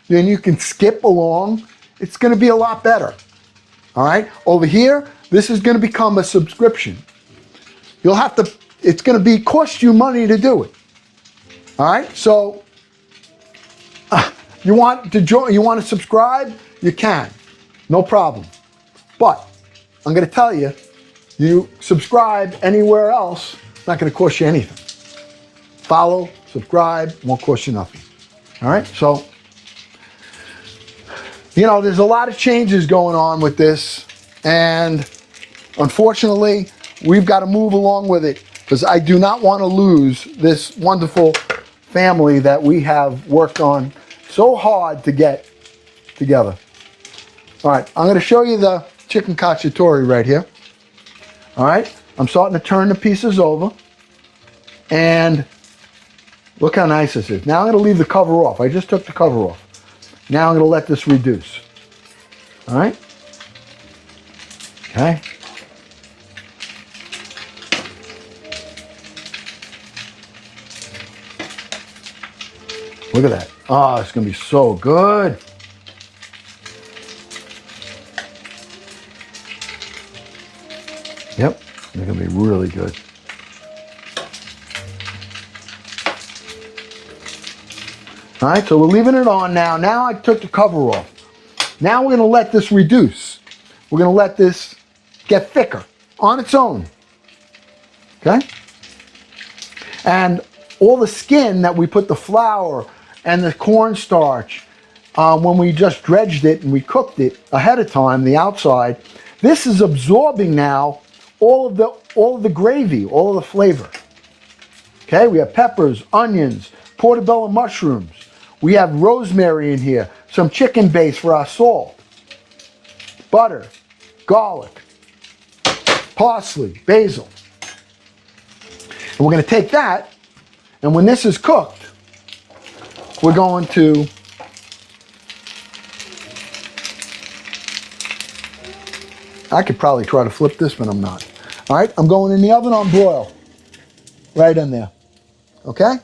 Then you can skip along. It's going to be a lot better. All right? Over here, this is going to become a subscription. You'll have to, it's going to be cost you money to do it. All right? So you want to join, you want to subscribe? You can. No problem. But I'm going to tell you, you subscribe anywhere else, it's not going to cost you anything. Follow, subscribe, won't cost you nothing. All right? So, you know, there's a lot of changes going on with this, and unfortunately, we've got to move along with it because I do not want to lose this wonderful family that we have worked on so hard to get together. All right, I'm going to show you the chicken cacciatore right here. All right, I'm starting to turn the pieces over, and look how nice this is. Now I'm going to leave the cover off. I just took the cover off. Now I'm going to let this reduce. All right? Okay. Look at that. Oh, it's going to be so good. Yep, they're going to be really good. All right, so we're leaving it on now. Now I took the cover off. Now we're going to let this reduce. We're going to let this get thicker on its own. Okay? And all the skin that we put the flour and the cornstarch, when we just dredged it and we cooked it ahead of time, the outside, this is absorbing now all of the gravy, all of the flavor. Okay, we have peppers, onions, portobello mushrooms. We have rosemary in here, some chicken base for our salt, butter, garlic, parsley, basil. And we're going to take that, and when this is cooked, we're going to I could probably try to flip this, but I'm not. All right, I'm going in the oven on broil. Right in there. Okay?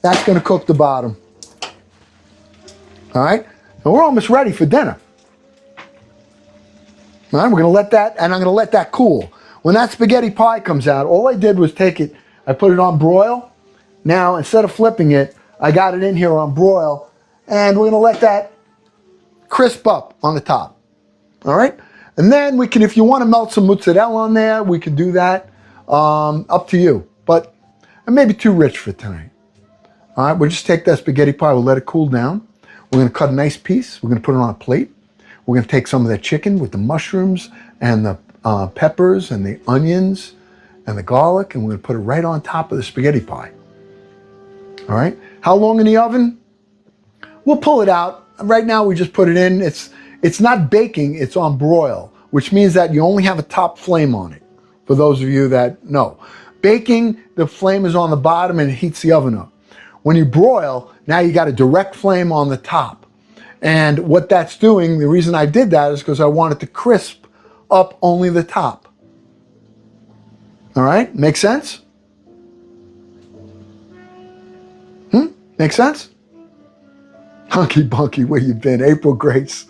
That's going to cook the bottom. All right? And we're almost ready for dinner. All right, we're going to let that, and I'm going to let that cool. When that spaghetti pie comes out, all I did was take it, I put it on broil. Now, instead of flipping it, I got it in here on broil, and we're going to let that crisp up on the top. All right? And then we can, if you want to melt some mozzarella on there, we can do that. Up to you. But and maybe too rich for tonight. All right, we'll just take that spaghetti pie, we'll let it cool down. We're gonna cut a nice piece, we're gonna put it on a plate. We're gonna take some of that chicken with the mushrooms and the peppers and the onions and the garlic, and we're gonna put it right on top of the spaghetti pie. All right, how long in the oven? We'll pull it out. Right now we just put it in. It's not baking, it's on broil, which means that you only have a top flame on it, for those of you that know. Baking, the flame is on the bottom and it heats the oven up. When you broil, now you got a direct flame on the top. And what that's doing, the reason I did that is because I wanted to crisp up only the top. All right, make sense? Make sense? Hunky Bunky, where you been? April Grace.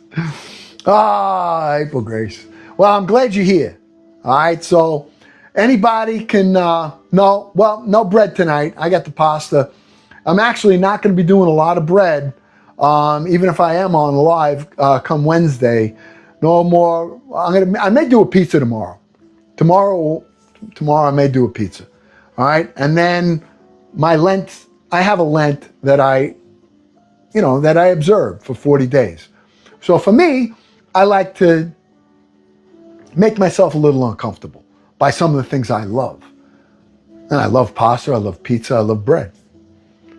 April Grace. Well, I'm glad you're here. All right, so anybody can, no bread tonight. I got the pasta. I'm actually not going to be doing a lot of bread, even if I am on live come Wednesday. No more. I may do a pizza tomorrow. Tomorrow I may do a pizza. All right, and then my Lent. I have a Lent that I observe for 40 days. So for me, I like to make myself a little uncomfortable by some of the things I love. And I love pasta, I love pizza, I love bread.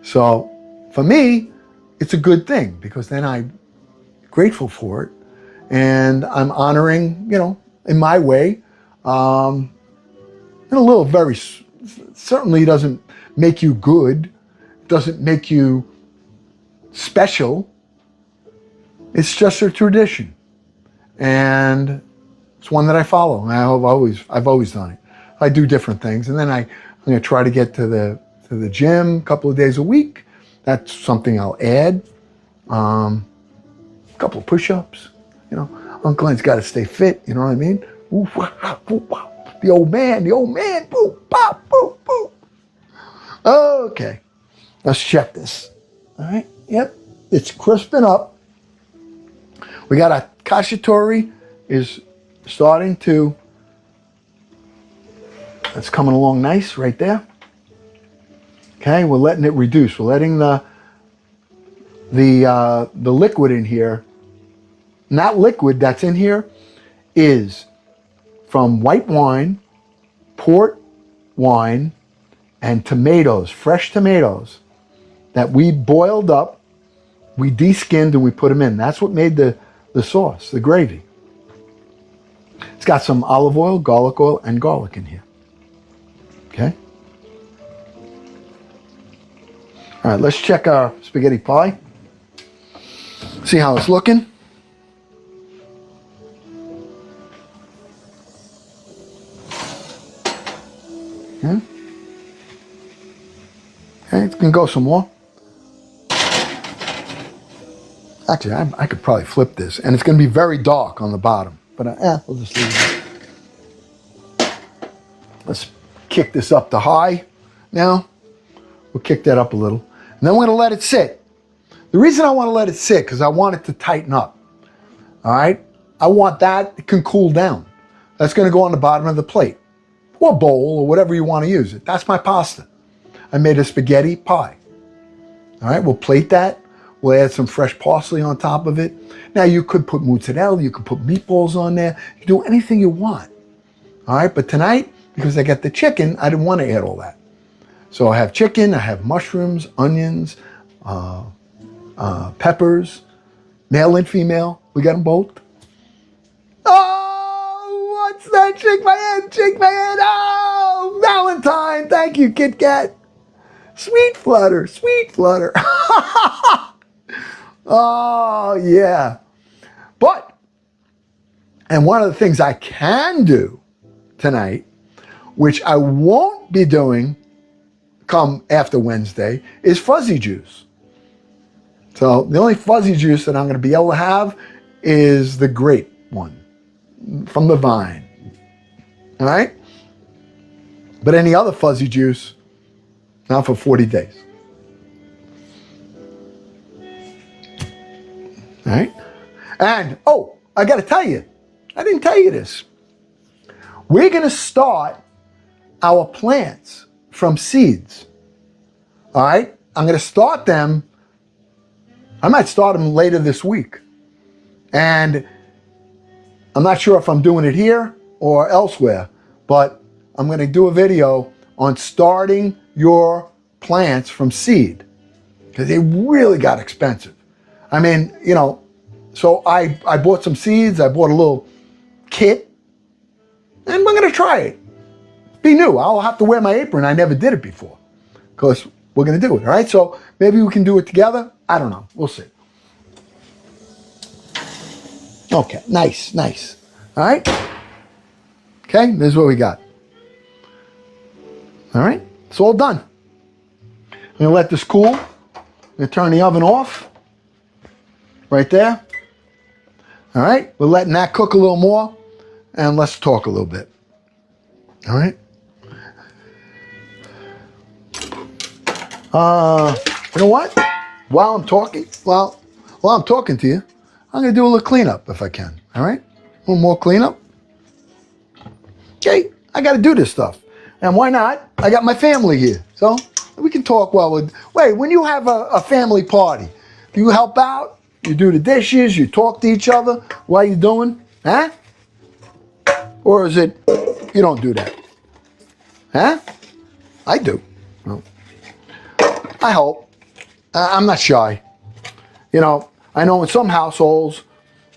So for me, it's a good thing because then I'm grateful for it and I'm honoring, in my way. And a little very, certainly doesn't make you good, doesn't make you special. It's just a tradition. And it's one that I follow. And I've always done it. I do different things. And then I'm going to try to get to the gym a couple of days a week. That's something I'll add. A couple of push-ups. Uncle Glenn's got to stay fit. You know what I mean? Ooh, wah, ooh, wah. The old man. Boop, pop, boop, boop. Okay. Let's check this. All right. Yep. It's crisping up. We got a Cacciatore is starting to, it's coming along nice right there. Okay, we're letting it reduce. We're letting the liquid in here. And that liquid that's in here is from white wine, port wine, and tomatoes, fresh tomatoes that we boiled up, we de-skinned and we put them in. That's what made the sauce, the gravy. It's got some olive oil, and garlic in here. Okay? All right, let's check our spaghetti pie. See how it's looking. Okay, it can go some more. Actually, I could probably flip this, and it's going to be very dark on the bottom. But we'll just leave it. Let's kick this up to high now. We'll kick that up a little. And then we're going to let it sit. The reason I want to let it sit, because I want it to tighten up. All right? I want that, it can cool down. That's going to go on the bottom of the plate. Or bowl, or whatever you want to use it. That's my pasta. I made a spaghetti pie. All right, we'll plate that. We'll add some fresh parsley on top of it. Now you could put mozzarella, you could put meatballs on there. You can do anything you want. All right, but tonight, because I got the chicken, I didn't want to add all that. So I have chicken, I have mushrooms, onions, peppers, male and female. We got them both. Oh, what's that? Shake my head, shake my head. Oh, Valentine. Thank you, Kit Kat. Sweet Flutter, Sweet Flutter. Oh, yeah. But, and one of the things I can do tonight, which I won't be doing come after Wednesday, is fuzzy juice. So the only fuzzy juice that I'm going to be able to have is the grape one from the vine. All right? But any other fuzzy juice, not for 40 days. All right? And, I got to tell you, I didn't tell you this. We're going to start our plants from seeds. All right? I'm going to start them. I might start them later this week. And I'm not sure if I'm doing it here or elsewhere, but I'm going to do a video on starting your plants from seed because they really got expensive. I mean, you know, so I bought some seeds. I bought a little kit, and we're going to try it. Be new. I'll have to wear my apron. I never did it before because we're going to do it. All right. So maybe we can do it together. I don't know. We'll see. Okay. Nice. Nice. All right. Okay. This is what we got. All right. It's all done. I'm going to let this cool. I'm going to turn the oven off. Right there. All right. We're letting that cook a little more. And let's talk a little bit. All right. You know what? While I'm talking to you, I'm going to do a little cleanup if I can. All right? A little more cleanup. Okay, I got to do this stuff. And why not? I got my family here. So we can talk while we're... Wait, when you have a family party, do you help out? You do the dishes? You talk to each other? What are you doing? Huh? Or is it you don't do that? Huh? I do. Well, I hope. I'm not shy. You know, I know in some households,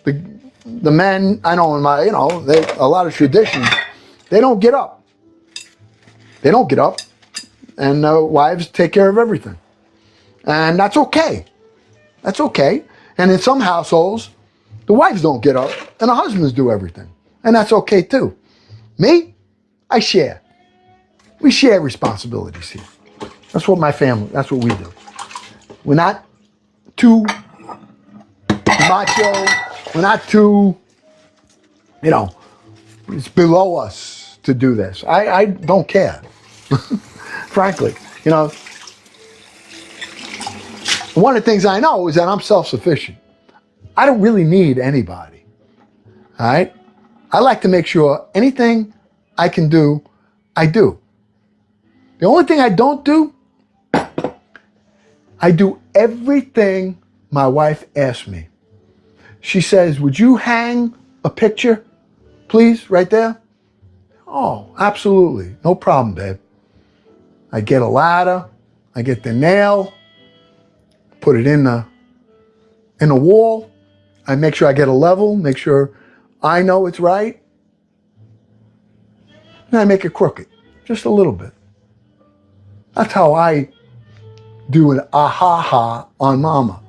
the men, I know in my, you know, a lot of traditions, they don't get up. They don't get up. And wives take care of everything. And that's okay. That's okay. And in some households, the wives don't get up and the husbands do everything. And that's okay too. Me, I share. We share responsibilities here. That's what my family, that's what we do. We're not too macho. We're not too, you know, it's below us to do this. I don't care. Frankly, you know, one of the things I know is that I'm self-sufficient. I don't really need anybody. All right? I like to make sure anything I can do, I do. The only thing I don't do, I do everything my wife asks me. She says, would you hang a picture, please, right there? Oh, absolutely. No problem, babe. I get a ladder, I get the nail, put it in the wall. I make sure I get a level, make sure I know it's right. And I make it crooked, just a little bit. That's how I do an ah-ha-ha on Mama.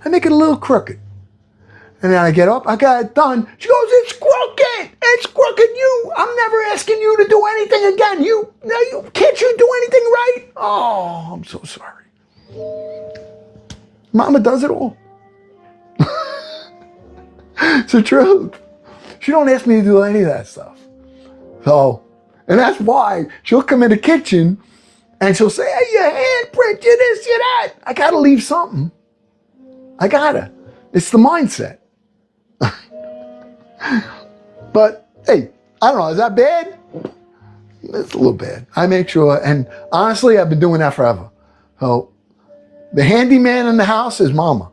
I make it a little crooked. And then I get up, I got it done. She goes, it's crooked! It's crooked! I'm never asking you to do anything again. Can't you do anything right? Oh, I'm so sorry. Mama does it all. It's the truth. She don't ask me to do any of that stuff. So, and that's why she'll come in the kitchen and she'll say, hey, your handprint, you this, you that. I gotta leave something. I gotta. It's the mindset. But, hey, I don't know, is that bad? It's a little bad. I make sure, and honestly, I've been doing that forever. So, the handyman in the house is Mama,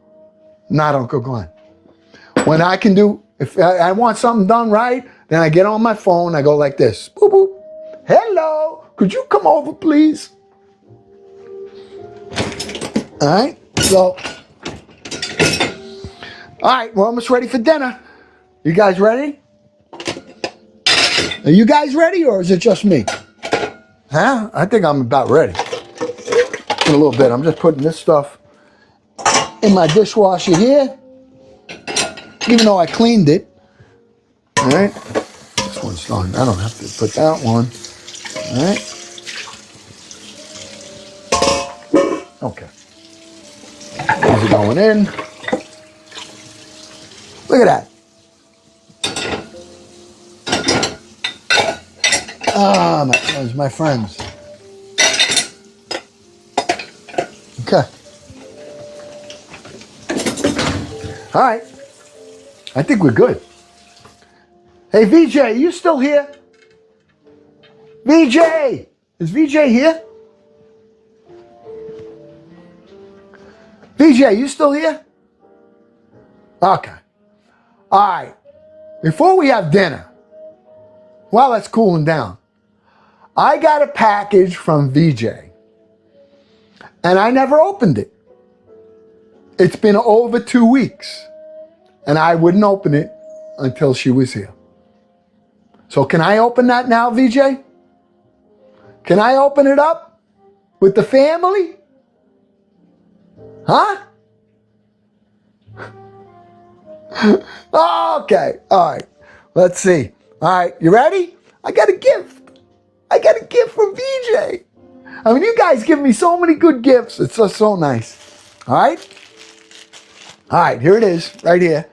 not Uncle Glenn. When I can do, if I want something done right, then I get on my phone, I go like this, boop, boop. Hello, could you come over, please? All right, so, all right, we're almost ready for dinner. You guys ready? Are you guys ready, or is it just me? Huh? I think I'm about ready. In a little bit, I'm just putting this stuff in my dishwasher here, even though I cleaned it. All right, this one's done. I don't have to put that one. All right. Okay. These are going in. Look at that. Ah, those are my friends. Okay. All right. I think we're good. Hey, VJ, you still here? VJ! Is VJ here? VJ, you still here? Okay. All right. Before we have dinner, while that's cooling down, I got a package from VJ, and I never opened it. It's been over 2 weeks, and I wouldn't open it until she was here. So can I open that now, VJ? Can I open it up with the family? Huh? Okay, all right. Let's see. All right, you ready? I got a gift. I got a gift from VJ. I mean, you guys give me so many good gifts. It's just so nice. All right? All right, here it is, right here.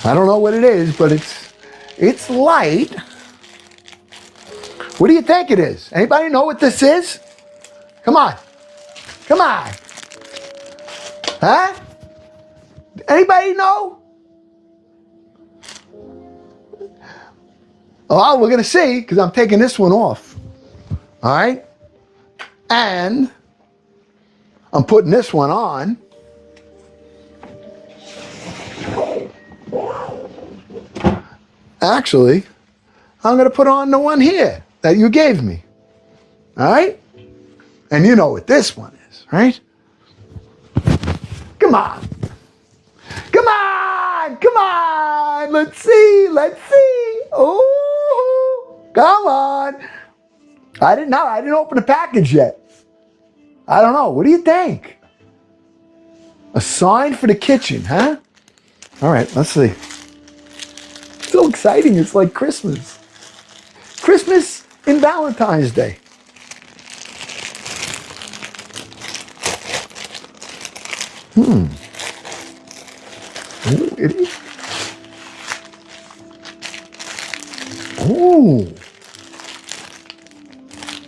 I don't know what it is, but it's light. What do you think it is? Anybody know what this is? Come on. Come on. Huh? Anybody know? Oh, we're going to see, because I'm taking this one off. All right? And I'm putting this one on. Actually, I'm going to put on the one here that you gave me. All right? And you know what this one is, right? Come on. Come on. Come on. Let's see. Let's see. Oh, come on. I didn't know. I didn't open the package yet. I don't know. What do you think? A sign for the kitchen, huh? All right, let's see. So exciting. It's like Christmas. Christmas and Valentine's Day. Ooh, it is. Oh.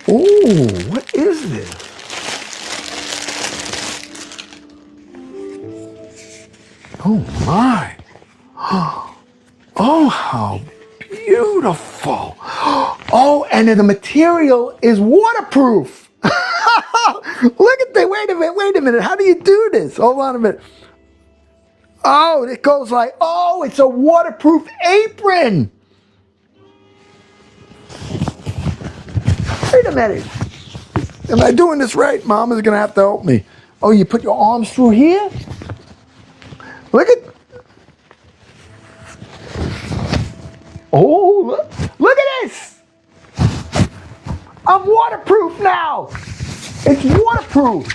Oh, what is this? Oh my. Oh, how beautiful. Oh, and the material is waterproof. Look at that. Wait a minute. How do you do this? Hold on a minute. Oh, it goes like, oh, it's a waterproof apron. Wait a minute. Am I doing this right? Mama's going to have to help me. Oh, you put your arms through here? Look at... Oh, look at this. I'm waterproof now. It's waterproof.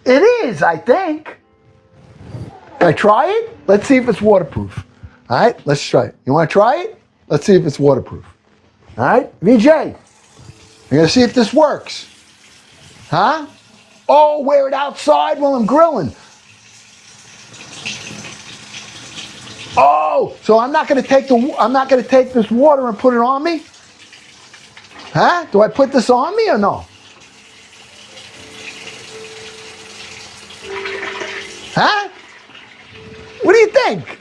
It is, I think. Can I try it? Let's see if it's waterproof. All right, let's try it. You want to try it? Let's see if it's waterproof. All right, VJ, I'm going to see if this works. Huh? Oh, wear it outside while I'm grilling. Oh, so I'm not going to take this water and put it on me? Huh? Do I put this on me or no? Huh? What do you think?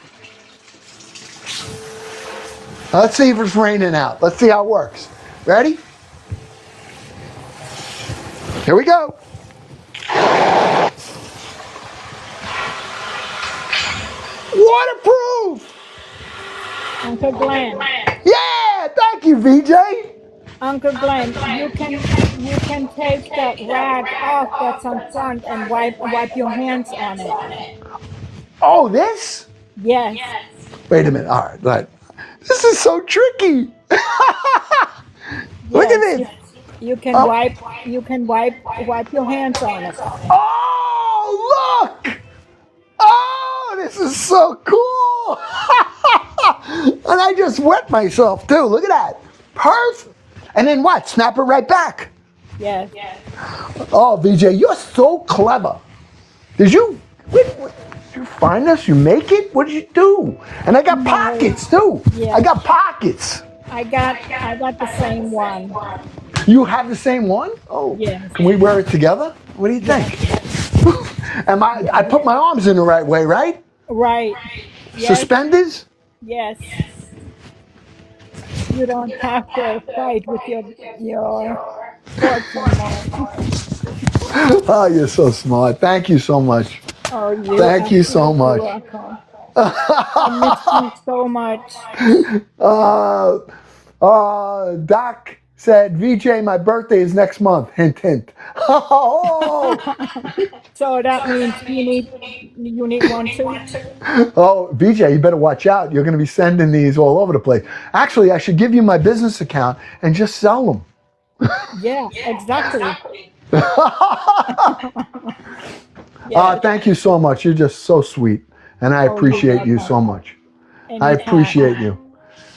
Let's see if it's raining out. Let's see how it works. Ready? Here we go. Waterproof! Uncle Glenn. Yeah, thank you, VJ. Uncle Glenn, you can take that rag off that's on front and wipe your hands on it. Oh, this? Yes. Wait a minute. All right. This is so tricky. Look at this. You can wipe your hands on it. Oh, look! Oh, this is so cool! And I just wet myself too. Look at that. Perfect. And then what? Snap it right back. Yes. Oh, VJ, you're so clever. Did you find this? You make it? What did you do? And I got pockets too. Yeah. I got pockets. I got the same one. You have the same one? Oh. Yes. Can we wear it together? What do you think? I put my arms in the right way, right? Right. Yes. Suspenders? Yes. You don't have to fight with your forks anymore. Oh, you're so smart. Thank you so much. Oh, you're Thank you so absolutely much. welcome. I missed you so much. Uh, Doc said, VJ, my birthday is next month. Hint, hint. Oh, So that means you need one too? oh, VJ, you better watch out. You're going to be sending these all over the place. Actually, I should give you my business account and just sell them. Yeah, exactly. Yes. Thank you so much. You're just so sweet. And I Oh, you're appreciate you welcome. so much. I Anytime. appreciate you.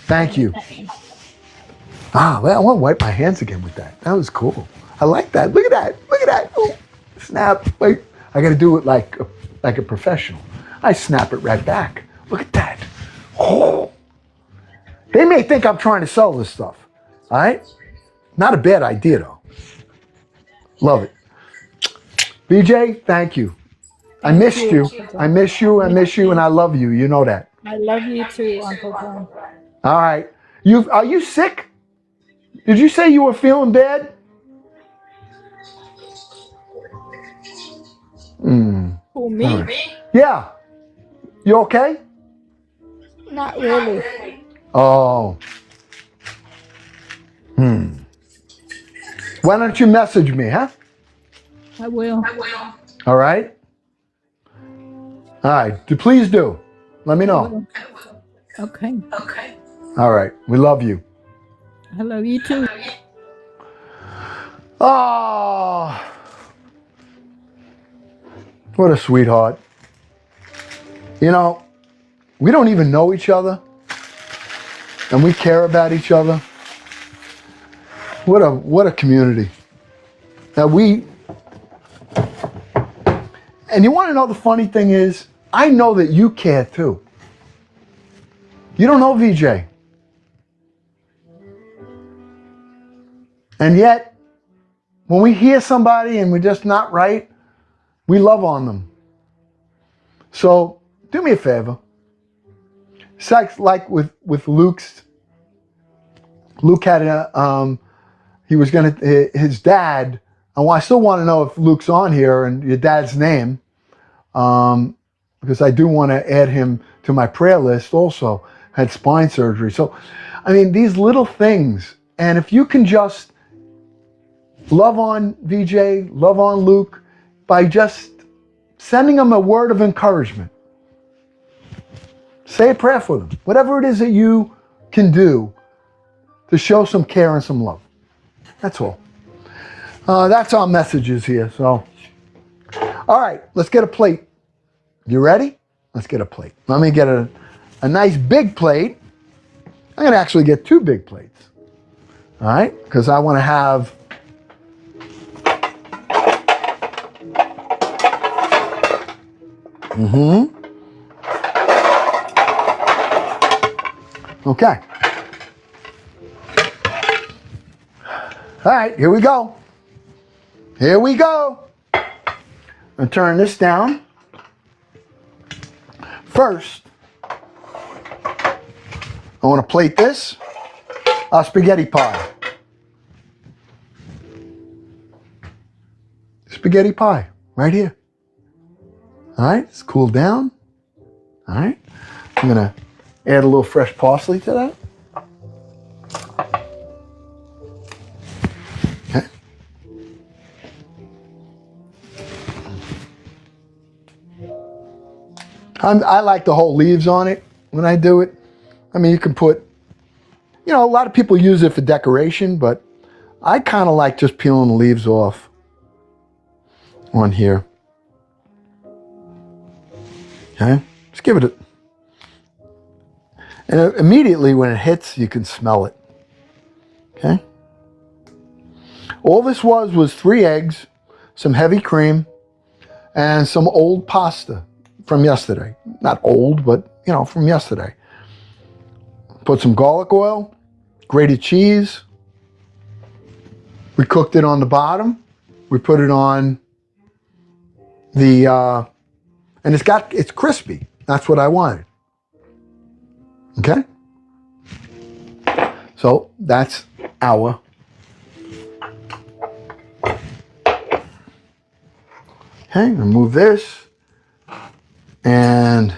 Thank you. Anytime. Well, I want to wipe my hands again with that. That was cool. I like that. Look at that. Look at that. Oh, snap. Wait. I got to do it like a professional. I snap it right back. Look at that. Oh. They may think I'm trying to sell this stuff. All right? Not a bad idea, though. Love it. BJ, thank you. I Thank missed you, you. Uncle I John. miss you. I Me miss you, and too. I love you. You know that. I love you too, Uncle John. All right. Are you sick? Did you say you were feeling bad? Who, All me? right. Yeah. You okay? Not really. Oh. Why don't you message me, huh? I will. All right. All right. Please do. Let me I know. will. Okay. All right. We love you. I love you too. Oh. What a sweetheart. You know, we don't even know each other, and we care about each other. What a community. Now and you want to know the funny thing is, I know that you care too. You don't know VJ. And yet, when we hear somebody and we're just not right, we love on them. So do me a favor. It's like with Luke's. Luke had his dad. I still want to know if Luke's on here and your dad's name, because I do want to add him to my prayer list. Also had spine surgery. So, I mean, these little things, and if you can just love on VJ, love on Luke, by just sending them a word of encouragement. Say a prayer for them. Whatever it is that you can do to show some care and some love. That's all. That's our messages here. So, all right, let's get a plate. You ready? Let's get a plate. Let me get a nice big plate. I'm going to actually get 2 big plates. All right? Because I want to have... Okay. All right, here we go. Here we go. I'm turn this down. First, I want to plate this. A spaghetti pie. Spaghetti pie, right here. All right, it's cooled down. All right, I'm gonna add a little fresh parsley to that. Okay. I like the whole leaves on it when I do it. I mean, you can put, a lot of people use it for decoration, but I kind of like just peeling the leaves off on here. Okay, just give it a, and immediately when it hits, you can smell it. Okay. All this was 3 eggs, some heavy cream, and some old pasta from yesterday. Not old, but, from yesterday. Put some garlic oil, grated cheese. We cooked it on the bottom. We put it on the, and it's crispy. That's what I wanted. Okay? So that's our Okay, remove this. And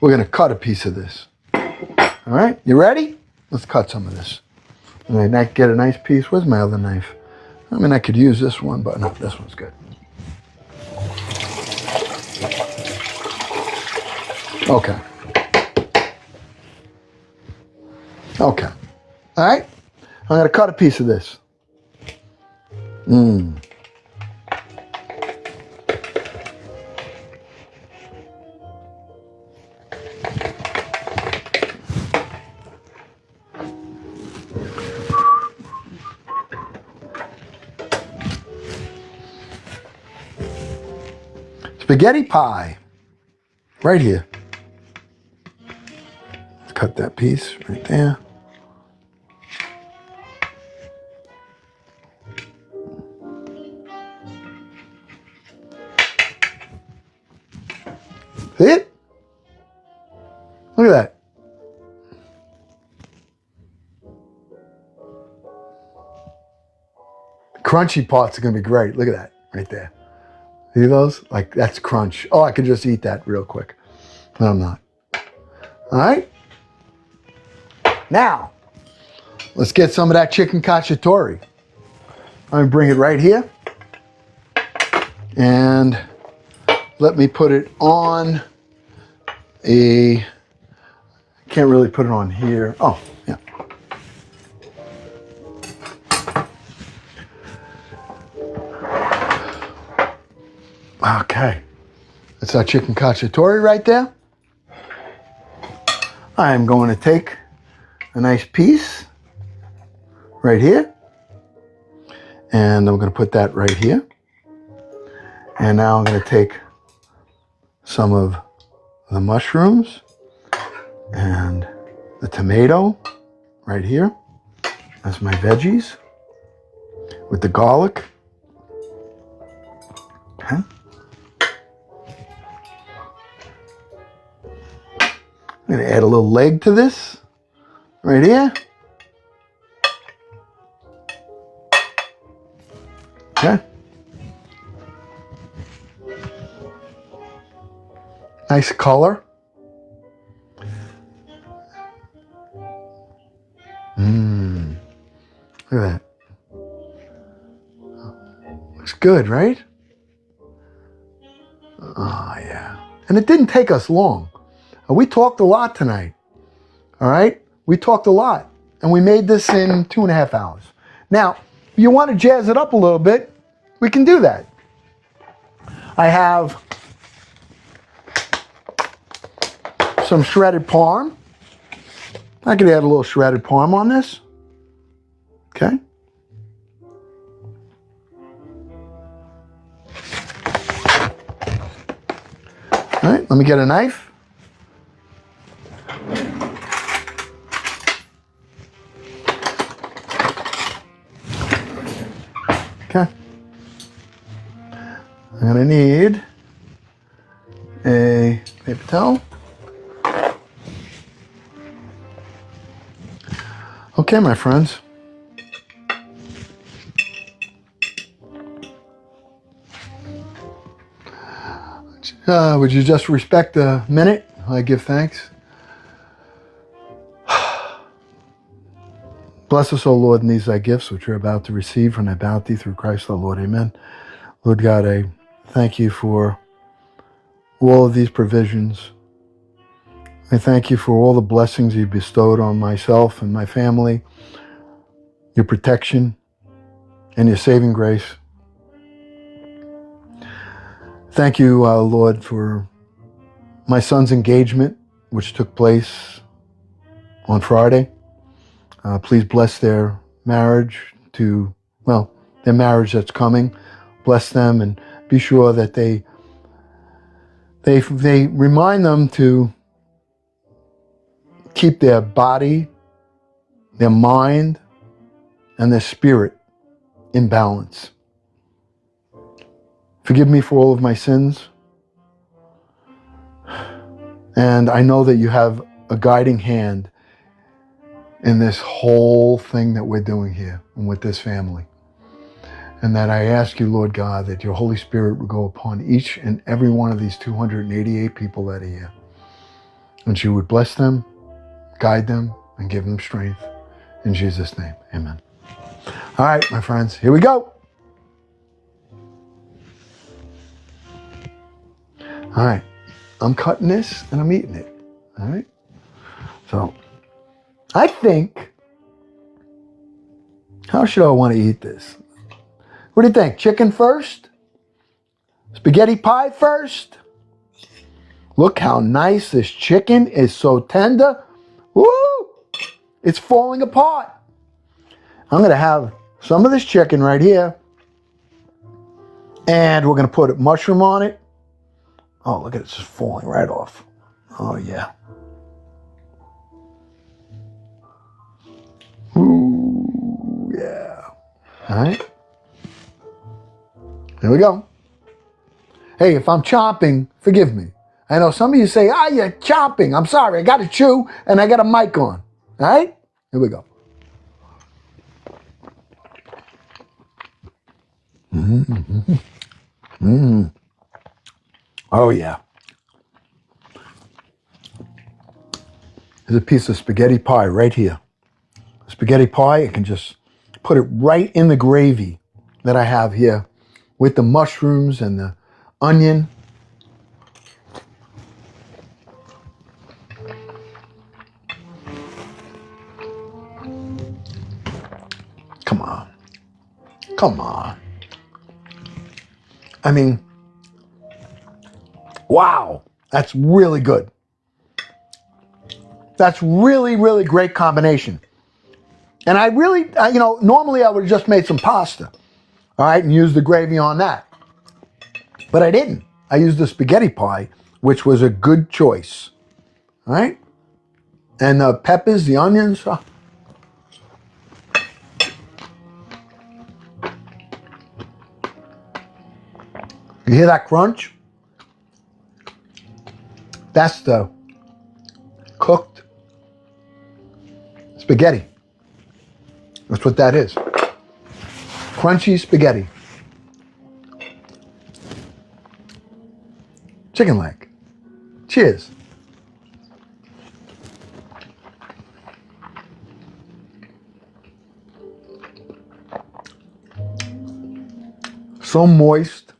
we're going to cut a piece of this. All right, you ready? Let's cut some of this. And I get a nice piece. Where's my other knife? I mean, I could use this one, but no, this one's good. Okay. Okay. All right. I'm going to cut a piece of this. Spaghetti pie. Right here. Let's cut that piece right there. See it? Look at that. The crunchy parts are going to be great. Look at that right there. See those? Like, that's crunch. Oh, I could just eat that real quick. But I'm not. All right? Now, let's get some of that chicken cacciatore. I'm going to bring it right here. And let me put it on a... Can't really put it on here. Oh, yeah. Okay. That's our chicken cacciatore right there. I am going to take a nice piece right here. And I'm going to put that right here. And now I'm going to take some of the mushrooms and the tomato right here. That's my veggies with the garlic. Okay. I'm going to add a little leg to this right here. Okay. Nice color. Look at that. Looks good, right? Oh, yeah. And it didn't take us long. We talked a lot tonight. All right? We talked a lot. And we made this in 2.5 hours. Now, if you want to jazz it up a little bit, we can do that. I have some shredded parm. I could add a little shredded parm on this. Okay. All right, let me get a knife. Okay. I'm gonna need a paper towel. Okay, my friends. Would you just respect a minute? I give thanks. Bless us, O Lord, in these thy gifts, which we're about to receive from thy bounty through Christ our Lord. Amen. Lord God, I thank you for all of these provisions. I thank you for all the blessings you've bestowed on myself and my family, your protection, and your saving grace. Thank you, Lord, for my son's engagement, which took place on Friday. Please bless their marriage their marriage that's coming. Bless them and be sure that they remind them to keep their body, their mind, and their spirit in balance. Forgive me for all of my sins. And I know that you have a guiding hand in this whole thing that we're doing here and with this family. And that I ask you, Lord God, that your Holy Spirit would go upon each and every one of these 288 people that are here. And you would bless them, guide them, and give them strength. In Jesus' name, amen. All right, my friends, here we go. All right, I'm cutting this and I'm eating it. All right. So I think, how should I want to eat this? What do you think? Chicken first? Spaghetti pie first? Look how nice this chicken is, so tender. Woo! It's falling apart. I'm going to have some of this chicken right here. And we're going to put a mushroom on it. Oh, look at it, it's just falling right off. Oh, yeah. Ooh, yeah. All right. Here we go. Hey, if I'm chopping, forgive me. I know some of you say, you're chopping. I'm sorry, I got to chew and I got a mic on. All right? Here we go. Mm-hmm. Mm-hmm. Oh, yeah. There's a piece of spaghetti pie right here. Spaghetti pie, I can just put it right in the gravy that I have here with the mushrooms and the onion. Come on. Come on. I mean, wow. That's really good. That's really, really great combination. And I really, normally I would have just made some pasta, all right, and used the gravy on that. But I didn't. I used the spaghetti pie, which was a good choice, all right? And the peppers, the onions. You hear that crunch? That's the cooked spaghetti. That's what that is. Crunchy spaghetti. Chicken leg. Cheers. So moist.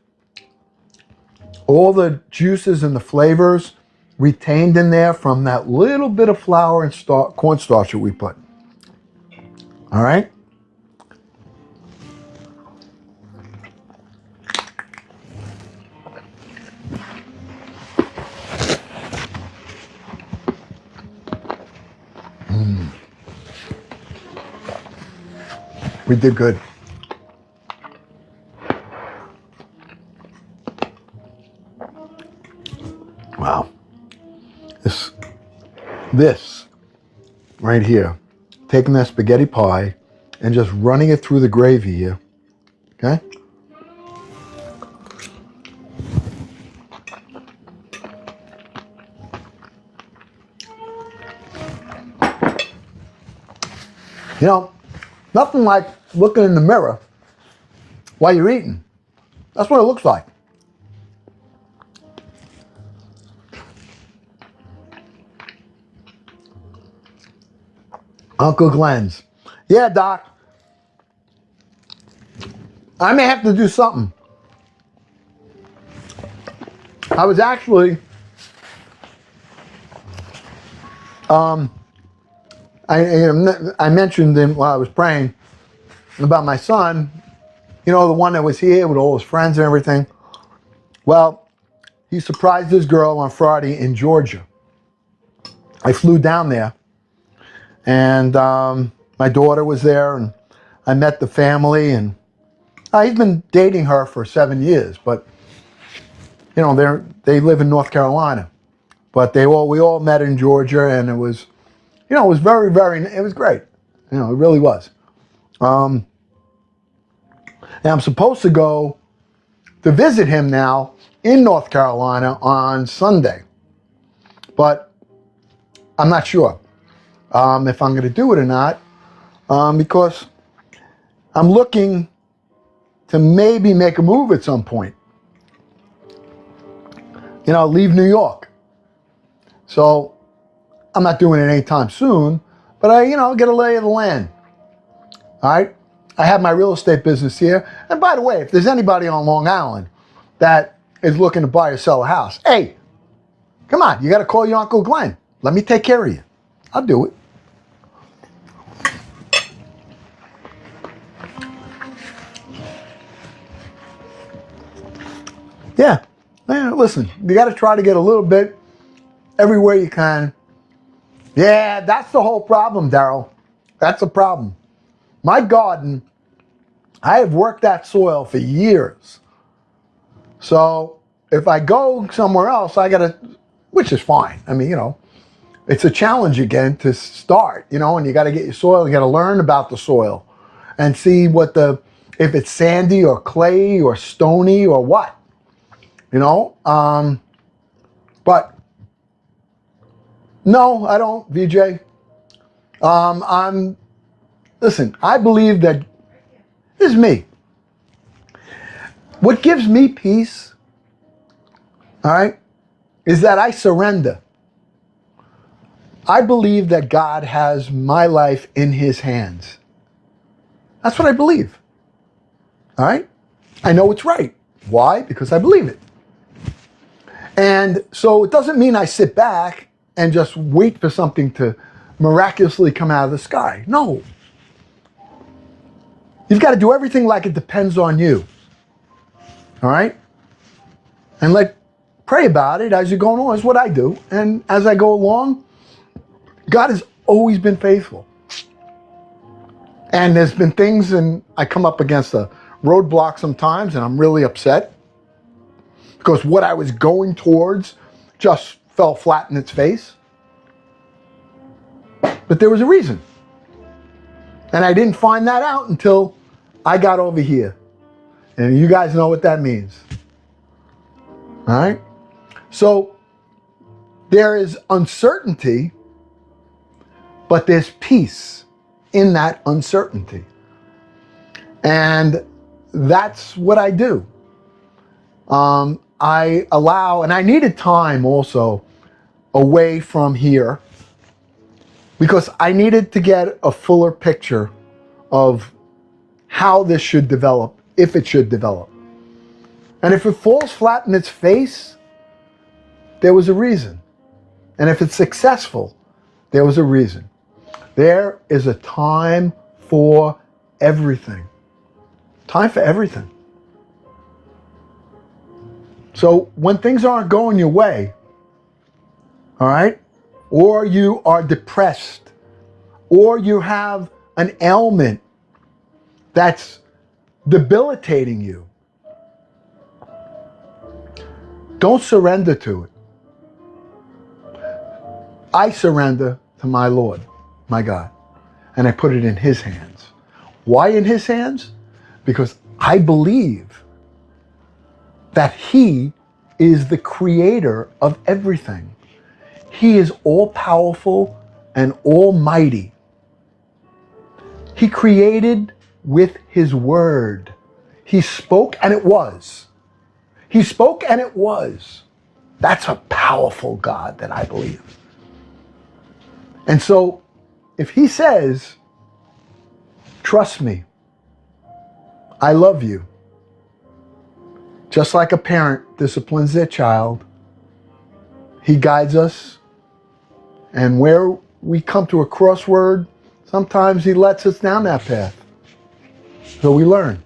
All the juices and the flavors retained in there from that little bit of flour and cornstarch that we put. All right? We did good. Wow. This right here, taking that spaghetti pie and just running it through the gravy here, okay? Nothing like looking in the mirror while you're eating. That's what it looks like. Uncle Glenn's. Yeah, Doc. I may have to do something. I was actually, I mentioned him while I was praying about my son, the one that was here with all his friends and everything. Well, he surprised this girl on Friday in Georgia. I flew down there, and my daughter was there, and I met the family, and he's been dating her for 7 years, but they live in North Carolina. But we all met in Georgia, and it was, it was very, very, it was great. It really was. And I'm supposed to go to visit him now in North Carolina on Sunday, but I'm not sure if I'm going to do it or not, because I'm looking to maybe make a move at some point. You know, leave New York. So I'm not doing it anytime soon, but I, get a lay of the land. All right. I have my real estate business here. And by the way, if there's anybody on Long Island that is looking to buy or sell a house, hey, come on, you got to call your Uncle Glenn. Let me take care of you. I'll do it. Yeah. Listen, you got to try to get a little bit everywhere you can. Yeah, that's the whole problem, Daryl. That's the problem. My garden, I have worked that soil for years. So if I go somewhere else, I got to, which is fine. I mean, it's a challenge again to start, and you got to get your soil. You got to learn about the soil and see if it's sandy or clay or stony or what. But no, I don't, VJ. Listen, I believe that this is me. What gives me peace, all right, is that I surrender. I believe that God has my life in his hands. That's what I believe. All right? I know it's right. Why? Because I believe it. And so it doesn't mean I sit back and just wait for something to miraculously come out of the sky. No. You've got to do everything like it depends on you. All right? And pray about it as you're going along. That's what I do. And as I go along, God has always been faithful. And there's been things, and I come up against a roadblock sometimes, and I'm really upset because what I was going towards just fell flat in its face. But there was a reason. And I didn't find that out until I got over here. And you guys know what that means. All right? So there is uncertainty, but there's peace in that uncertainty. And that's what I do. I allow, and I needed time also away from here because I needed to get a fuller picture of how this should develop, if it should develop. And if it falls flat in its face, there was a reason. And if it's successful, there was a reason. There is a time for everything. Time for everything. So when things aren't going your way, all right, or you are depressed, or you have an ailment that's debilitating you, don't surrender to it. I surrender to my Lord, my God, and I put it in his hands. Why in his hands? Because I believe that he is the creator of everything. He is all-powerful and almighty. He created with his word. He spoke and it was. He spoke and it was. That's a powerful God that I believe. And so if he says, trust me, I love you, just like a parent disciplines their child, he guides us. And where we come to a crossword, sometimes he lets us down that path. So we learn.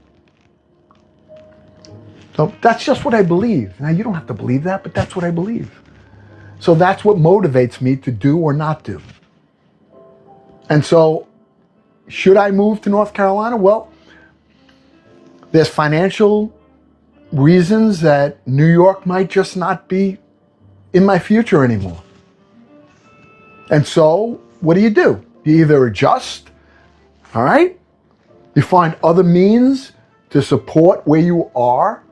So that's just what I believe. Now, you don't have to believe that, but that's what I believe. So that's what motivates me to do or not do. And so, should I move to North Carolina? Well, there's financial reasons that New York might just not be in my future anymore. And so, what do? You either adjust, all right? You find other means to support where you are,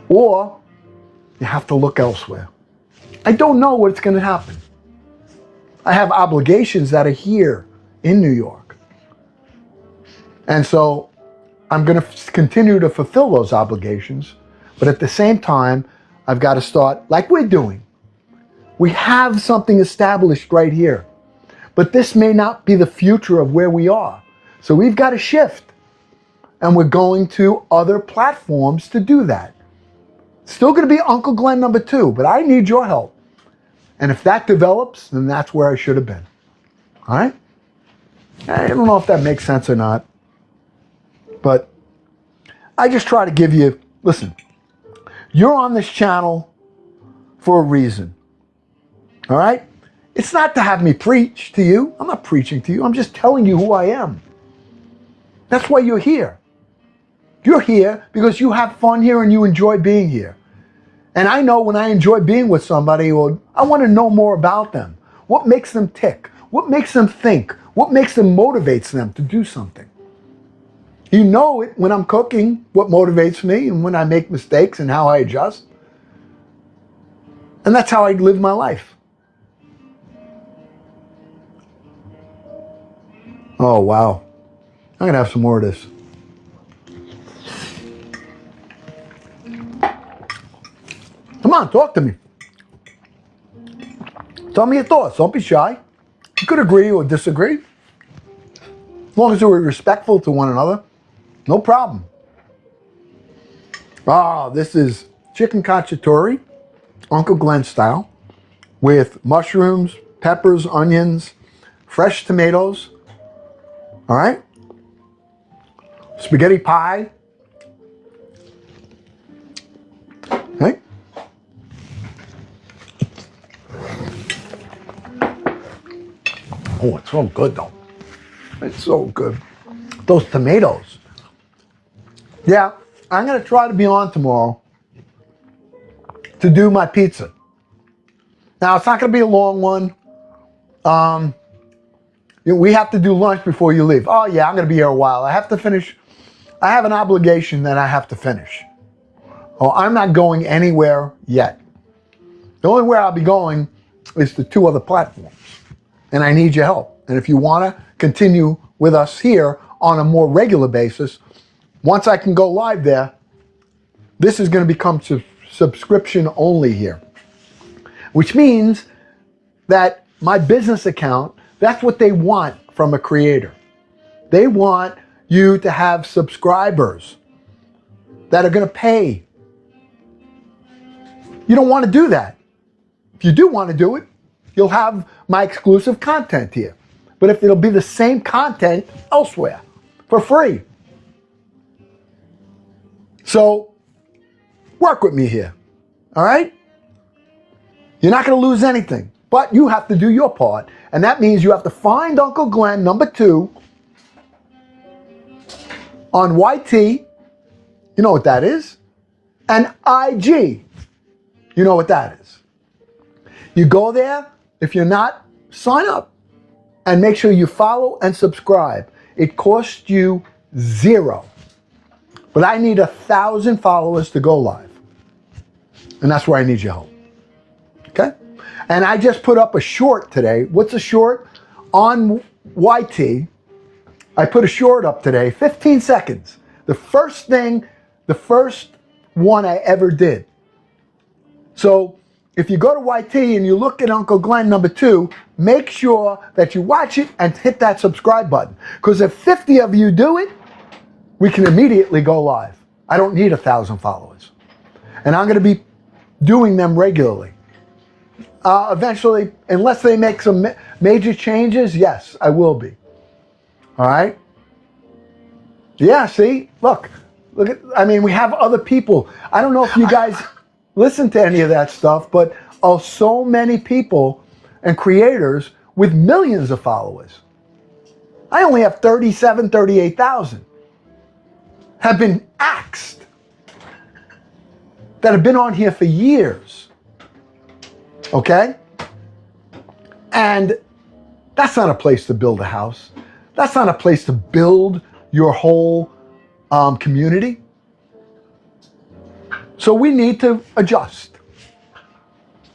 or you have to look elsewhere. I don't know what's going to happen. I have obligations that are here in New York. And so I'm going to continue to fulfill those obligations. But at the same time, I've got to start like we're doing. We have something established right here. But this may not be the future of where we are. So we've got to shift. And we're going to other platforms to do that. Still going to be Uncle Glenn number 2, but I need your help. And if that develops, then that's where I should have been. All right? I don't know if that makes sense or not. But I just try to give you, listen, you're on this channel for a reason. All right? It's not to have me preach to you. I'm not preaching to you. I'm just telling you who I am. That's why you're here. You're here because you have fun here and you enjoy being here. And I know when I enjoy being with somebody, or I want to know more about them. What makes them tick? What makes them think? What makes them motivates them to do something? You know it when I'm cooking, what motivates me, and when I make mistakes and how I adjust. And that's how I live my life. Oh, wow. I'm going to have some more of this. Come on, talk to me. Tell me your thoughts. Don't be shy. You could agree or disagree. As long as we're respectful to one another, no problem. This is chicken cacciatore, Uncle Glenn style, with mushrooms, peppers, onions, fresh tomatoes. All right? Spaghetti pie. Okay? Oh, it's so good though. It's so good. Those tomatoes. Yeah, I'm going to try to be on tomorrow to do my pizza. Now, it's not going to be a long one. We have to do lunch before you leave. Oh, yeah, I'm going to be here a while. I have to finish. I have an obligation that I have to finish. Oh, I'm not going anywhere yet. The only way I'll be going is to 2 other platforms. And I need your help. And if you want to continue with us here on a more regular basis, once I can go live there, this is going to become subscription only here. Which means that my business account, that's what they want from a creator. They want you to have subscribers that are going to pay. You don't want to do that. If you do want to do it, you'll have my exclusive content here. But if it'll be the same content elsewhere for free. So work with me here. All right? You're not going to lose anything, but you have to do your part. And that means you have to find Uncle Glenn number 2 on YT. You know what that is? And IG. You know what that is. You go there. If you're not, sign up and make sure you follow and subscribe. It costs you 0. But I need 1,000 followers to go live. And that's where I need your help. Okay? And I just put up a short today. What's a short? On YT, I put a short up today, 15 seconds. The first one I ever did. So if you go to YT and you look at Uncle Glenn number 2, make sure that you watch it and hit that subscribe button. Because if 50 of you do it, we can immediately go live. I don't need 1,000 followers. And I'm going to be doing them regularly. Eventually, unless they make some major changes, yes, I will be. All right? Yeah, see? Look at, we have other people. I don't know if you guys listen to any of that stuff, but so many people and creators with millions of followers. I only have 38,000 have been axed that have been on here for years. Okay? And that's not a place to build a house. That's not a place to build your whole community. So we need to adjust.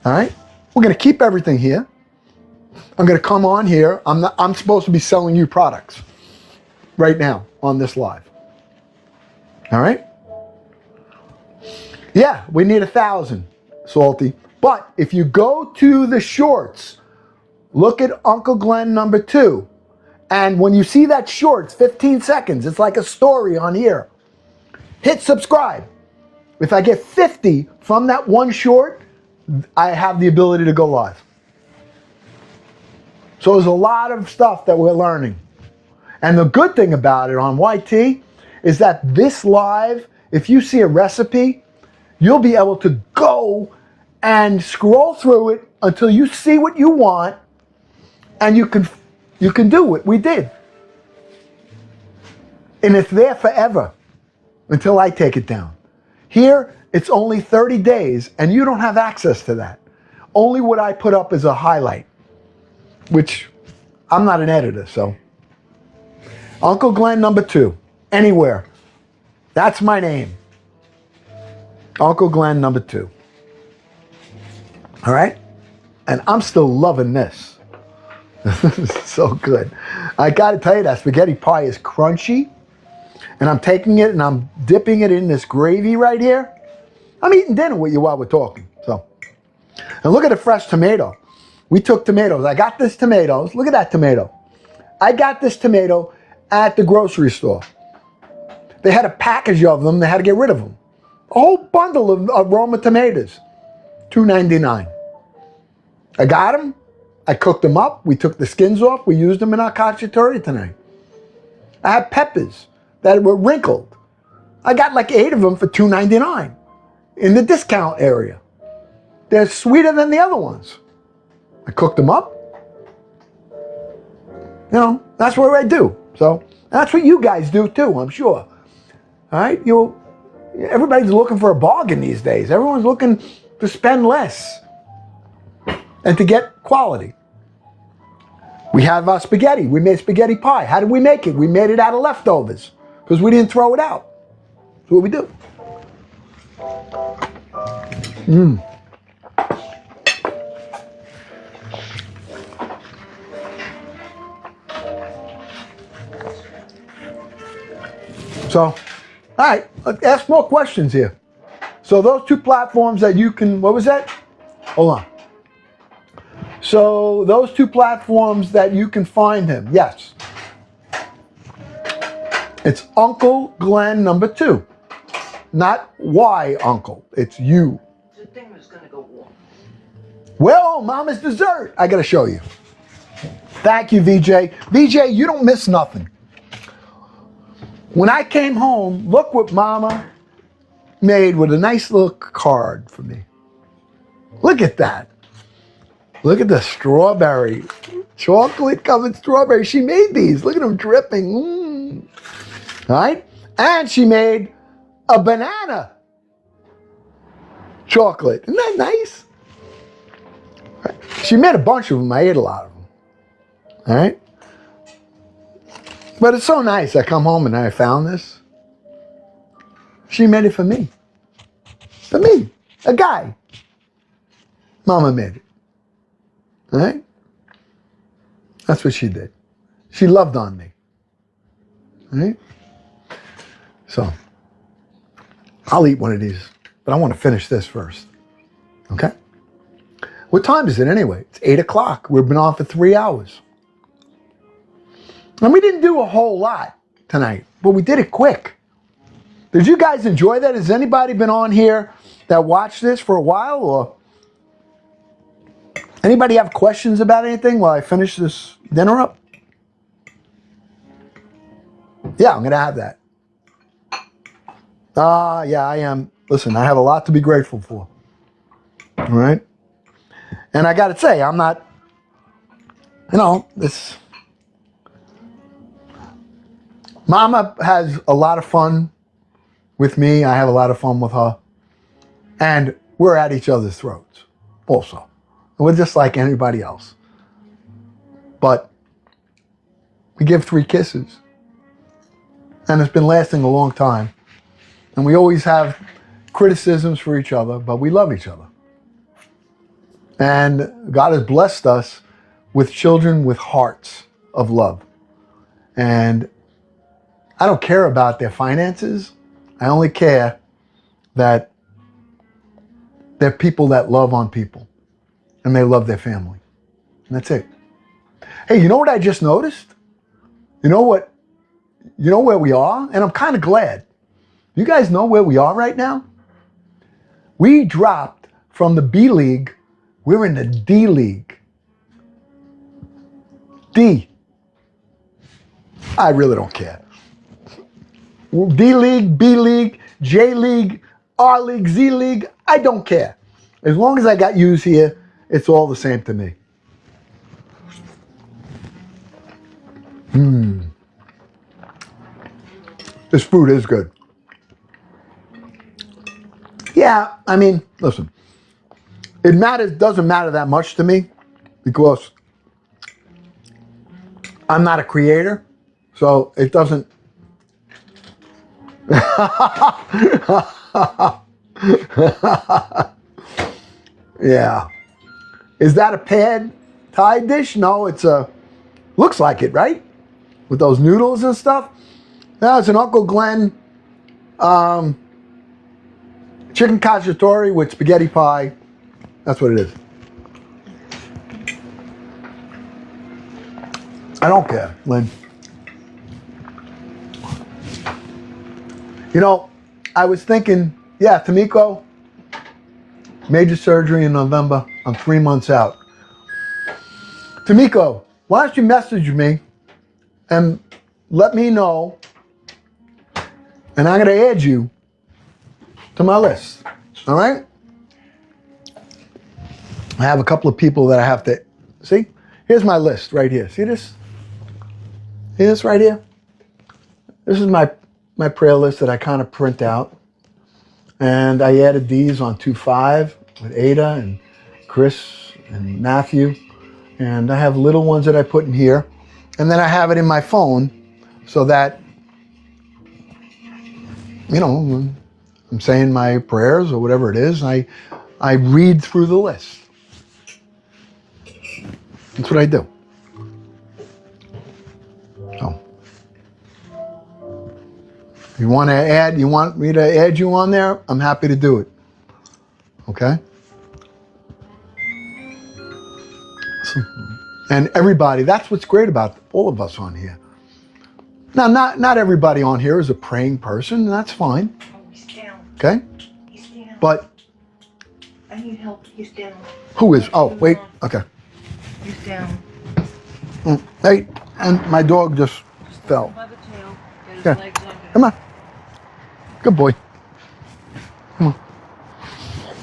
All right? We're going to keep everything here. I'm going to come on here. I'm supposed to be selling you products right now on this live. All right? Yeah, we need 1,000, Salty. But if you go to the shorts, look at Uncle Glenn number 2. And when you see that short, it's 15 seconds. It's like a story on here. Hit subscribe. If I get 50 from that one short, I have the ability to go live. So there's a lot of stuff that we're learning. And the good thing about it on YT is that this live, if you see a recipe, you'll be able to go and scroll through it until you see what you want, and you can do what we did. And it's there forever until I take it down. Here, it's only 30 days, and you don't have access to that. Only what I put up is a highlight, which I'm not an editor, so. Uncle Glenn number 2, anywhere. That's my name. Uncle Glenn number 2. All right? And I'm still loving this. This is so good. I got to tell you, that spaghetti pie is crunchy. And I'm taking it and I'm dipping it in this gravy right here. I'm eating dinner with you while we're talking. So, and look at the fresh tomato. We took tomatoes. I got this tomatoes. Look at that tomato. I got this tomato at the grocery store. They had a package of them. They had to get rid of them. A whole bundle of Roma tomatoes. $2.99. I got them. I cooked them up. We took the skins off. We used them in our cacciatore tonight. I had peppers that were wrinkled. I got like 8 of them for $2.99 in the discount area. They're sweeter than the other ones. I cooked them up. You know, that's what I do. So that's what you guys do too, I'm sure. All right? Everybody's looking for a bargain these days. Everyone's looking to spend less and to get quality. We have our spaghetti. We made spaghetti pie. How did we make it? We made it out of leftovers because we didn't throw it out. That's what we do. So, all right, let's ask more questions here. So those 2 platforms that you can, what was that? Hold on. So those 2 platforms that you can find him, yes. It's Uncle Glenn number 2. Not Y Uncle, it's you. The thing was gonna go warm. Well, Mama's dessert. I gotta show you. Thank you, VJ. VJ, you don't miss nothing. When I came home, look what Mama made with a nice little card for me. Look at that. Look at the strawberry. Chocolate covered strawberry. She made these. Look at them dripping. All right? And she made a banana chocolate. Isn't that nice? She made a bunch of them. I ate a lot of them. All right? But it's so nice. I come home and I found this. She made it for me. For me. A guy. Mama made it. All right? That's what she did. She loved on me. All right? So, I'll eat one of these, but I want to finish this first. Okay? What time is it anyway? It's 8 o'clock. We've been on for 3 hours. And we didn't do a whole lot tonight, but we did it quick. Did you guys enjoy that? Has anybody been on here that watched this for a while? Or anybody have questions about anything while I finish this dinner up? Yeah, I'm going to have that. Yeah, I am. Listen, I have a lot to be grateful for. All right? And I got to say, I'm not, this... Mama has a lot of fun with me. I have a lot of fun with her. And we're at each other's throats also. We're just like anybody else. But we give 3 kisses. And it's been lasting a long time. And we always have criticisms for each other, but we love each other. And God has blessed us with children with hearts of love. And I don't care about their finances. I only care that they're people that love on people and they love their family. And that's it. Hey, you know what I just noticed? You know what? You know where we are? And I'm kind of glad. You guys know where we are right now? We dropped from the B League. We're in the D League. D. I really don't care. D League, B League, J League, R League, Z League, I don't care. As long as I got yous here, it's all the same to me. This food is good. Yeah, I mean, listen, doesn't matter that much to me because I'm not a creator, so it doesn't. Yeah. Is that a pad Thai dish? No, looks like it, right? With those noodles and stuff. No, it's an Uncle Glenn chicken cacciatore with spaghetti pie. That's what it is. I don't care, Lynn. You know, I was thinking, yeah, Tamiko, major surgery in November. I'm 3 months out. Tamiko, why don't you message me and let me know, and I'm going to add you to my list. All right? I have a couple of people that I have to see. Here's my list right here. See this? See this right here? This is my prayer list that I kind of print out. And I added these on 2-5 with Ada and Chris and Matthew. And I have little ones that I put in here. And then I have it in my phone so that, you know, I'm saying my prayers or whatever it is. I read through the list. That's what I do. So, you want me to add you on there? I'm happy to do it. Okay? So, and everybody, that's what's great about all of us on here. Now, not everybody on here is a praying person, and that's fine. Oh, he's down. Okay? He's down. But I need help. He's down. who is? Oh, wait. Okay. He's down. Hey, and my dog just fell. By the tail. Get his Yeah. legs under. Come on. Good boy. Come on.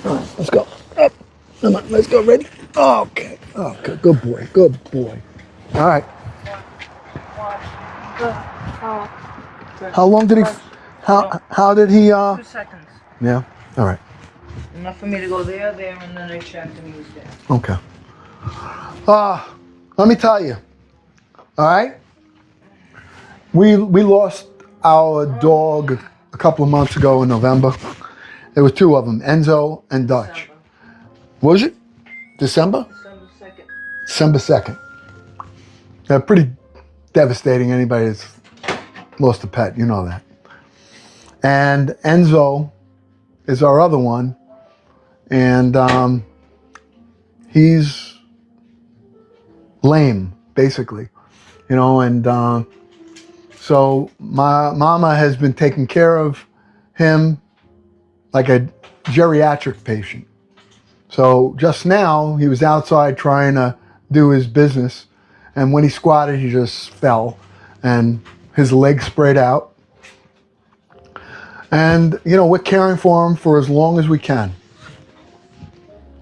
All right, let's go. Up. Come on, let's go. Ready? Okay. Okay. Good boy. Good boy. All right. How long did he? How did he? 2 seconds. Yeah. All right. Enough for me to go there, and then I checked and he was there. Okay. Let me tell you. All right. We lost our dog a couple of months ago in November. There were 2 of them, Enzo and Dutch. December. Was it December? December 2nd. December 2nd. Pretty devastating. Anybody that's lost a pet, you know that. And Enzo is our other one, and he's lame, basically, you know. And so my mama has been taking care of him like a geriatric patient. So just now he was outside trying to do his business, and when he squatted, he just fell, and his legs spread out. And, you know, we're caring for him for as long as we can.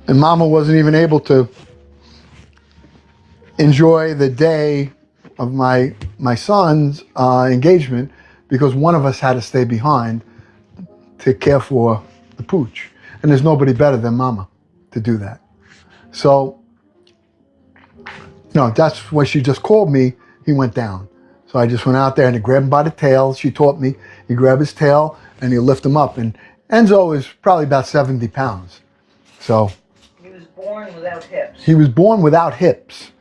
And Mama wasn't even able to enjoy the day of my son's engagement because one of us had to stay behind to care for the pooch. And there's nobody better than Mama to do that. So, no, that's when she just called me, he went down. So I just went out there and I grabbed him by the tail. She taught me. You grab his tail and you lift him up. And Enzo is probably about 70 pounds. So He was born without hips. he was born without hips.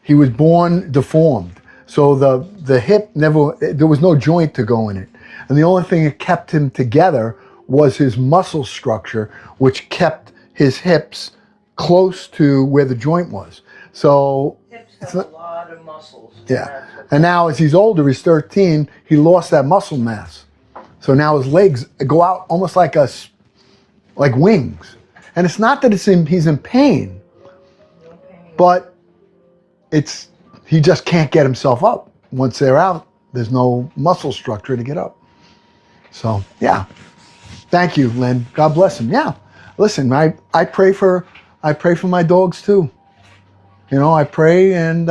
He was born deformed. So the hip never, there was no joint to go in it. And the only thing that kept him together was his muscle structure, which kept his hips close to where the joint was. So Hips have a lot of muscles. yeah. And now as he's older, he's 13, he lost that muscle mass. So now his legs go out almost like wings. And it's not that he's in pain, but he just can't get himself up. Once they're out, there's no muscle structure to get up. So yeah. Thank you, Lynn. God bless him. Yeah. Listen, I pray for my dogs too. You know, I pray, and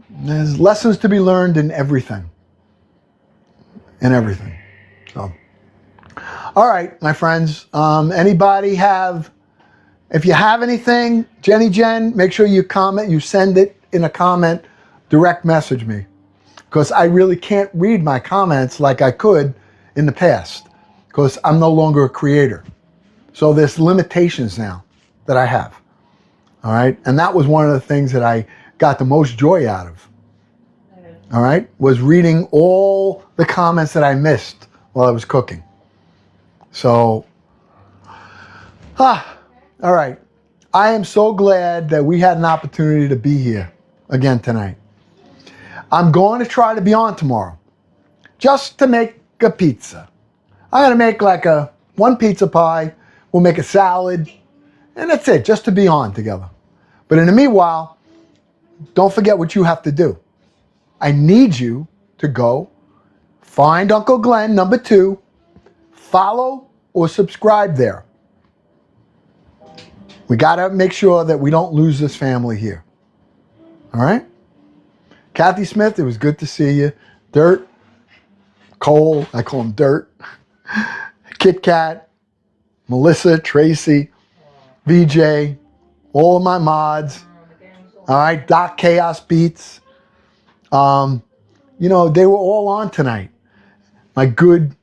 there's lessons to be learned in everything. In everything. So, all right, my friends. Anybody if you have anything, Jenny Jen, make sure you comment, you send it in a comment, direct message me. Because I really can't read my comments like I could in the past. Because I'm no longer a creator. So there's limitations now that I have. All right? And that was one of the things that I got the most joy out of. All right? Was reading all the comments that I missed while I was cooking. So, all right. I am so glad that we had an opportunity to be here again tonight. I'm going to try to be on tomorrow just to make a pizza. I'm going to make like one pizza pie. We'll make a salad. And that's it, just to be on together. But in the meanwhile, don't forget what you have to do. I need you to go find Uncle Glenn, number 2, follow or subscribe there. We got to make sure that we don't lose this family here. All right? Kathy Smith, it was good to see you. Dirt, Cole, I call him Dirt. Kit Kat, Melissa, Tracy, VJ, all of my mods. All right, Doc Chaos Beats. You know, they were all on tonight. My good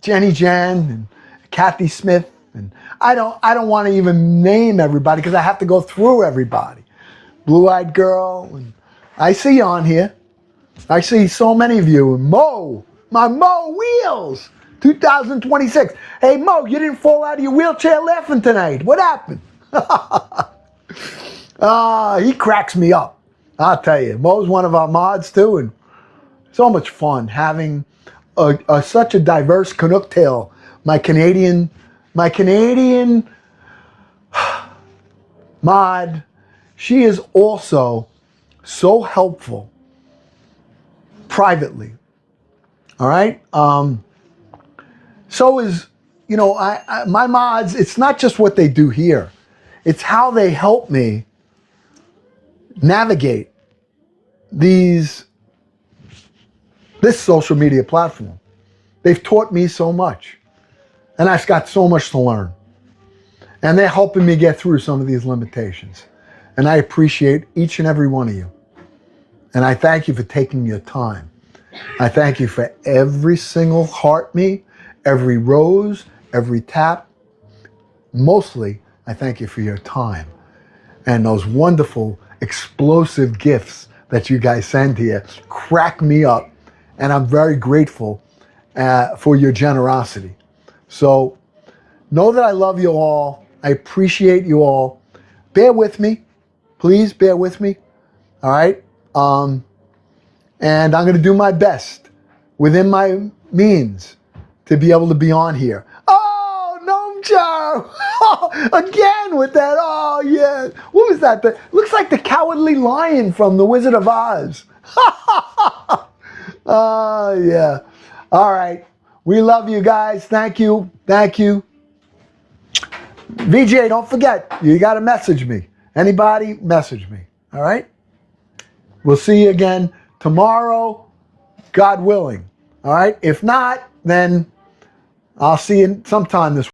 Jenny Jen and Kathy Smith. And I don't want to even name everybody because I have to go through everybody. Blue-Eyed Girl. And I see you on here. I see so many of you. Mo, my Mo Wheels, 2026. Hey, Mo, you didn't fall out of your wheelchair laughing tonight. What happened? He cracks me up. I'll tell you. Mo's one of our mods too, and so much fun having such a diverse Canuck tail. My Canadian mod, she is also so helpful privately. All right? So is, you know, my mods, it's not just what they do here. It's how they help me navigate this social media platform. They've taught me so much. And I've got so much to learn. And they're helping me get through some of these limitations. And I appreciate each and every one of you. And I thank you for taking your time. I thank you for every single heart me, every rose, every tap. Mostly, I thank you for your time and those wonderful, explosive gifts that you guys send here. Crack me up. And I'm very grateful for your generosity. So know that I love you all. I appreciate you all. Bear with me. Please bear with me. All right? And I'm going to do my best within my means to be able to be on here. Oh, Gnome Joe! Again with that. Oh, yeah. What was that? Looks like the Cowardly Lion from The Wizard of Oz. Oh, yeah. All right. We love you guys. Thank you. Thank you. VJ, don't forget, you got to message me. Anybody, message me. All right? We'll see you again tomorrow, God willing. All right? If not, then I'll see you sometime this week.